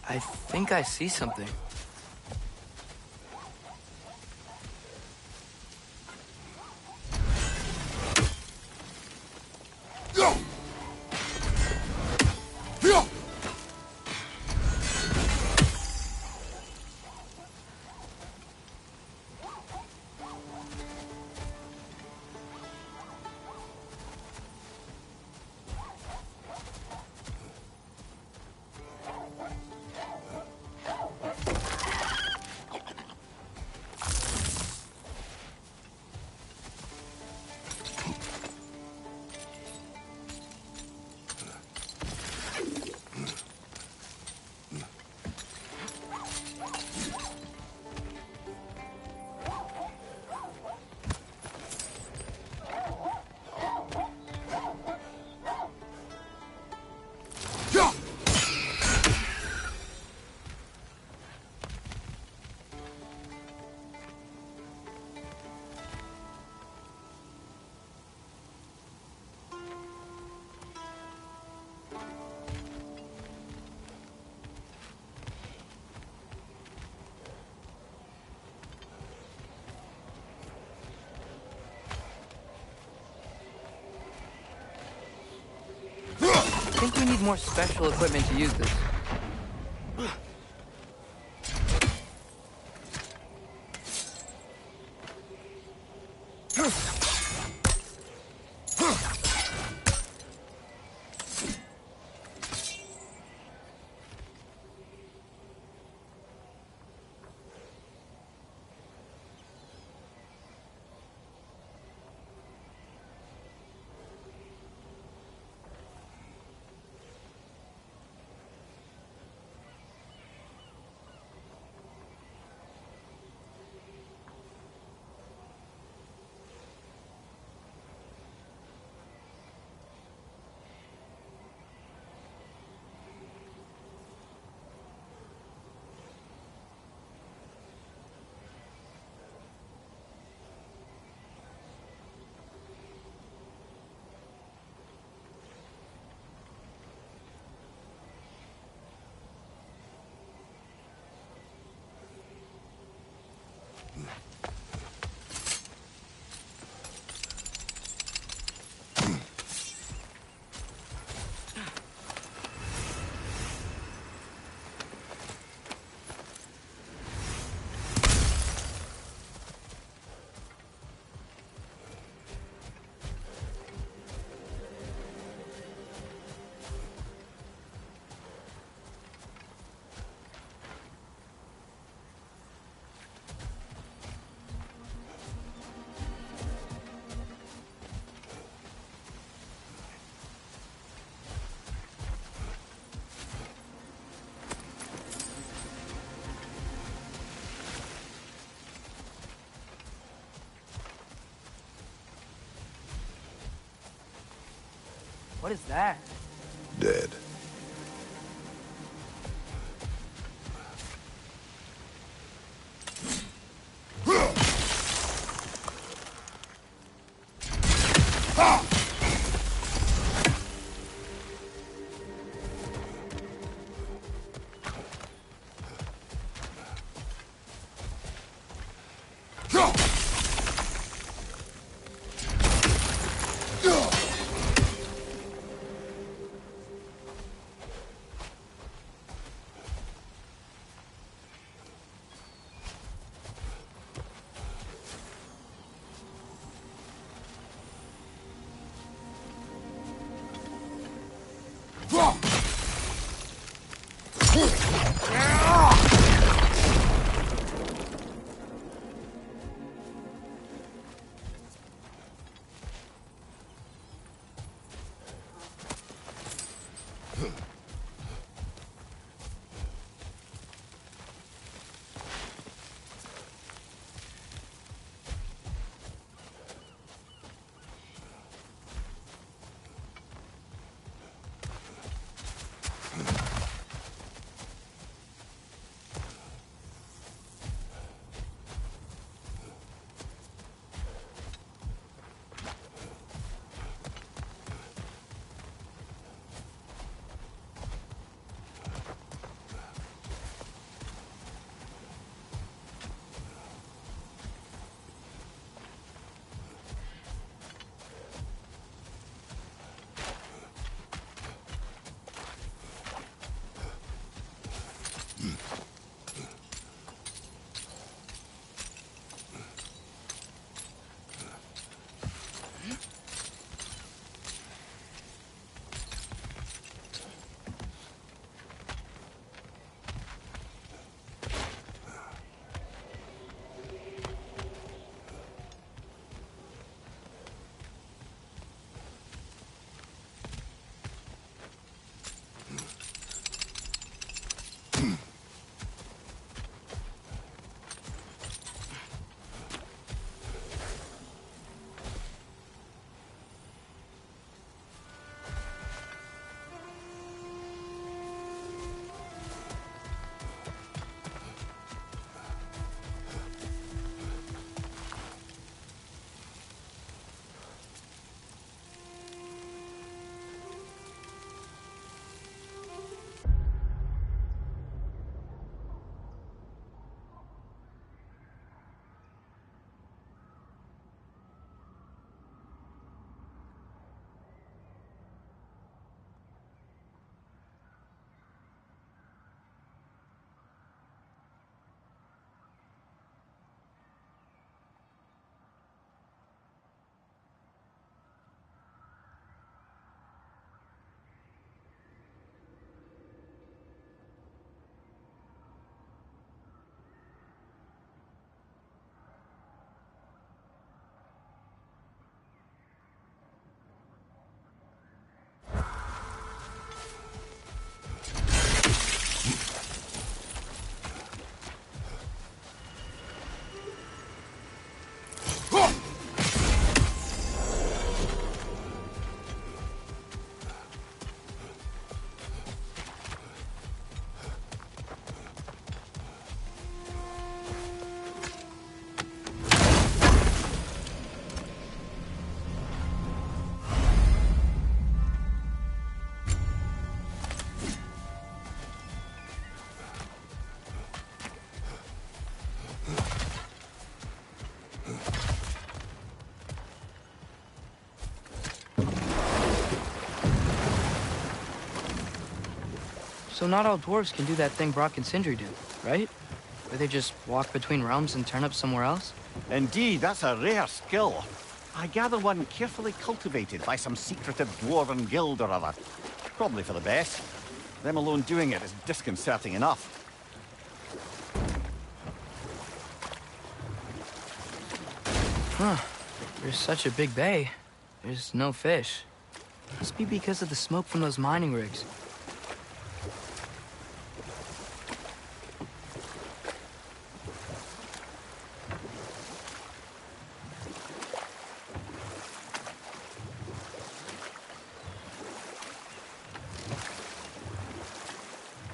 [SPEAKER 2] I think I see something. think we need more special equipment to use this. What is that?
[SPEAKER 9] Dead.
[SPEAKER 2] So not all dwarves can do that thing Brock and Sindri do, right? Where they just walk between realms and turn up somewhere else?
[SPEAKER 4] Indeed, that's a rare skill. I gather one carefully cultivated by some secretive dwarven guild or other. Probably for the best. Them alone doing it is disconcerting enough.
[SPEAKER 2] Huh. There's such a big bay. There's no fish. Must be because of the smoke from those mining rigs.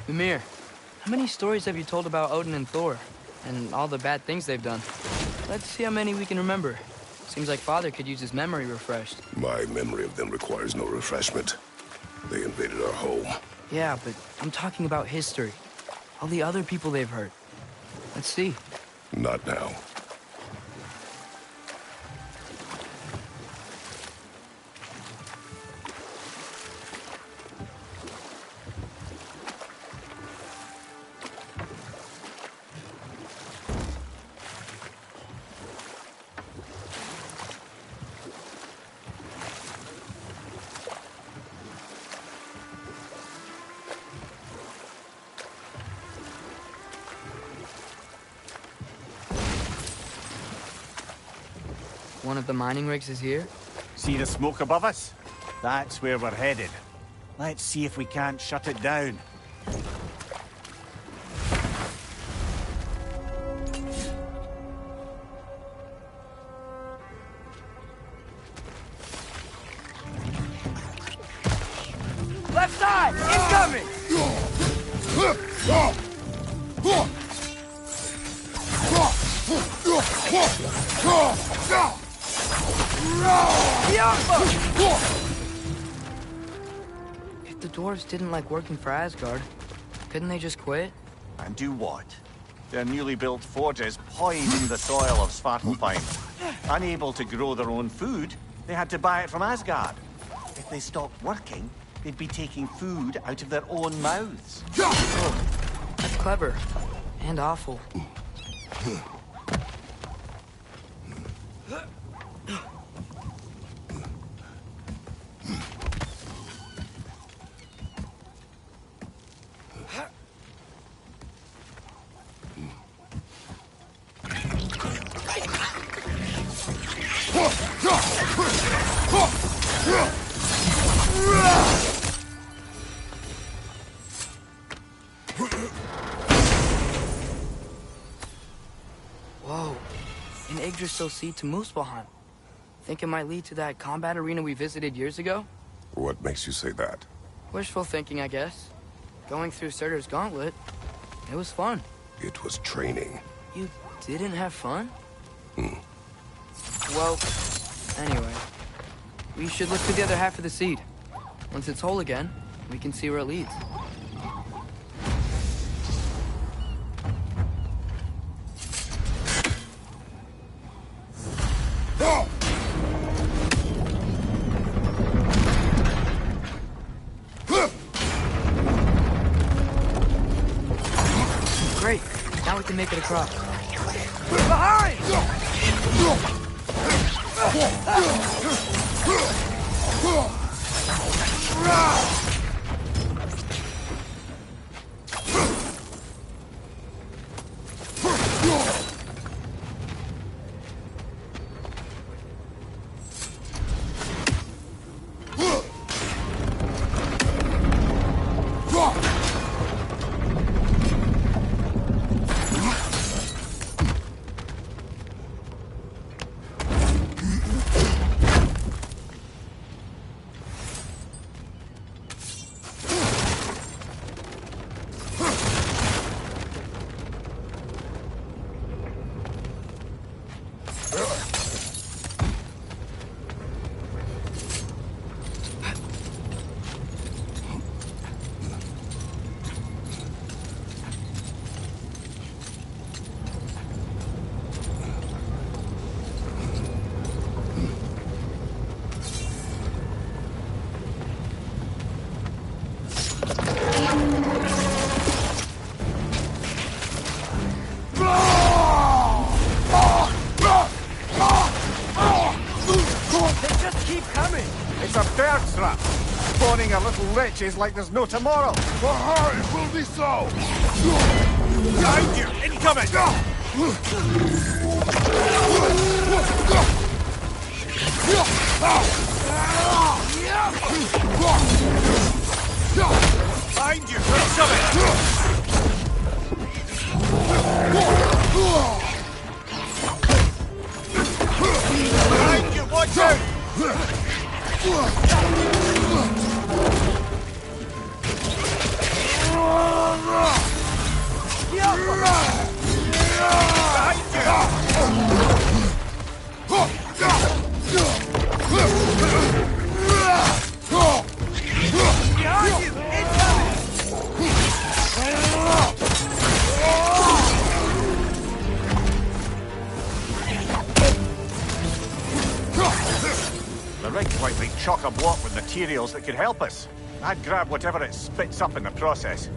[SPEAKER 2] Mimir, how many stories have you told about Odin and Thor? And all the bad things they've done? Let's see how many we can remember. Seems like Father could use his memory refreshed.
[SPEAKER 9] My memory of them requires no refreshment. They invaded our home.
[SPEAKER 2] Yeah, but I'm talking about history. All the other people they've hurt. Let's see.
[SPEAKER 9] Not now.
[SPEAKER 2] One of the mining rigs is here?
[SPEAKER 4] See the smoke above us? That's where we're headed. Let's see if we can't shut it down.
[SPEAKER 2] Left side! Incoming! If the dwarves didn't like working for Asgard, couldn't they just quit?
[SPEAKER 4] And do what? Their newly built forges poisoned the soil of Svartalfheim. Unable to grow their own food, they had to buy it from Asgard. If they stopped working, they'd be taking food out of their own mouths.
[SPEAKER 2] Oh, that's clever. And awful. Whoa, an Yggdrasil seed to Muspelheim. Think it might lead to that combat arena we visited years ago?
[SPEAKER 9] What makes you say that?
[SPEAKER 2] Wishful thinking, I guess. Going through Surtur's gauntlet, it was fun.
[SPEAKER 9] It was training.
[SPEAKER 2] You didn't have fun? Well, anyway. We should look through the other half of the seed. Once it's whole again, we can see where it leads. Great. Now we can make it across. Behind!
[SPEAKER 4] thirst trap. Spawning a little wretches like there's no tomorrow.
[SPEAKER 3] For her, it will be so!
[SPEAKER 4] Behind you! Incoming! Behind you! Incoming! Behind you! Watch out! The rig's like they chock-a-block with materials that could help us. I'd grab whatever it spits up in the process.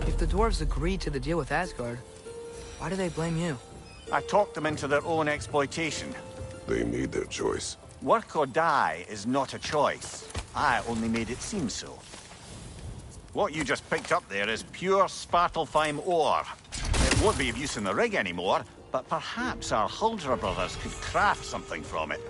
[SPEAKER 2] If the dwarves agreed to the deal with Asgard, why do they blame you?
[SPEAKER 4] I talked them into their own exploitation.
[SPEAKER 9] They made their choice.
[SPEAKER 4] Work or die is not a choice. I only made it seem so. What you just picked up there is pure Svartalfheim ore. It won't be of use in the rig anymore, but perhaps our Huldra brothers could craft something from it.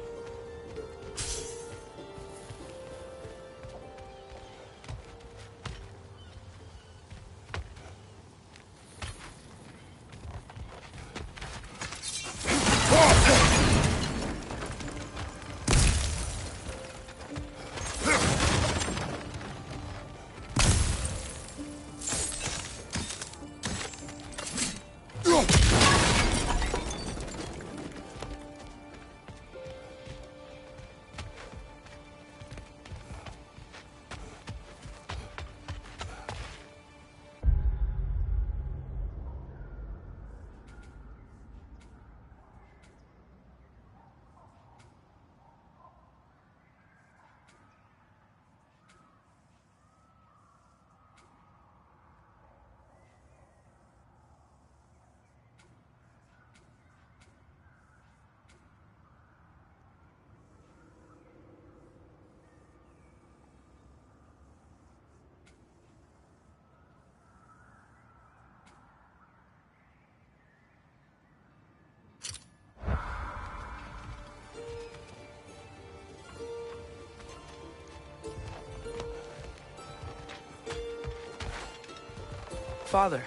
[SPEAKER 2] Father,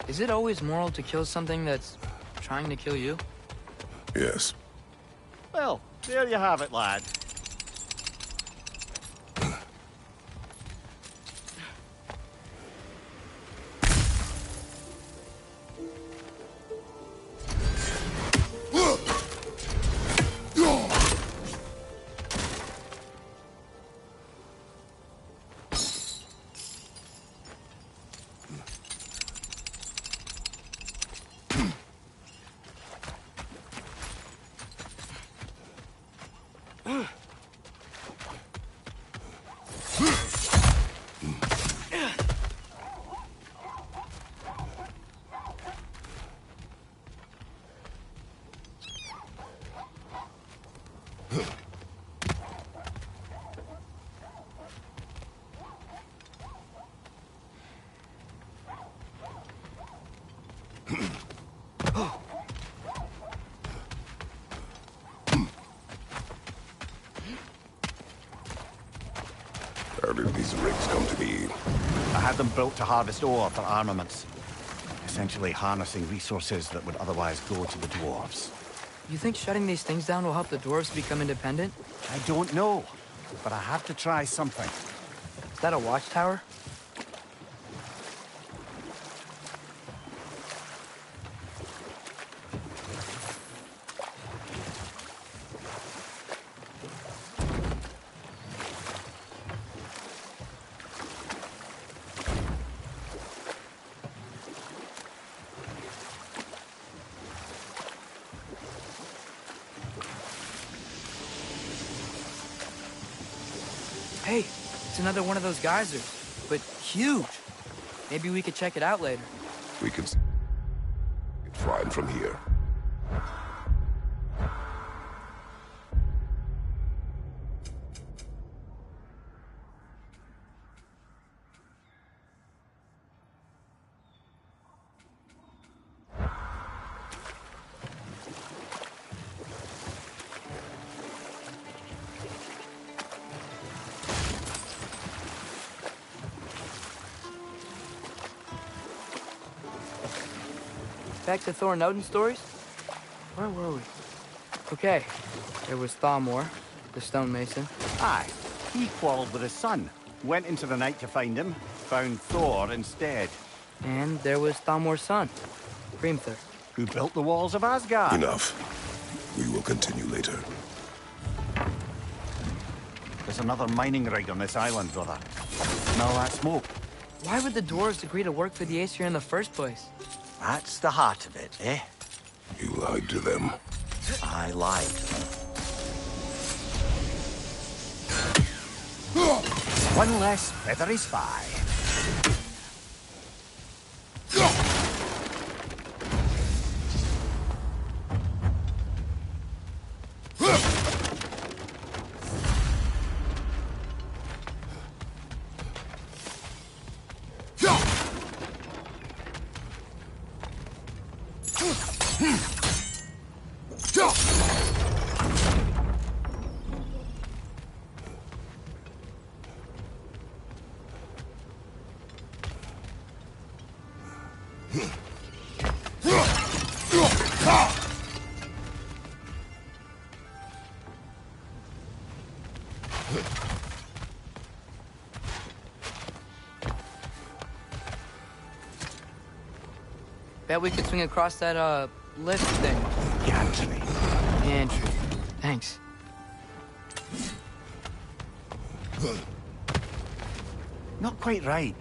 [SPEAKER 2] is it always moral to kill something that's trying to kill you?
[SPEAKER 9] Yes.
[SPEAKER 4] Well, there you have it, lad.
[SPEAKER 9] How did these rigs come to be?
[SPEAKER 4] I had them built to harvest ore for armaments. Essentially harnessing resources that would otherwise go to the dwarves.
[SPEAKER 2] You think shutting these things down will help the dwarves become independent?
[SPEAKER 4] I don't know, but I have to try something.
[SPEAKER 2] Is that a watchtower? It's another one of those geysers, but huge. Maybe we could check it out later.
[SPEAKER 9] We can see it fine from here.
[SPEAKER 2] Back to Thor and Odin stories? Where were we? Okay, there was Thalmor, the stonemason.
[SPEAKER 4] Aye, he quarreled with his son. Went into the night to find him, found Thor instead.
[SPEAKER 2] And there was Thalmor's son, Hrimthur.
[SPEAKER 4] Who built the walls of Asgard.
[SPEAKER 9] Enough. We will continue later.
[SPEAKER 4] There's another mining rig on this island, brother. Smell that smoke?
[SPEAKER 2] Why would the dwarves agree to work for the Aesir in the first place?
[SPEAKER 4] That's the heart of it, eh?
[SPEAKER 9] You lied to them.
[SPEAKER 4] I lied to them. One less feathery spy.
[SPEAKER 2] Bet we could swing across that, lift thing.
[SPEAKER 4] Gantry.
[SPEAKER 2] Gantry. Thanks.
[SPEAKER 4] Not quite right.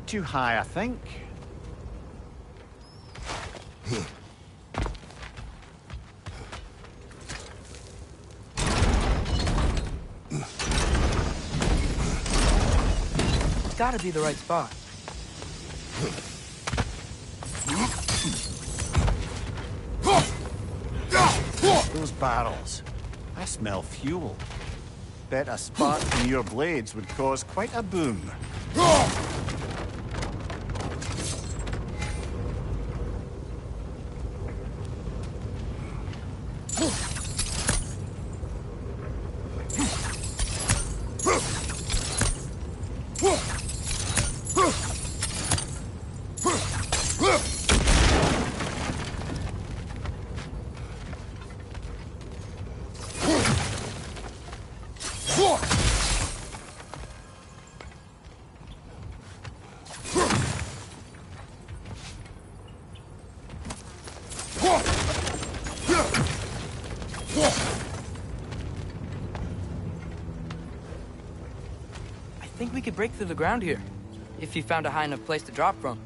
[SPEAKER 4] Bit too high, I think.
[SPEAKER 2] It's gotta be the right spot.
[SPEAKER 4] Those barrels. I smell fuel. Bet a spark from your blades would cause quite a boom.
[SPEAKER 2] I think we could break through the ground here, if you found a high enough place to drop from.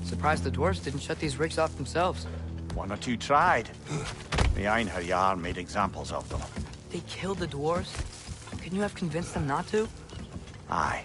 [SPEAKER 2] Surprised the dwarves didn't shut these rigs off themselves.
[SPEAKER 4] One or two tried. The Einherjar made examples of them.
[SPEAKER 2] They killed the dwarves? Couldn't you have convinced them not to?
[SPEAKER 4] Aye.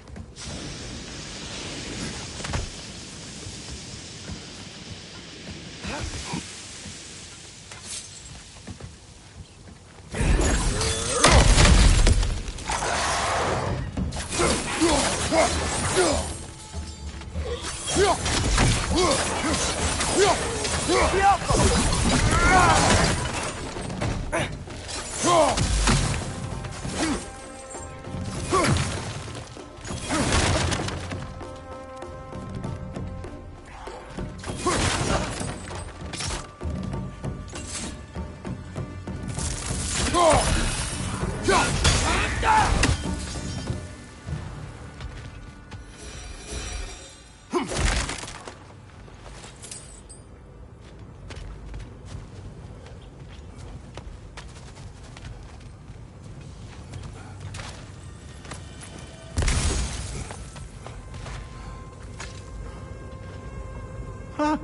[SPEAKER 4] Huh.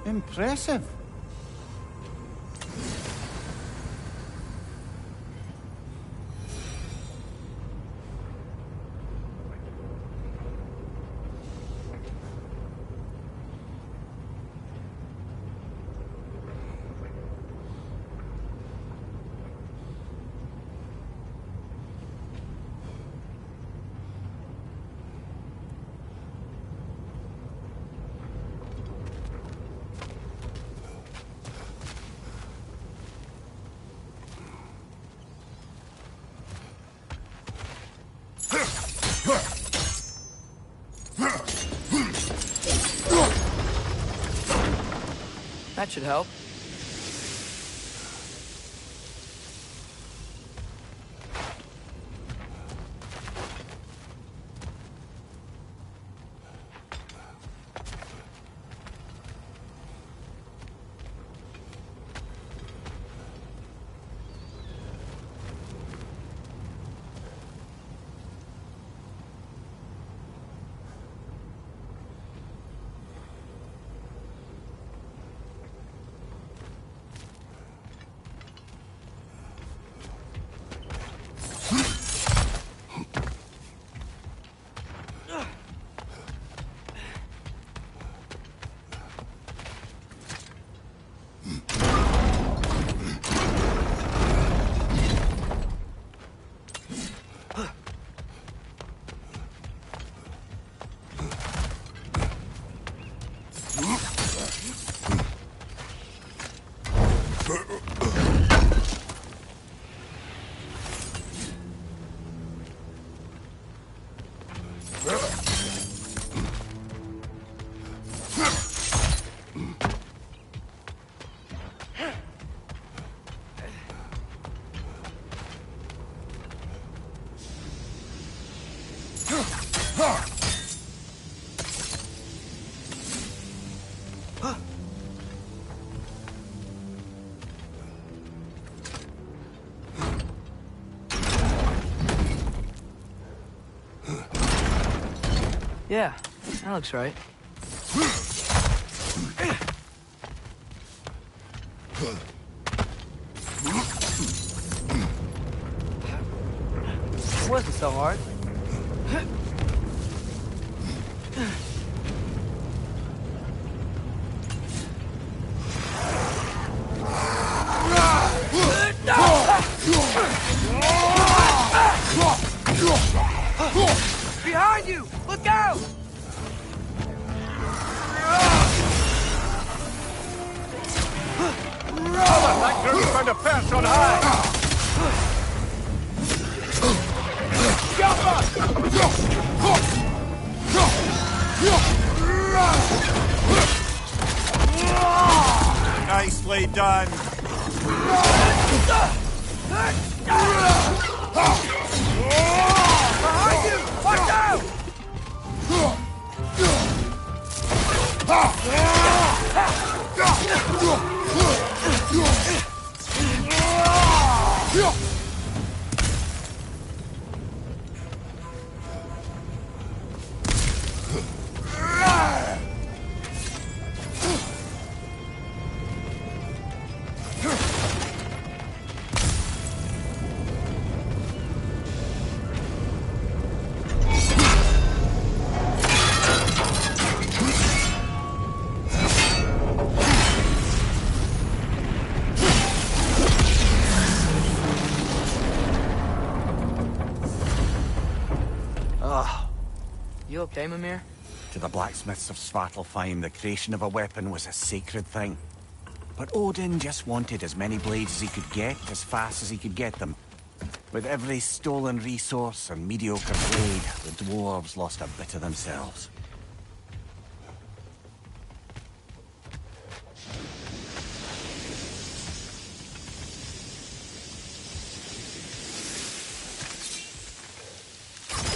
[SPEAKER 4] Impressive.
[SPEAKER 2] That should help. Yeah, that looks right. It wasn't so hard. Behind you! Look out!
[SPEAKER 4] That group's found a perch on high! Nicely done.
[SPEAKER 2] Behind you! Watch out! You okay, Mimir?
[SPEAKER 4] To the blacksmiths of Svartalfheim, the creation of a weapon was a sacred thing. But Odin just wanted as many blades as he could get, as fast as he could get them. With every stolen resource and mediocre blade, the dwarves lost a bit of themselves.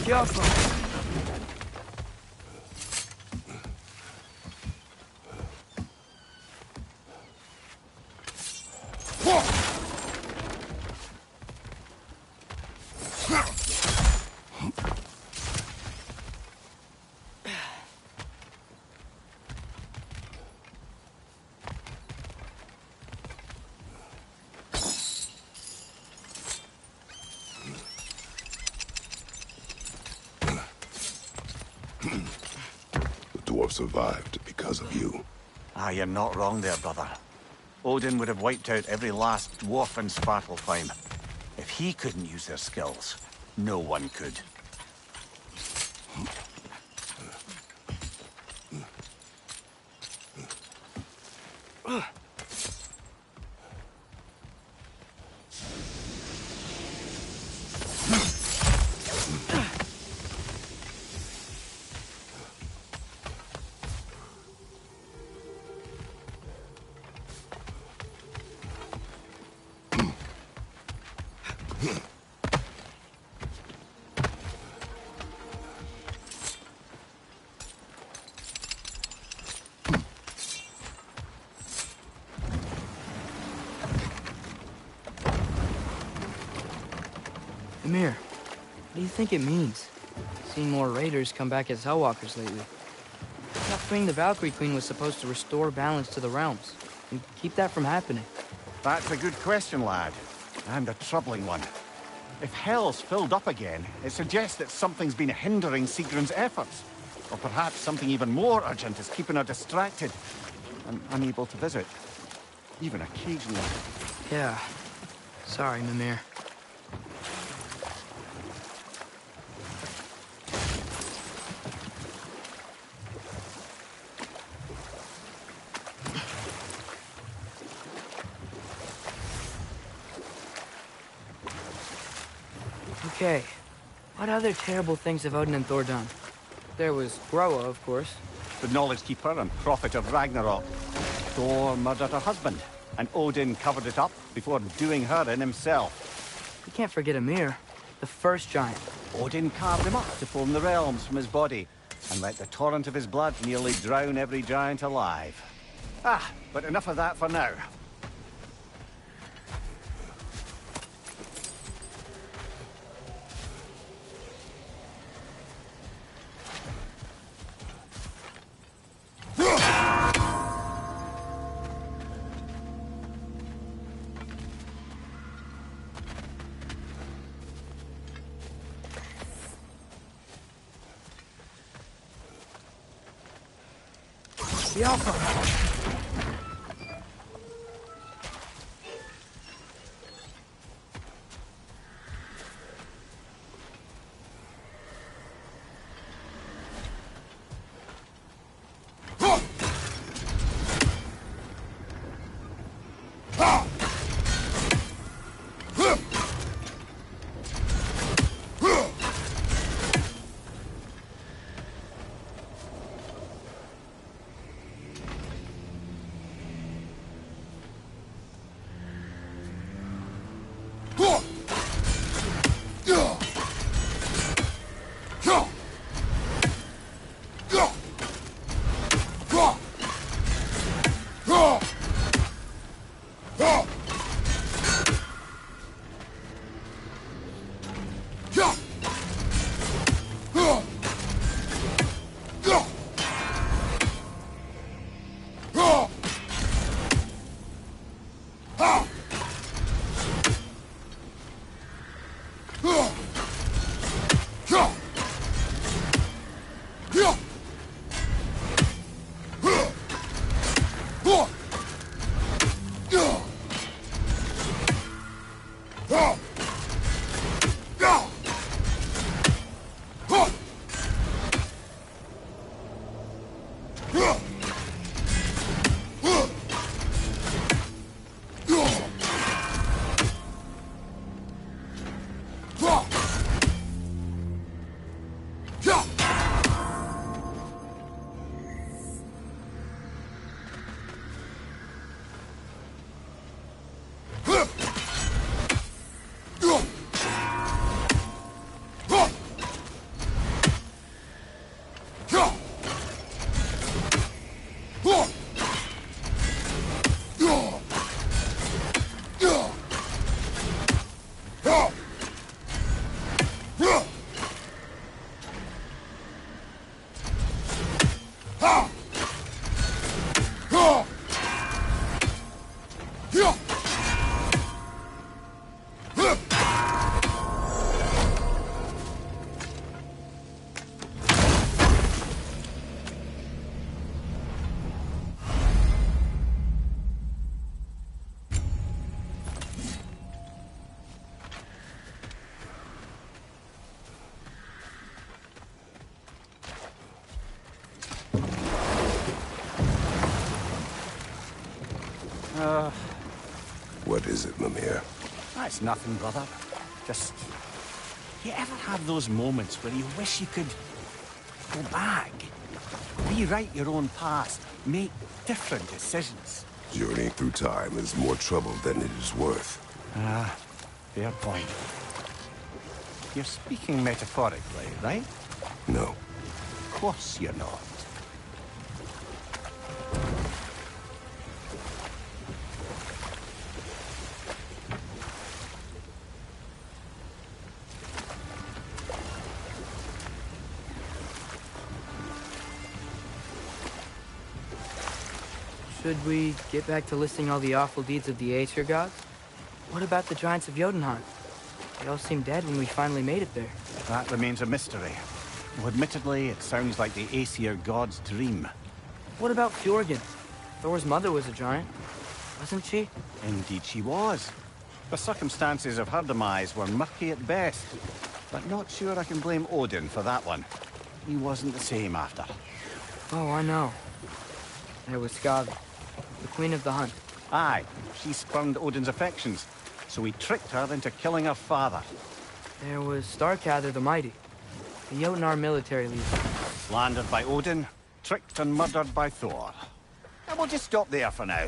[SPEAKER 2] Careful.
[SPEAKER 9] Survived because of you.
[SPEAKER 4] Ah, you're not wrong there, brother. Odin would have wiped out every last dwarf in Svartalfheim. If he couldn't use their skills, no one could.
[SPEAKER 2] Mimir, what do you think it means? Seeing more raiders come back as Hellwalkers lately. I thought freeing the Valkyrie Queen was supposed to restore balance to the realms and keep that from happening.
[SPEAKER 4] That's a good question, lad. And a troubling one. If Hell's filled up again, it suggests that something's been hindering Sigrun's efforts. Or perhaps something even more urgent is keeping her distracted and unable to visit. Even occasionally.
[SPEAKER 2] Yeah. Sorry, Mimir. Okay, what other terrible things have Odin and Thor done? There was Groa, of course.
[SPEAKER 4] The Knowledge Keeper and Prophet of Ragnarok. Thor murdered her husband, and Odin covered it up before doing her in himself.
[SPEAKER 2] You can't forget Ymir, the first giant.
[SPEAKER 4] Odin carved him up to form the realms from his body, and let the torrent of his blood nearly drown every giant alive. Ah, but enough of that for now.
[SPEAKER 2] The Alpha!
[SPEAKER 9] What is it, Mimir?
[SPEAKER 4] That's nothing, brother. Just... You ever have those moments where you wish you could go back? Rewrite your own past, make different decisions.
[SPEAKER 9] Journeying through time is more trouble than it is worth.
[SPEAKER 4] Ah, fair point. You're speaking metaphorically, right?
[SPEAKER 9] No.
[SPEAKER 4] Of course you're not.
[SPEAKER 2] Should we get back to listing all the awful deeds of the Aesir gods? What about the giants of Jotunheim? They all seemed dead when we finally made it there.
[SPEAKER 4] That remains a mystery. Well, admittedly, it sounds like the Aesir god's dream.
[SPEAKER 2] What about Fjorgyn? Thor's mother was a giant, wasn't she?
[SPEAKER 4] Indeed she was. The circumstances of her demise were murky at best. But not sure I can blame Odin for that one. He wasn't the same after.
[SPEAKER 2] Oh, I know. There was Skavi, the queen of the hunt.
[SPEAKER 4] Aye, she spurned Odin's affections, so he tricked her into killing her father.
[SPEAKER 2] There was Starkather the Mighty, the Jotnar military leader.
[SPEAKER 4] Slandered by Odin, tricked and murdered by Thor. And we'll just stop there for now.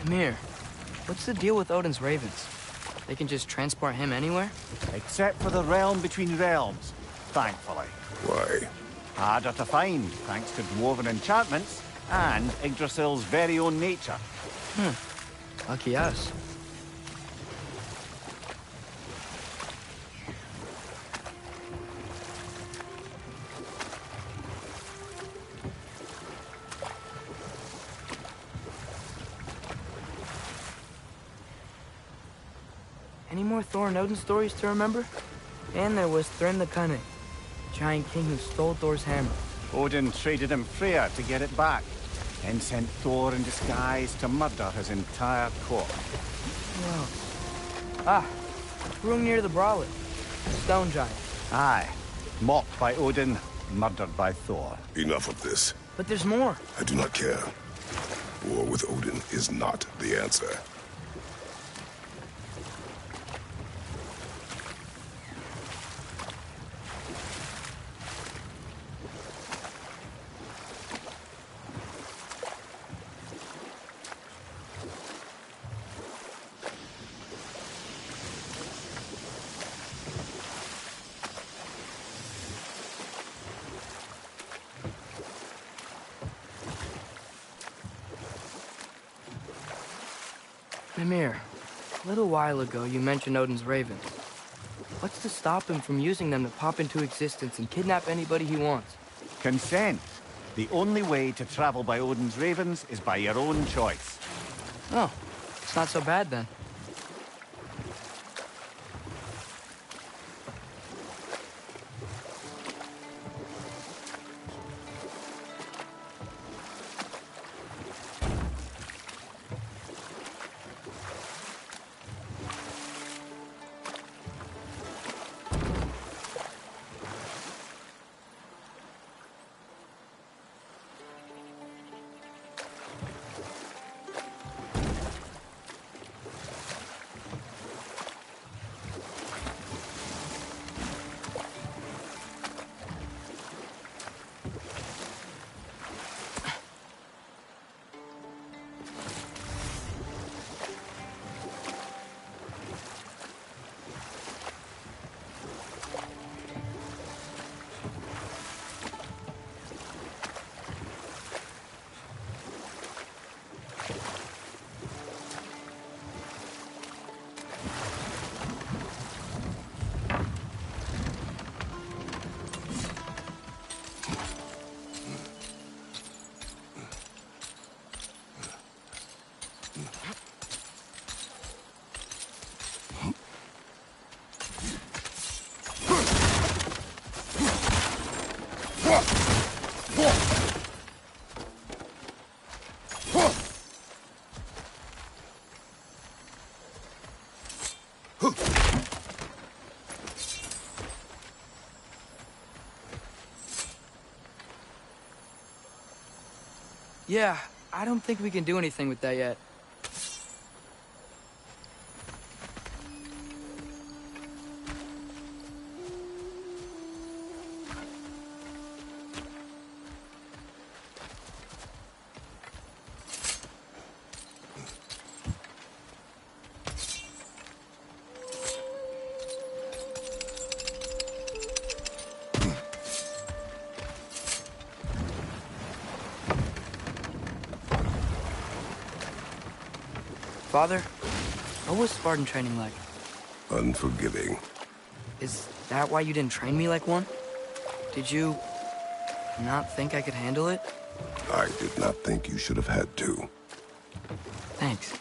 [SPEAKER 2] Mir, what's the deal with Odin's ravens? They can just transport him anywhere?
[SPEAKER 4] Except for the realm between realms, thankfully.
[SPEAKER 9] Why?
[SPEAKER 4] Harder to find, thanks to dwarven enchantments, and Yggdrasil's very own nature.
[SPEAKER 2] Lucky us. Any more Thor and Odin stories to remember? And there was Thrym the Cunning, the giant king who stole Thor's hammer.
[SPEAKER 4] Odin traded him Freya to get it back, then sent Thor in disguise to murder his entire court.
[SPEAKER 2] Whoa. Ah, Hrungnir the Brawler, stone giant.
[SPEAKER 4] Aye, mocked by Odin, murdered by Thor.
[SPEAKER 9] Enough of this.
[SPEAKER 2] But there's more.
[SPEAKER 9] I do not care. War with Odin is not the answer.
[SPEAKER 2] Mimir, a little while ago you mentioned Odin's ravens. What's to stop him from using them to pop into existence and kidnap anybody he wants?
[SPEAKER 4] Consent. The only way to travel by Odin's ravens is by your own choice.
[SPEAKER 2] Oh, it's not so bad then. Yeah, I don't think we can do anything with that yet. Father, what was Spartan training like?
[SPEAKER 9] Unforgiving.
[SPEAKER 2] Is that why you didn't train me like one? Did you not think I could handle it?
[SPEAKER 9] I did not think you should have had to.
[SPEAKER 2] Thanks.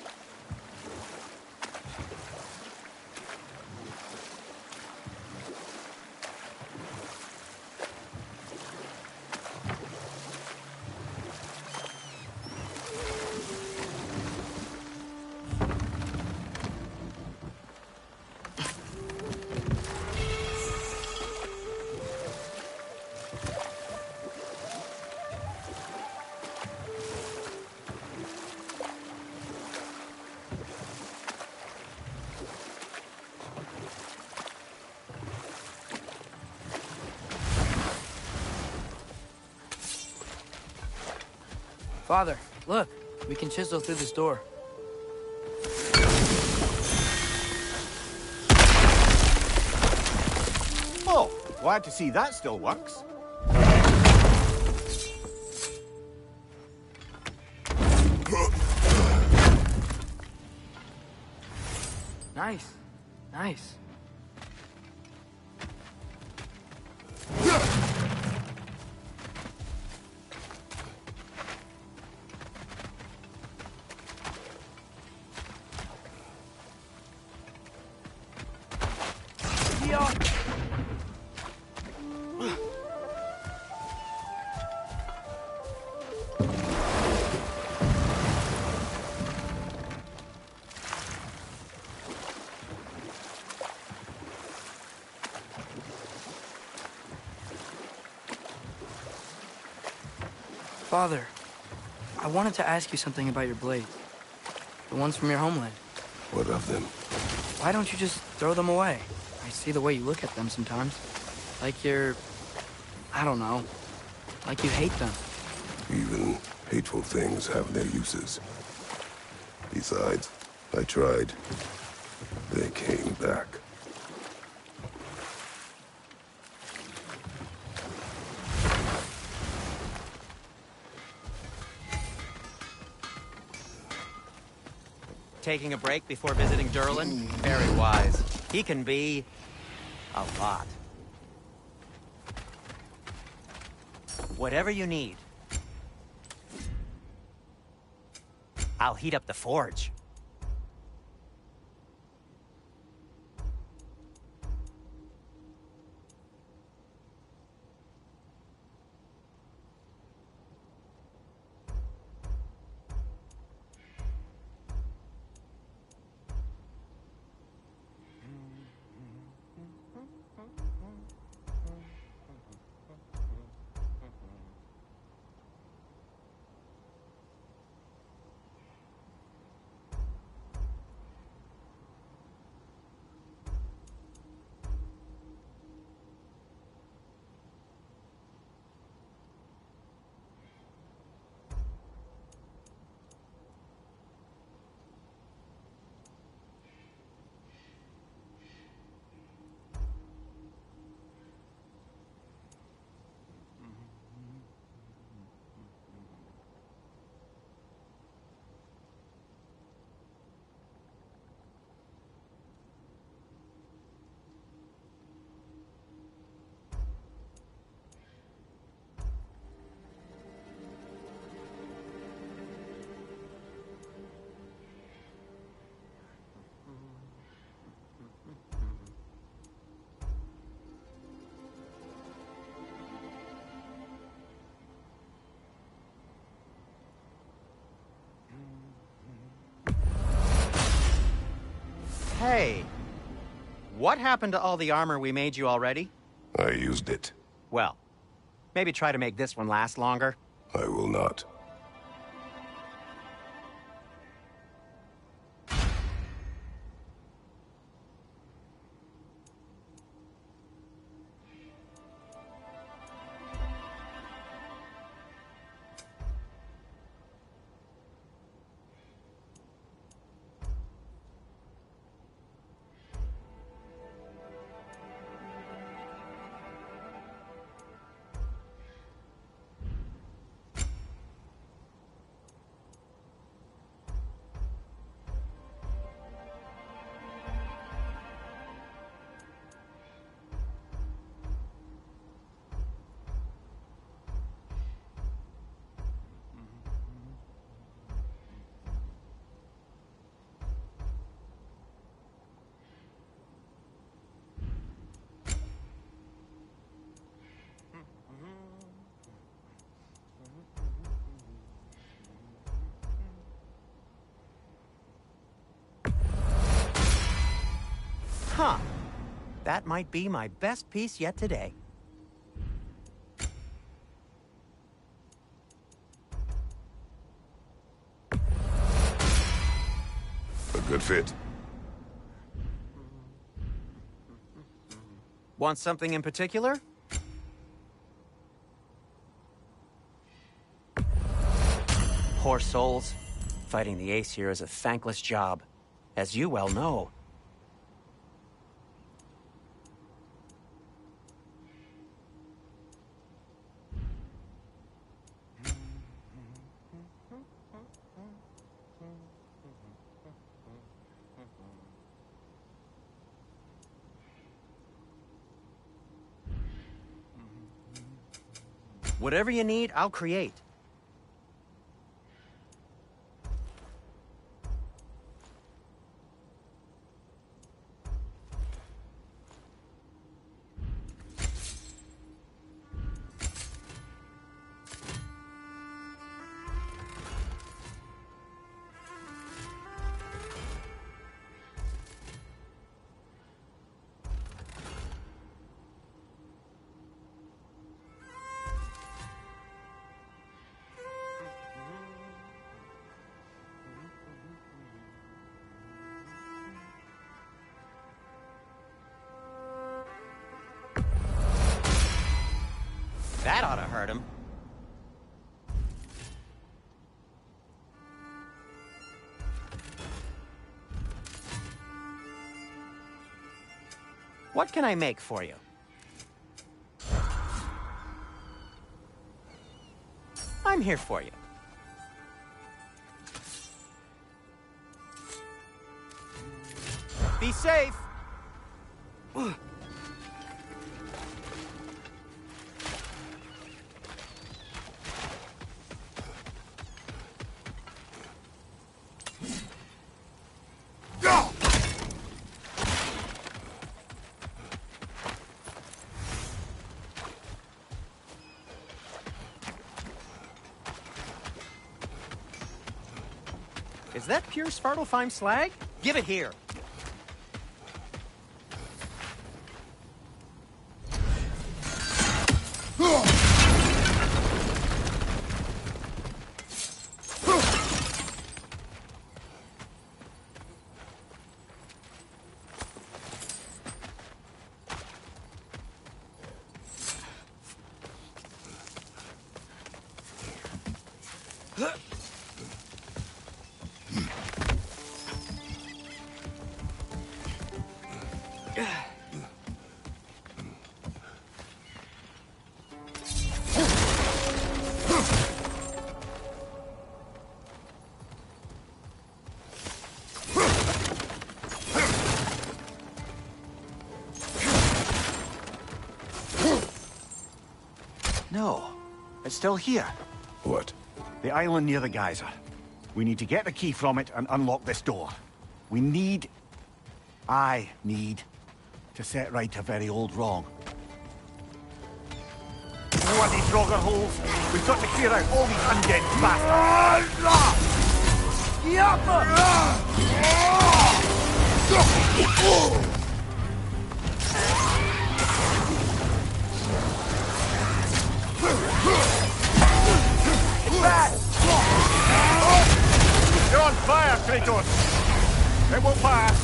[SPEAKER 2] Father, look. We can chisel through this door.
[SPEAKER 4] Oh, glad to see that still works.
[SPEAKER 2] Nice. Nice. Father, I wanted to ask you something about your blades. The ones from your homeland.
[SPEAKER 9] What of them?
[SPEAKER 2] Why don't you just throw them away? I see the way you look at them sometimes. Like you're... I don't know. Like you hate them.
[SPEAKER 9] Even hateful things have their uses. Besides, I tried. They came back.
[SPEAKER 8] Taking a break before visiting Durlin? Very wise. He can be... a lot. Whatever you need. I'll heat up the forge. Hey, what happened to all the armor we made you already?
[SPEAKER 9] I used it.
[SPEAKER 8] Well, maybe try to make this one last longer.
[SPEAKER 9] I will not.
[SPEAKER 8] Huh. That might be my best piece yet today.
[SPEAKER 9] A good fit.
[SPEAKER 8] Want something in particular? Poor souls. Fighting the Ace here is a thankless job, as you well know. Whatever you need, I'll create. That ought to hurt him. What can I make for you? I'm here for you. Be safe. Is that pure Svartalfheim slag? Give it here.
[SPEAKER 4] No, it's still here.
[SPEAKER 9] What?
[SPEAKER 4] The island near the geyser. We need to get the key from it and unlock this door. I need to set right a very old wrong. Bloody Draugr holes! We've got to clear out all these undead bastards! You're on fire, Kratos! It won't pass!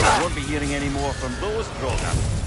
[SPEAKER 4] I won't be hearing any more from those Draugr.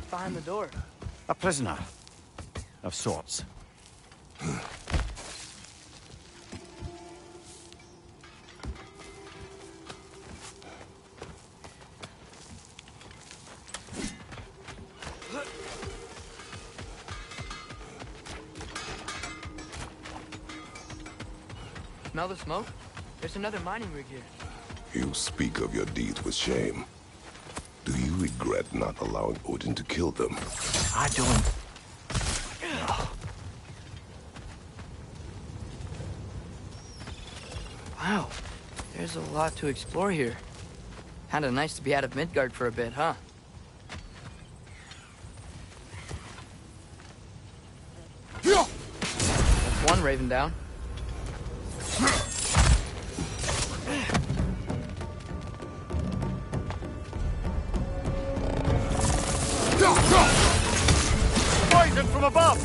[SPEAKER 2] Behind the door.
[SPEAKER 4] A prisoner. Of sorts.
[SPEAKER 2] Smell the smoke? There's another mining rig here.
[SPEAKER 9] You speak of your deeds with shame. Do you regret not allowing Odin to kill them?
[SPEAKER 4] I don't...
[SPEAKER 2] Wow, there's a lot to explore here. Kinda nice to be out of Midgard for a bit, huh? That's one raven down.
[SPEAKER 4] Poison from above!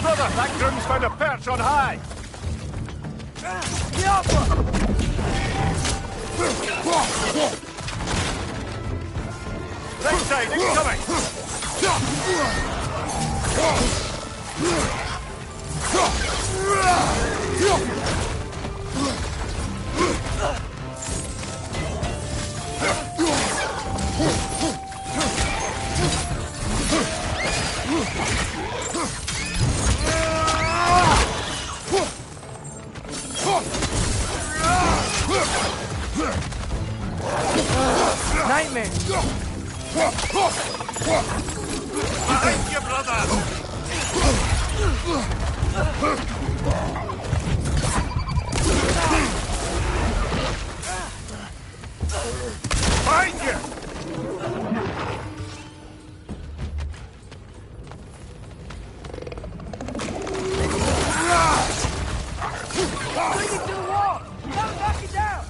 [SPEAKER 4] Brother, that groom's found a perch on high! Right side, incoming!
[SPEAKER 2] Nightmare!
[SPEAKER 7] Behind you, brother! Behind you!
[SPEAKER 2] Bring it to the wall! Knock it down!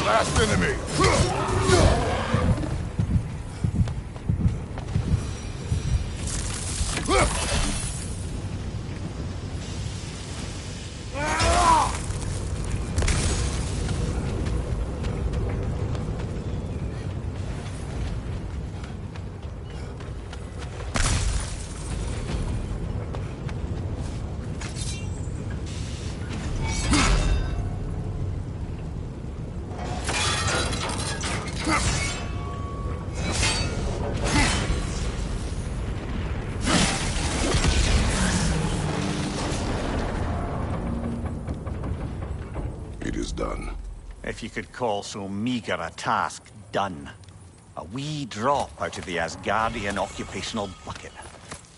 [SPEAKER 6] Last enemy!
[SPEAKER 9] It is done.
[SPEAKER 4] If you could call so meager a task done. A wee drop out of the Asgardian occupational bucket.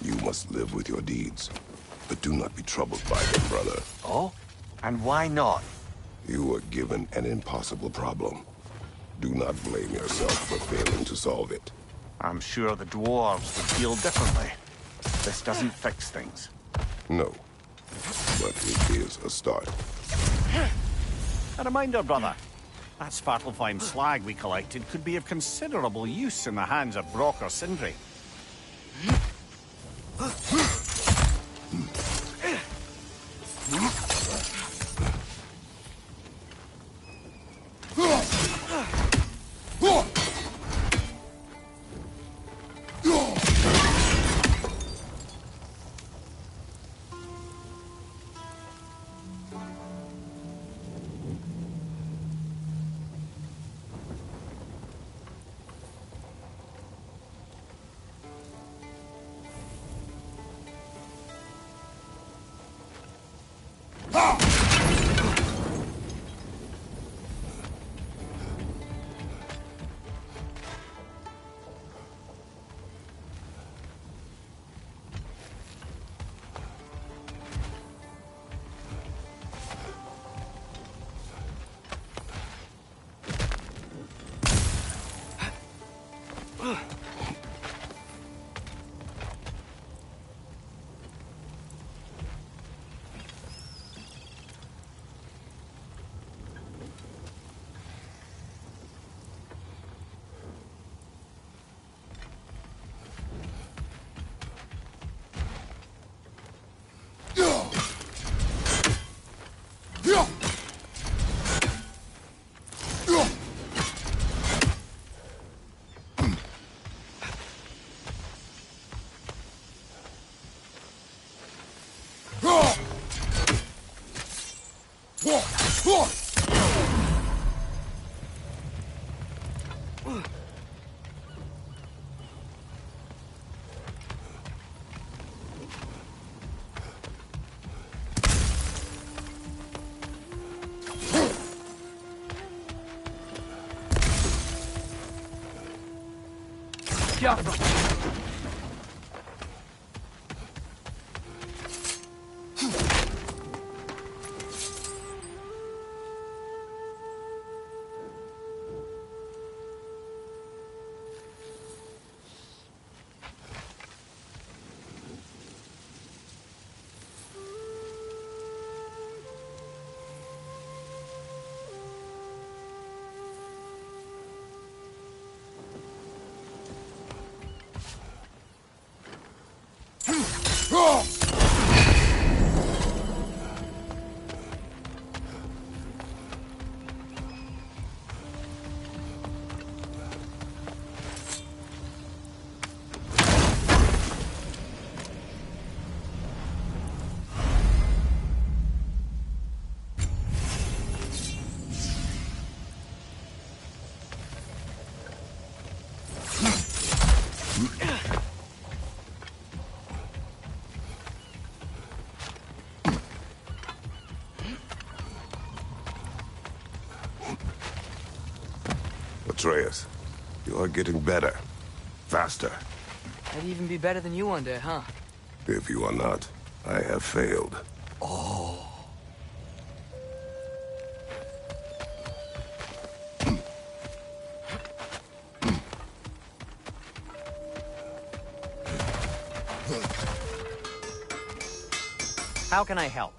[SPEAKER 9] You must live with your deeds, but do not be troubled by them, brother.
[SPEAKER 4] Oh? And why not?
[SPEAKER 9] You were given an impossible problem. Do not blame yourself for failing to solve it.
[SPEAKER 4] I'm sure the dwarves would feel differently. This doesn't fix things.
[SPEAKER 9] No, but it is a start.
[SPEAKER 4] A reminder, brother. That Svartalfheim slag we collected could be of considerable use in the hands of Brock or Sindri.
[SPEAKER 9] Atreus, you are getting better. Faster.
[SPEAKER 2] I'd even be better than you one day, huh?
[SPEAKER 9] If you are not, I have failed.
[SPEAKER 8] How can I help?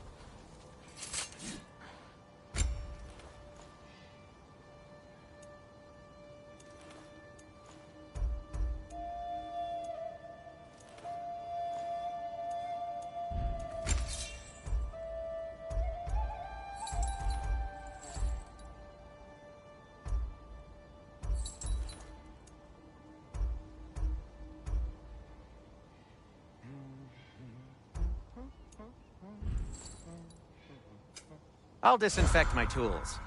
[SPEAKER 8] I'll disinfect my tools.